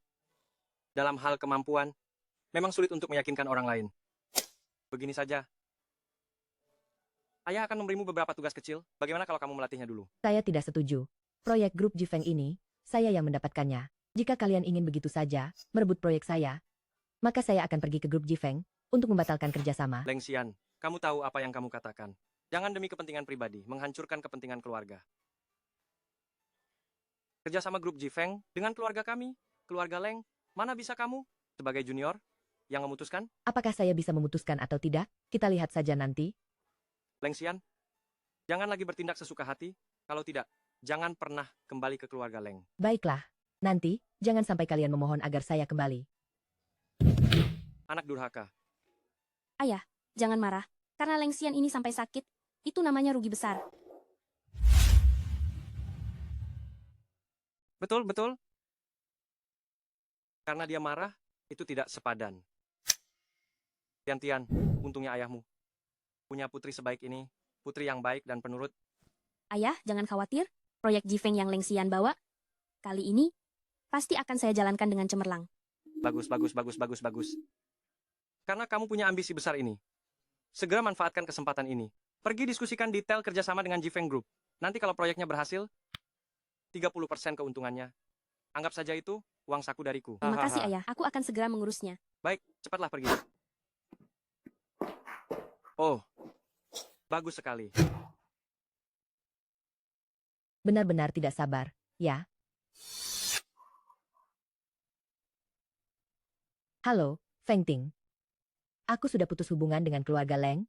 Dalam hal kemampuan, memang sulit untuk meyakinkan orang lain. Begini saja. Ayah akan memberimu beberapa tugas kecil. Bagaimana kalau kamu melatihnya dulu?
Saya tidak setuju. Proyek grup Jifeng ini, saya yang mendapatkannya. Jika kalian ingin begitu saja, merebut proyek saya, maka saya akan pergi ke grup Jifeng untuk membatalkan kerjasama.
Leng Xian, kamu tahu apa yang kamu katakan. Jangan demi kepentingan pribadi, menghancurkan kepentingan keluarga. Kerjasama grup Jifeng dengan keluarga kami, keluarga Leng, mana bisa kamu, sebagai junior, yang memutuskan?
Apakah saya bisa memutuskan atau tidak? Kita lihat saja nanti.
Leng Xian, jangan lagi bertindak sesuka hati, kalau tidak, jangan pernah kembali ke keluarga Leng.
Baiklah, nanti, jangan sampai kalian memohon agar saya kembali.
Anak durhaka.
Ayah, jangan marah. Karena Leng Xian ini sampai sakit, itu namanya rugi besar.
Betul, betul. Karena dia marah, itu tidak sepadan. Tian-Tian, untungnya ayahmu punya putri sebaik ini, putri yang baik dan penurut.
Ayah, jangan khawatir. Proyek Jifeng yang Leng Xian bawa, kali ini, pasti akan saya jalankan dengan cemerlang.
Bagus, bagus, bagus, bagus, bagus. Karena kamu punya ambisi besar ini. Segera manfaatkan kesempatan ini. Pergi diskusikan detail kerjasama dengan Jifeng Group. Nanti kalau proyeknya berhasil, 30% keuntungannya. Anggap saja itu uang saku dariku.
Terima kasih, Ayah. Aku akan segera mengurusnya.
Baik, cepatlah pergi. Oh, bagus sekali.
Benar-benar tidak sabar, ya? Halo, Feng Ting. Aku sudah putus hubungan dengan keluarga Leng.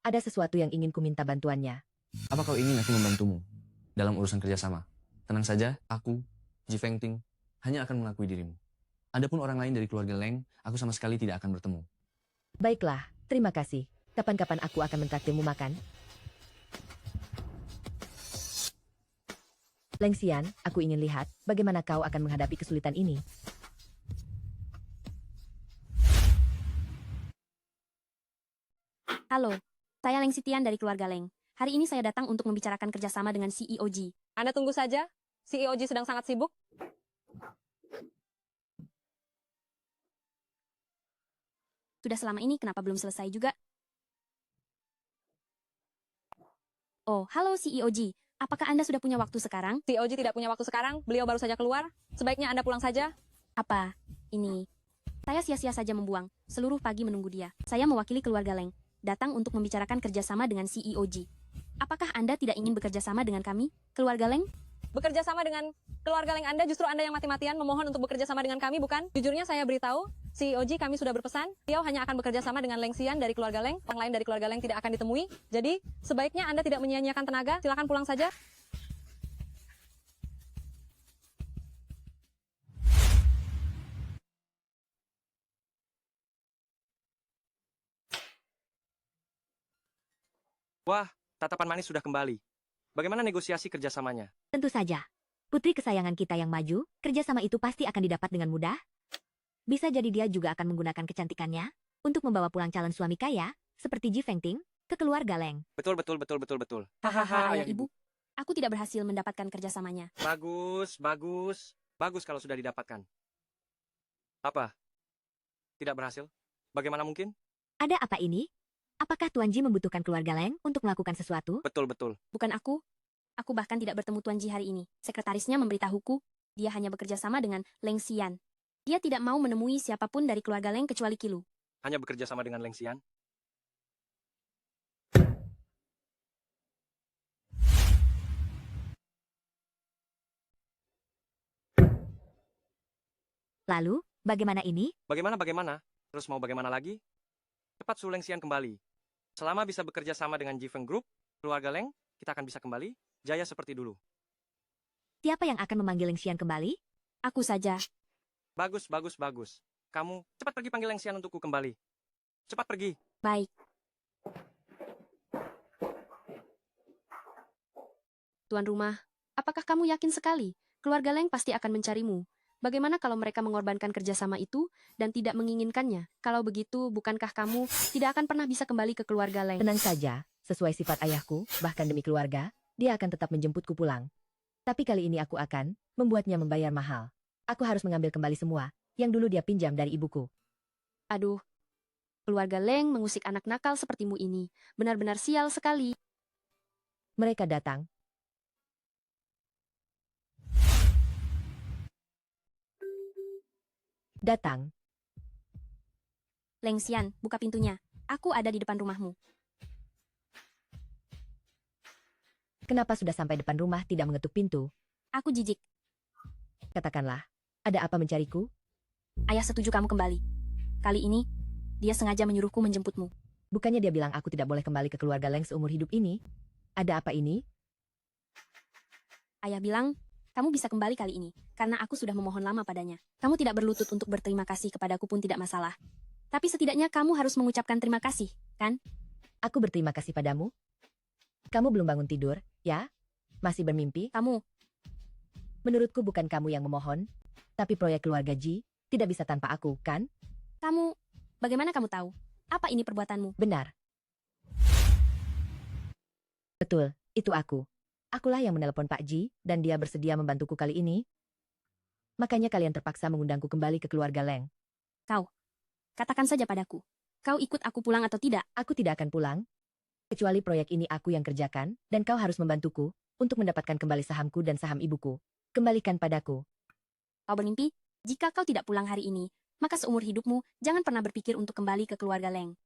Ada sesuatu yang ingin ku minta bantuannya.
Apa kau ingin aku membantumu dalam urusan kerjasama? Tenang saja, aku, Jifeng Ting, hanya akan mengakui dirimu. Adapun orang lain dari keluarga Leng, aku sama sekali tidak akan bertemu.
Baiklah, terima kasih. Kapan-kapan aku akan mentraktirmu makan? Leng Xian, aku ingin lihat bagaimana kau akan menghadapi kesulitan ini.
Halo, saya Leng Sitian dari keluarga Leng. Hari ini saya datang untuk membicarakan kerjasama dengan CEO Ji.
Anda tunggu saja. CEO Ji sedang sangat sibuk.
Sudah selama ini kenapa belum selesai juga? Oh, halo CEO Ji. Apakah Anda sudah punya waktu sekarang?
CEO Ji tidak punya waktu sekarang. Beliau baru saja keluar. Sebaiknya Anda pulang saja.
Apa? Ini Saya sia-sia saja membuang seluruh pagi menunggu dia. Saya mewakili keluarga Leng, datang untuk membicarakan kerjasama dengan CEO Ji. Apakah Anda tidak ingin bekerja sama dengan kami, keluarga Leng?
Bekerja sama dengan keluarga Leng Anda, justru Anda yang mati-matian memohon untuk bekerja sama dengan kami, bukan? Jujurnya saya beritahu, CEO Ji kami sudah berpesan, beliau hanya akan bekerja sama dengan Leng Xian dari keluarga Leng, orang lain dari keluarga Leng tidak akan ditemui. Jadi, sebaiknya Anda tidak menyia-nyiakan tenaga, silakan pulang saja.
Wah, tatapan manis sudah kembali. Bagaimana negosiasi kerjasamanya?
Tentu saja. Putri kesayangan kita yang maju, kerjasama itu pasti akan didapat dengan mudah. Bisa jadi dia juga akan menggunakan kecantikannya untuk membawa pulang calon suami kaya, seperti Ji Fengting, ke keluarga Leng.
Betul.
Hahaha, ayah ibu. Aku tidak berhasil mendapatkan kerjasamanya.
Bagus. Bagus kalau sudah didapatkan. Apa? Tidak berhasil? Bagaimana mungkin?
Ada apa ini? Apakah Tuan Ji membutuhkan keluarga Leng untuk melakukan sesuatu?
Betul.
Bukan aku. Aku bahkan tidak bertemu Tuan Ji hari ini. Sekretarisnya memberitahuku, dia hanya bekerja sama dengan Leng Xian. Dia tidak mau menemui siapapun dari keluarga Leng kecuali Kilu.
Hanya bekerja sama dengan Leng Xian?
Lalu, bagaimana ini?
Bagaimana? Terus mau bagaimana lagi? Cepat suruh Leng Xian kembali. Selama bisa bekerja sama dengan Jifeng Group, keluarga Leng, kita akan bisa kembali, jaya seperti dulu.
Siapa yang akan memanggil Leng Xian kembali?
Aku saja.
Bagus. Kamu, cepat pergi panggil Leng Xian untukku kembali. Cepat pergi.
Baik. Tuan rumah, apakah kamu yakin sekali? Keluarga Leng pasti akan mencarimu. Bagaimana kalau mereka mengorbankan kerjasama itu dan tidak menginginkannya? Kalau begitu, bukankah kamu tidak akan pernah bisa kembali ke keluarga Leng?
Tenang saja, sesuai sifat ayahku, bahkan demi keluarga, dia akan tetap menjemputku pulang. Tapi kali ini aku akan membuatnya membayar mahal. Aku harus mengambil kembali semua yang dulu dia pinjam dari ibuku.
Aduh, keluarga Leng mengusik anak nakal sepertimu ini. Benar-benar sial sekali.
Mereka datang.
Leng Xian, buka pintunya. Aku ada di depan rumahmu.
Kenapa sudah sampai depan rumah tidak mengetuk pintu?
Aku jijik.
Katakanlah, ada apa mencariku?
Ayah setuju kamu kembali. Kali ini, dia sengaja menyuruhku menjemputmu.
Bukannya dia bilang aku tidak boleh kembali ke keluarga Leng seumur hidup ini? Ada apa ini?
Ayah bilang, kamu bisa kembali kali ini, karena aku sudah memohon lama padanya. Kamu tidak berlutut untuk berterima kasih kepadaku pun tidak masalah. Tapi setidaknya kamu harus mengucapkan terima kasih, kan?
Aku berterima kasih padamu. Kamu belum bangun tidur, ya? Masih bermimpi?
Kamu.
Menurutku bukan kamu yang memohon, tapi proyek keluarga Ji tidak bisa tanpa aku, kan?
Kamu, bagaimana kamu tahu? Apa ini perbuatanmu?
Benar. Betul, itu aku. Akulah yang menelepon Pak Ji, dan dia bersedia membantuku kali ini. Makanya kalian terpaksa mengundangku kembali ke keluarga Leng.
Kau, katakan saja padaku. Kau ikut aku pulang atau tidak?
Aku tidak akan pulang. Kecuali proyek ini aku yang kerjakan, dan kau harus membantuku untuk mendapatkan kembali sahamku dan saham ibuku. Kembalikan padaku.
Kau bermimpi? Jika kau tidak pulang hari ini, maka seumur hidupmu jangan pernah berpikir untuk kembali ke keluarga Leng.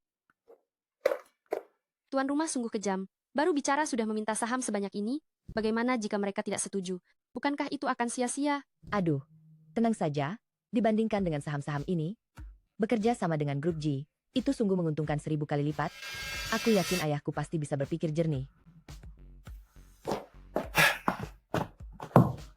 Tuan rumah sungguh kejam. Baru bicara sudah meminta saham sebanyak ini. Bagaimana jika mereka tidak setuju? Bukankah itu akan sia-sia?
Aduh, tenang saja. Dibandingkan dengan saham-saham ini, bekerja sama dengan grup G, itu sungguh menguntungkan 1000 kali lipat. Aku yakin ayahku pasti bisa berpikir jernih.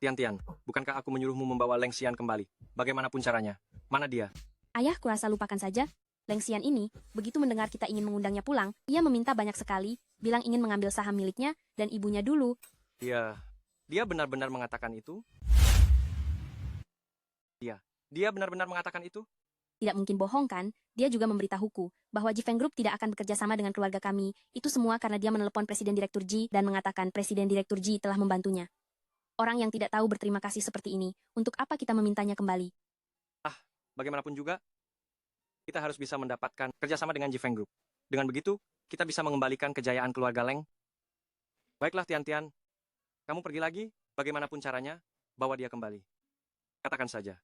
Tian, bukankah aku menyuruhmu membawa Leng Xian kembali? Bagaimanapun caranya. Mana dia?
Ayah kurasa lupakan saja. Leng Xian ini, begitu mendengar kita ingin mengundangnya pulang, ia meminta banyak sekali, bilang ingin mengambil saham miliknya, dan ibunya dulu.
Dia benar-benar mengatakan itu? Dia benar-benar mengatakan itu?
Tidak mungkin bohong kan? Dia juga memberitahuku bahwa Jifeng Group tidak akan bekerja sama dengan keluarga kami. Itu semua karena dia menelepon Presiden Direktur Ji dan mengatakan Presiden Direktur Ji telah membantunya. Orang yang tidak tahu berterima kasih seperti ini, untuk apa kita memintanya kembali?
Bagaimanapun juga, kita harus bisa mendapatkan kerjasama dengan Jifeng Group. Dengan begitu, kita bisa mengembalikan kejayaan keluarga Leng. Baiklah Tian, kamu pergi lagi, bagaimanapun caranya, bawa dia kembali. Katakan saja.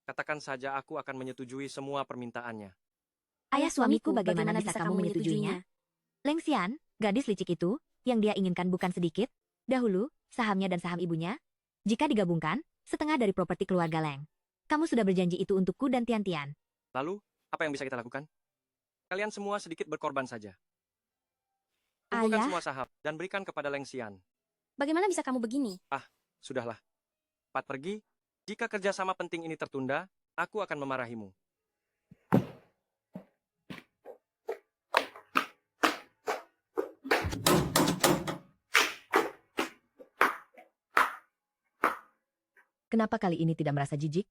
Katakan saja aku akan menyetujui semua permintaannya.
Ayah suamiku bagaimana bisa kamu menyetujuinya? Leng Xian, gadis licik itu, yang dia inginkan bukan sedikit. Dahulu, sahamnya dan saham ibunya. Jika digabungkan, setengah dari properti keluarga Leng. Kamu sudah berjanji itu untukku dan Tian Tian.
Lalu, apa yang bisa kita lakukan? Kalian semua sedikit berkorban saja. Kumpulkan
Ayah?
semua saham dan berikan kepada Leng Xian.
Bagaimana bisa kamu begini?
Sudahlah. Cepat pergi. Jika kerjasama penting ini tertunda, aku akan memarahimu.
Kenapa kali ini tidak merasa jijik?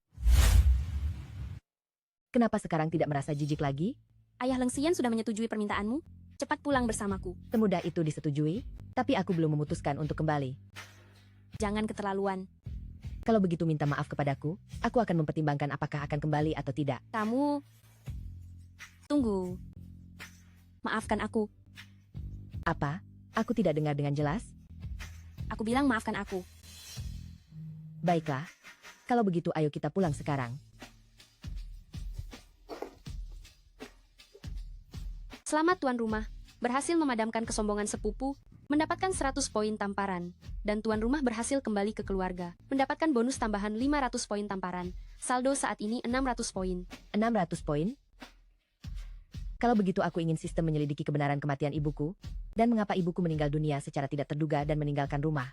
Kenapa sekarang tidak merasa jijik lagi?
Ayah Leng Xian sudah menyetujui permintaanmu. Cepat pulang bersamaku.
Semudah itu disetujui, tapi aku belum memutuskan untuk kembali.
Jangan keterlaluan.
Kalau begitu minta maaf kepadaku, aku akan mempertimbangkan apakah akan kembali atau tidak.
Kamu... Tunggu. Maafkan aku.
Apa? Aku tidak dengar dengan jelas?
Aku bilang maafkan aku.
Baiklah. Kalau begitu ayo kita pulang sekarang.
Selamat tuan rumah, berhasil memadamkan kesombongan sepupu, mendapatkan 100 poin tamparan, dan tuan rumah berhasil kembali ke keluarga, mendapatkan bonus tambahan 500 poin tamparan. Saldo saat ini 600 poin.
600 poin? Kalau begitu aku ingin sistem menyelidiki kebenaran kematian ibuku, dan mengapa ibuku meninggal dunia secara tidak terduga dan meninggalkan rumah.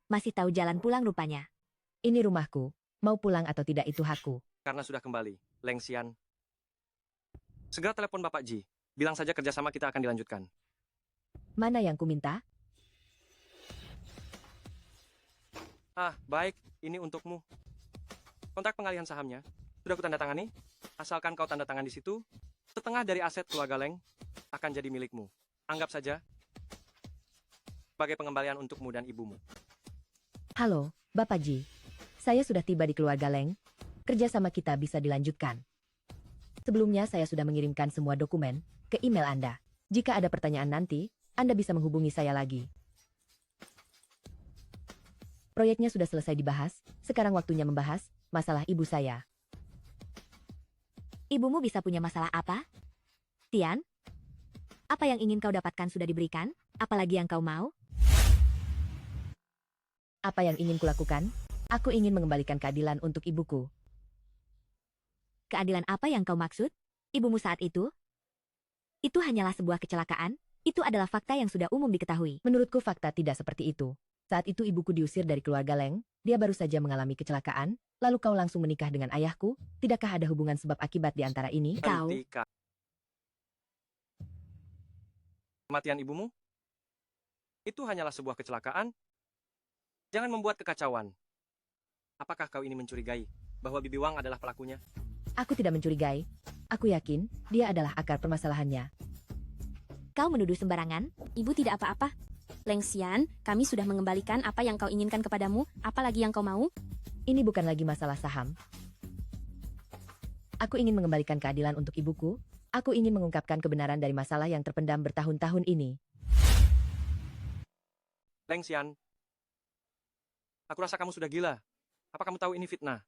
Masih tahu jalan pulang rupanya.
Ini rumahku, mau pulang atau tidak itu hakku.
Karena sudah kembali, Leng Xian. Segera telepon Bapak Ji. Bilang saja kerjasama kita akan dilanjutkan.
Mana yang ku minta?
Baik, ini untukmu. Kontrak pengalihan sahamnya sudah kutandatangani. Asalkan kau tanda tangan di situ, setengah dari aset keluarga Leng akan jadi milikmu. Anggap saja sebagai pengembalian untukmu dan ibumu.
Halo, Bapak Ji. Saya sudah tiba di keluarga Leng. Kerjasama kita bisa dilanjutkan. Sebelumnya saya sudah mengirimkan semua dokumen ke email Anda. Jika ada pertanyaan nanti, Anda bisa menghubungi saya lagi. Proyeknya sudah selesai dibahas, sekarang waktunya membahas masalah ibu saya.
Ibumu bisa punya masalah apa? Tian? Apa yang ingin kau dapatkan sudah diberikan? Apalagi yang kau mau?
Apa yang ingin kulakukan? Aku ingin mengembalikan keadilan untuk ibuku.
Keadilan apa yang kau maksud? Ibumu saat itu? Itu hanyalah sebuah kecelakaan. Itu adalah fakta yang sudah umum diketahui.
Menurutku fakta tidak seperti itu. Saat itu ibuku diusir dari keluarga Leng, dia baru saja mengalami kecelakaan, lalu kau langsung menikah dengan ayahku, tidakkah ada hubungan sebab akibat di antara ini?
Kau...
Kematian ibumu? Itu hanyalah sebuah kecelakaan. Jangan membuat kekacauan. Apakah kau ini mencurigai bahwa Bibi Wang adalah pelakunya?
Aku tidak mencurigai. Aku yakin dia adalah akar permasalahannya.
Kau menuduh sembarangan?
Ibu tidak apa-apa. Leng Xian, kami sudah mengembalikan apa yang kau inginkan kepadamu, apalagi yang kau mau.
Ini bukan lagi masalah saham. Aku ingin mengembalikan keadilan untuk ibuku. Aku ingin mengungkapkan kebenaran dari masalah yang terpendam bertahun-tahun ini.
Leng Xian, aku rasa kamu sudah gila. Apa kamu tahu ini fitnah?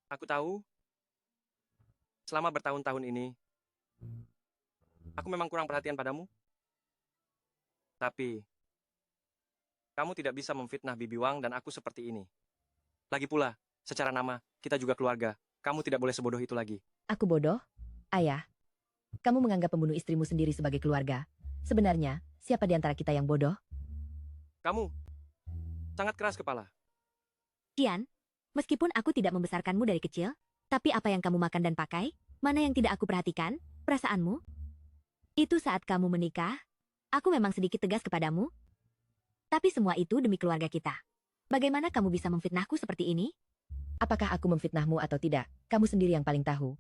Aku tahu, selama bertahun-tahun ini, aku memang kurang perhatian padamu. Tapi, kamu tidak bisa memfitnah Bibi Wang dan aku seperti ini. Lagi pula, secara nama, kita juga keluarga. Kamu tidak boleh sebodoh itu lagi.
Aku bodoh? Ayah, kamu menganggap pembunuh istrimu sendiri sebagai keluarga. Sebenarnya, siapa di antara kita yang bodoh?
Kamu, sangat keras kepala.
Tian, meskipun aku tidak membesarkanmu dari kecil, tapi apa yang kamu makan dan pakai, mana yang tidak aku perhatikan, perasaanmu? Itu saat kamu menikah, aku memang sedikit tegas kepadamu. Tapi semua itu demi keluarga kita. Bagaimana kamu bisa memfitnahku seperti ini?
Apakah aku memfitnahmu atau tidak, kamu sendiri yang paling tahu.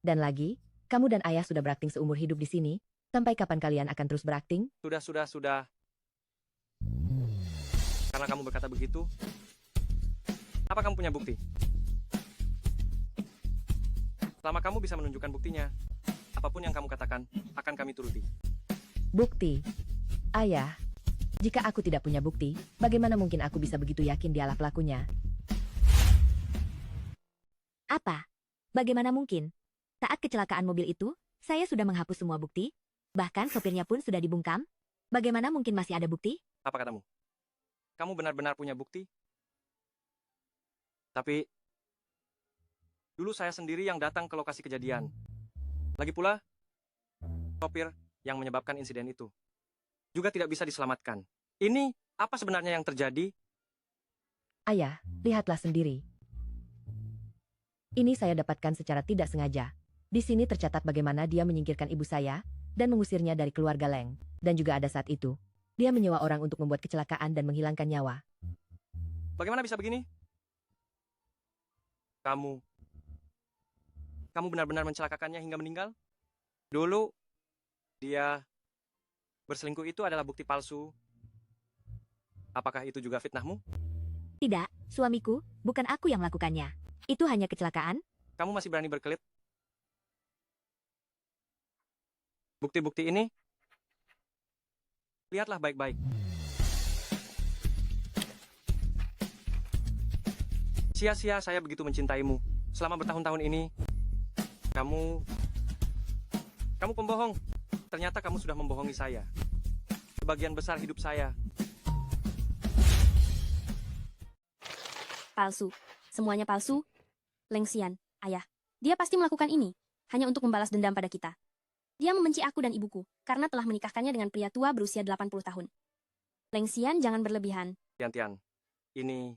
Dan lagi, kamu dan ayah sudah berakting seumur hidup di sini. Sampai kapan kalian akan terus berakting?
Sudah. Karena kamu berkata begitu, apa kamu punya bukti? Selama kamu bisa menunjukkan buktinya, apapun yang kamu katakan, akan kami turuti.
Bukti. Ayah, jika aku tidak punya bukti, bagaimana mungkin aku bisa begitu yakin dialah pelakunya?
Apa? Bagaimana mungkin? Saat kecelakaan mobil itu, saya sudah menghapus semua bukti, bahkan sopirnya pun sudah dibungkam. Bagaimana mungkin masih ada bukti?
Apa katamu? Kamu benar-benar punya bukti? Tapi, dulu saya sendiri yang datang ke lokasi kejadian. Lagi pula, sopir yang menyebabkan insiden itu juga tidak bisa diselamatkan. Ini apa sebenarnya yang terjadi?
Ayah, lihatlah sendiri. Ini saya dapatkan secara tidak sengaja. Di sini tercatat bagaimana dia menyingkirkan ibu saya dan mengusirnya dari keluarga Leng. Dan juga ada saat itu, dia menyewa orang untuk membuat kecelakaan dan menghilangkan nyawa.
Bagaimana bisa begini? Kamu benar-benar mencelakakannya hingga meninggal? Dulu, dia berselingkuh itu adalah bukti palsu. Apakah itu juga fitnahmu?
Tidak, suamiku, bukan aku yang melakukannya. Itu hanya kecelakaan.
Kamu masih berani berkelit? Bukti-bukti ini, lihatlah baik-baik. Sia-sia saya begitu mencintaimu. Selama bertahun-tahun ini, kamu pembohong. Ternyata kamu sudah membohongi saya. Sebagian besar hidup saya.
Palsu. Semuanya palsu. Leng Xian, ayah. Dia pasti melakukan ini hanya untuk membalas dendam pada kita. Dia membenci aku dan ibuku karena telah menikahkannya dengan pria tua berusia 80 tahun. Leng Xian, jangan berlebihan.
Tian, ini...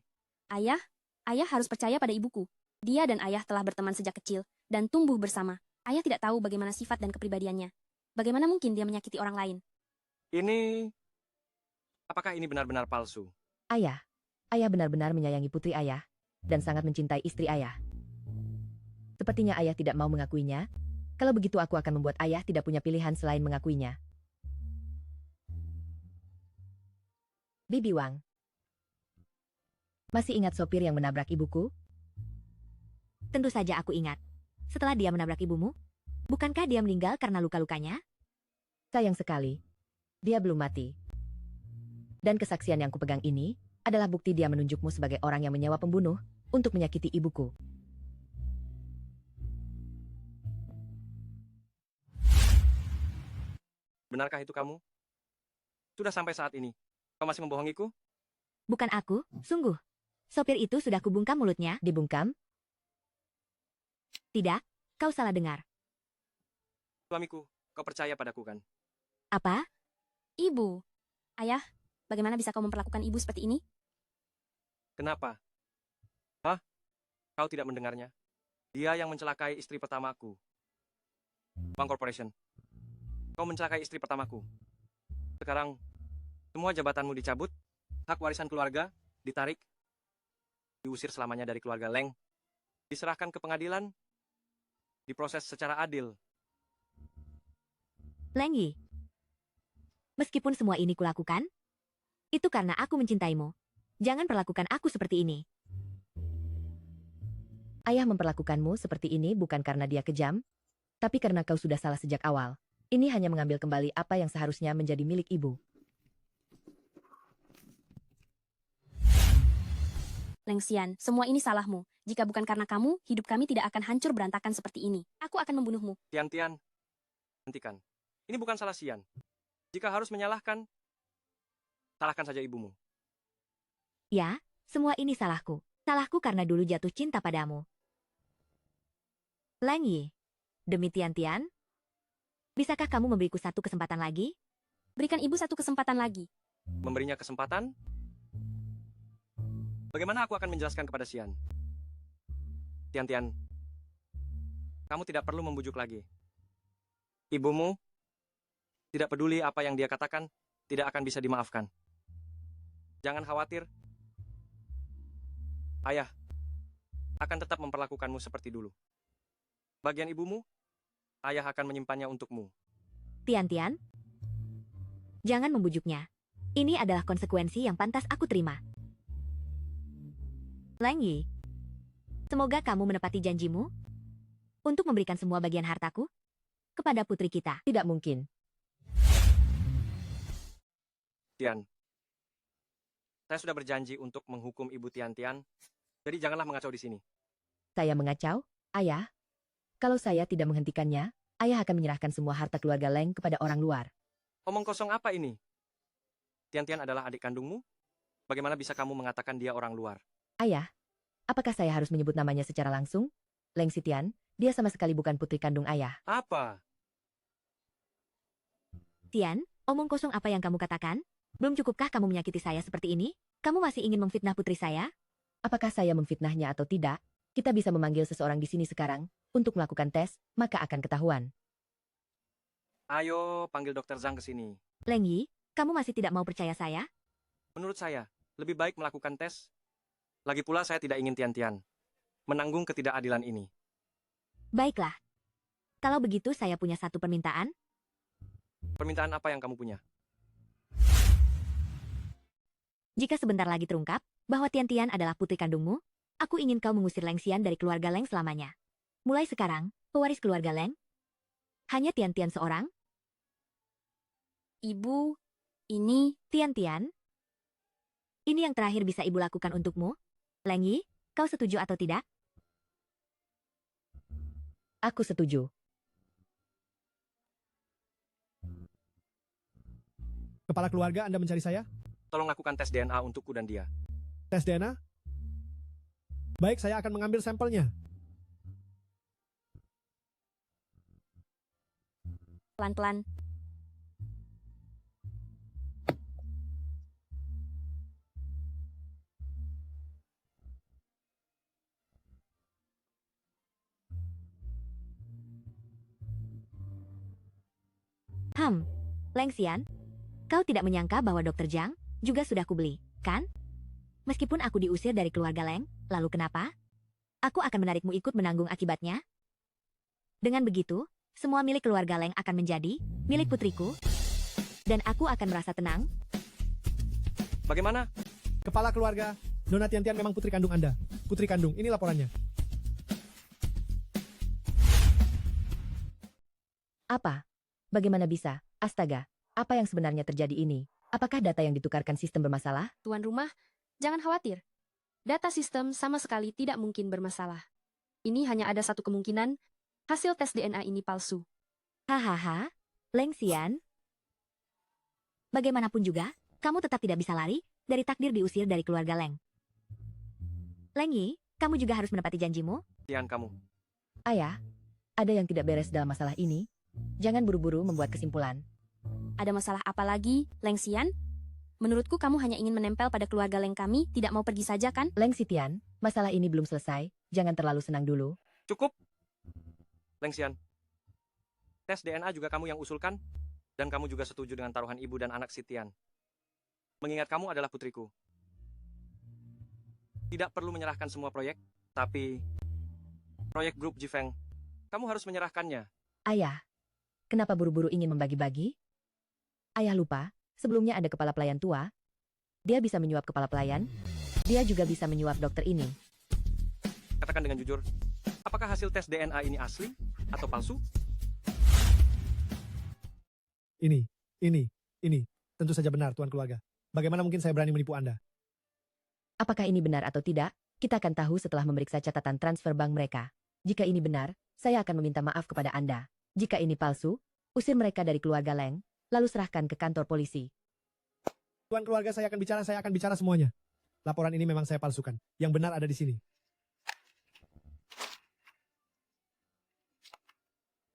Ayah harus percaya pada ibuku. Dia dan ayah telah berteman sejak kecil dan tumbuh bersama. Ayah tidak tahu bagaimana sifat dan kepribadiannya. Bagaimana mungkin dia menyakiti orang lain?
Ini... Apakah ini benar-benar palsu?
Ayah benar-benar menyayangi putri ayah dan sangat mencintai istri ayah. Sepertinya ayah tidak mau mengakuinya. Kalau begitu aku akan membuat ayah tidak punya pilihan selain mengakuinya. Bibi Wang. Masih ingat sopir yang menabrak ibuku?
Tentu saja aku ingat. Setelah dia menabrak ibumu, bukankah dia meninggal karena luka-lukanya?
Sayang sekali. Dia belum mati. Dan kesaksian yang kupegang ini adalah bukti dia menunjukmu sebagai orang yang menyewa pembunuh untuk menyakiti ibuku.
Benarkah itu kamu? Sudah sampai saat ini, kau masih membohongiku?
Bukan aku, sungguh. Sopir itu sudah kubungkam mulutnya.
Dibungkam?
Tidak, kau salah dengar.
Suamiku, kau percaya padaku kan?
Apa?
Ibu. Ayah, bagaimana bisa kau memperlakukan ibu seperti ini?
Kenapa? Hah? Kau tidak mendengarnya? Dia yang mencelakai istri pertamaku. Wang Corporation. Kau mencelakai istri pertamaku. Sekarang, semua jabatanmu dicabut, hak warisan keluarga ditarik, diusir selamanya dari keluarga Leng, diserahkan ke pengadilan, diproses secara adil.
Leng Yi. Meskipun semua ini kulakukan, itu karena aku mencintaimu. Jangan perlakukan aku seperti ini.
Ayah memperlakukanmu seperti ini bukan karena dia kejam, tapi karena kau sudah salah sejak awal. Ini hanya mengambil kembali apa yang seharusnya menjadi milik ibu.
Leng Xian, semua ini salahmu. Jika bukan karena kamu, hidup kami tidak akan hancur berantakan seperti ini. Aku akan membunuhmu.
Tian, hentikan. Ini bukan salah Xian. Jika harus menyalahkan, salahkan saja ibumu.
Ya, semua ini salahku. Salahku karena dulu jatuh cinta padamu. Leng Yi, demi Tian, bisakah kamu memberiku satu kesempatan lagi?
Berikan ibu satu kesempatan lagi.
Memberinya kesempatan? Bagaimana aku akan menjelaskan kepada Xian? Tian, kamu tidak perlu membujuk lagi. Ibumu tidak peduli apa yang dia katakan, tidak akan bisa dimaafkan. Jangan khawatir. Ayah akan tetap memperlakukanmu seperti dulu. Bagian ibumu, ayah akan menyimpannya untukmu.
Tian, jangan membujuknya. Ini adalah konsekuensi yang pantas aku terima. Leng Yi, semoga kamu menepati janjimu. untuk memberikan semua bagian hartaku kepada putri kita.
Tidak mungkin.
Tian, saya sudah berjanji untuk menghukum Ibu Tian-Tian, jadi janganlah mengacau di sini.
Saya mengacau? Ayah? Kalau saya tidak menghentikannya, ayah akan menyerahkan semua harta keluarga Leng kepada orang luar.
Omong kosong apa ini? Tian-Tian adalah adik kandungmu? Bagaimana bisa kamu mengatakan dia orang luar?
Ayah, apakah saya harus menyebut namanya secara langsung? Leng Sitian, dia sama sekali bukan putri kandung ayah.
Apa?
Tian, omong kosong apa yang kamu katakan? Belum cukupkah kamu menyakiti saya seperti ini? Kamu masih ingin memfitnah putri saya?
Apakah saya memfitnahnya atau tidak? Kita bisa memanggil seseorang di sini sekarang untuk melakukan tes, maka akan ketahuan.
Ayo, panggil Dokter Zhang ke sini.
Leng Yi, kamu masih tidak mau percaya saya?
Menurut saya, lebih baik melakukan tes. Lagi pula saya tidak ingin Tian-Tian menanggung ketidakadilan ini.
Baiklah. Kalau begitu saya punya satu permintaan.
Permintaan apa yang kamu punya?
Jika sebentar lagi terungkap bahwa Tian-Tian adalah putri kandungmu, aku ingin kau mengusir Leng Xian dari keluarga Leng selamanya. Mulai sekarang, pewaris keluarga Leng hanya Tian-Tian seorang. Ibu, ini Tian-Tian. Ini yang terakhir bisa ibu lakukan untukmu. Leng Yi, kau setuju atau tidak?
Aku setuju.
Kepala keluarga Anda mencari saya?
Tolong lakukan tes DNA untukku dan dia.
Tes DNA? Baik, saya akan mengambil sampelnya.
Pelan-pelan.
Leng Xian, kau tidak menyangka bahwa Dr. Zhang juga sudah kubeli, kan? Meskipun aku diusir dari keluarga Leng, lalu kenapa? Aku akan menarikmu ikut menanggung akibatnya. Dengan begitu, semua milik keluarga Leng akan menjadi milik putriku, dan aku akan merasa tenang.
Bagaimana?
Kepala keluarga, Nona Tian-Tian memang putri kandung Anda. Putri kandung, ini laporannya.
Apa? Bagaimana bisa? Astaga, apa yang sebenarnya terjadi ini? Apakah data yang ditukarkan sistem bermasalah?
Tuan rumah, jangan khawatir. Data sistem sama sekali tidak mungkin bermasalah. Ini hanya ada satu kemungkinan, hasil tes DNA ini palsu.
Hahaha, Leng Xian. Bagaimanapun juga, kamu tetap tidak bisa lari dari takdir diusir dari keluarga Leng. Leng Yi, kamu juga harus menepati janjimu.
Tian, kamu.
Ayah, ada yang tidak beres dalam masalah ini. Jangan buru-buru membuat kesimpulan.
Ada masalah apa lagi, Leng Xian? Menurutku kamu hanya ingin menempel pada keluarga Leng kami, tidak mau pergi saja kan?
Leng Sitian, masalah ini belum selesai. Jangan terlalu senang dulu.
Cukup. Leng Xian. Tes DNA juga kamu yang usulkan, dan kamu juga setuju dengan taruhan ibu dan anak Sitian. Mengingat kamu adalah putriku. Tidak perlu menyerahkan semua proyek, tapi proyek grup Jifeng, kamu harus menyerahkannya.
Ayah, kenapa buru-buru ingin membagi-bagi? Ayah lupa, sebelumnya ada kepala pelayan tua. Dia bisa menyuap kepala pelayan. Dia juga bisa menyuap dokter ini.
Katakan dengan jujur, apakah hasil tes DNA ini asli atau palsu?
Ini. Tentu saja benar, Tuan Keluarga. Bagaimana mungkin saya berani menipu Anda?
Apakah ini benar atau tidak, kita akan tahu setelah memeriksa catatan transfer bank mereka. Jika ini benar, saya akan meminta maaf kepada Anda. Jika ini palsu, usir mereka dari keluarga Leng, lalu serahkan ke kantor polisi.
Tuan Keluarga, saya akan bicara semuanya. Laporan ini memang saya palsukan. Yang benar ada di sini.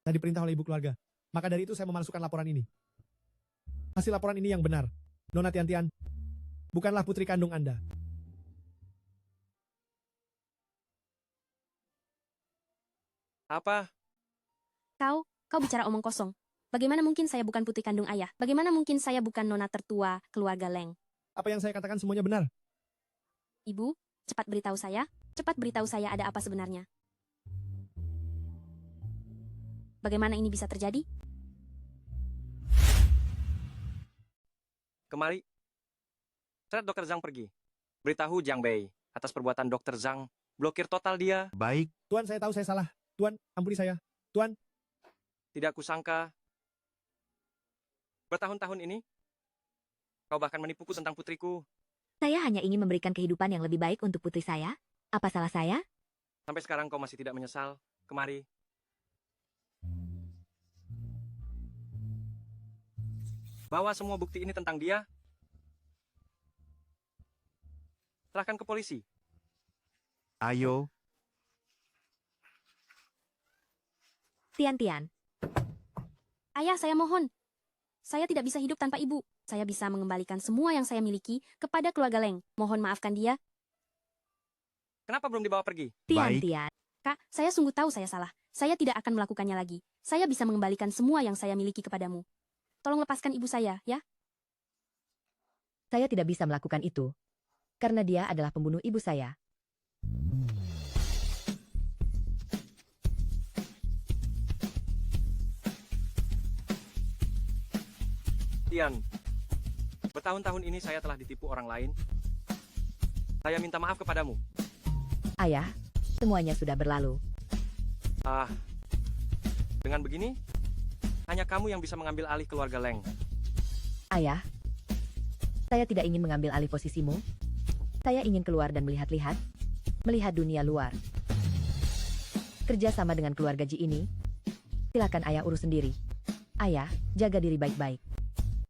Saya diperintah oleh ibu keluarga. Maka dari itu saya memalsukan laporan ini. Hasil laporan ini yang benar. Nona Tian-Tian bukanlah putri kandung Anda.
Apa?
Kau bicara omong kosong. Bagaimana mungkin saya bukan putri kandung ayah? Bagaimana mungkin saya bukan nona tertua keluarga Leng?
Apa yang saya katakan semuanya benar.
Ibu, cepat beritahu saya. Cepat beritahu saya ada apa sebenarnya. Bagaimana ini bisa terjadi?
Kemari. Seret Dr. Zhang pergi. Beritahu Jiang Bei atas perbuatan Dr. Zhang. Blokir total dia.
Baik.
Tuan, saya tahu saya salah. Tuan, ampuni saya. Tuan,
Tidak kusangka. Bertahun-tahun ini, kau bahkan menipuku tentang putriku.
Saya hanya ingin memberikan kehidupan yang lebih baik untuk putri saya. Apa salah saya?
Sampai sekarang kau masih tidak menyesal. Kemari. Bawa semua bukti ini tentang dia. Serahkan ke polisi.
Ayo.
Tian-Tian,
Ayah, saya mohon. Saya tidak bisa hidup tanpa ibu. Saya bisa mengembalikan semua yang saya miliki kepada keluarga Leng. Mohon maafkan dia.
Kenapa belum dibawa pergi?
Tian-Tian.
Kak, saya sungguh tahu saya salah. Saya tidak akan melakukannya lagi. Saya bisa mengembalikan semua yang saya miliki kepadamu. Tolong lepaskan ibu saya, ya?
Saya tidak bisa melakukan itu. Karena dia adalah pembunuh ibu saya.
Tian, bertahun-tahun ini saya telah ditipu orang lain. Saya minta maaf kepadamu.
Ayah, semuanya sudah berlalu.
Dengan begini, hanya kamu yang bisa mengambil alih keluarga Leng.
Ayah, saya tidak ingin mengambil alih posisimu. Saya ingin keluar dan melihat-lihat. Melihat dunia luar. Kerja sama dengan keluarga Ji ini. Silakan ayah urus sendiri. Ayah, jaga diri baik-baik.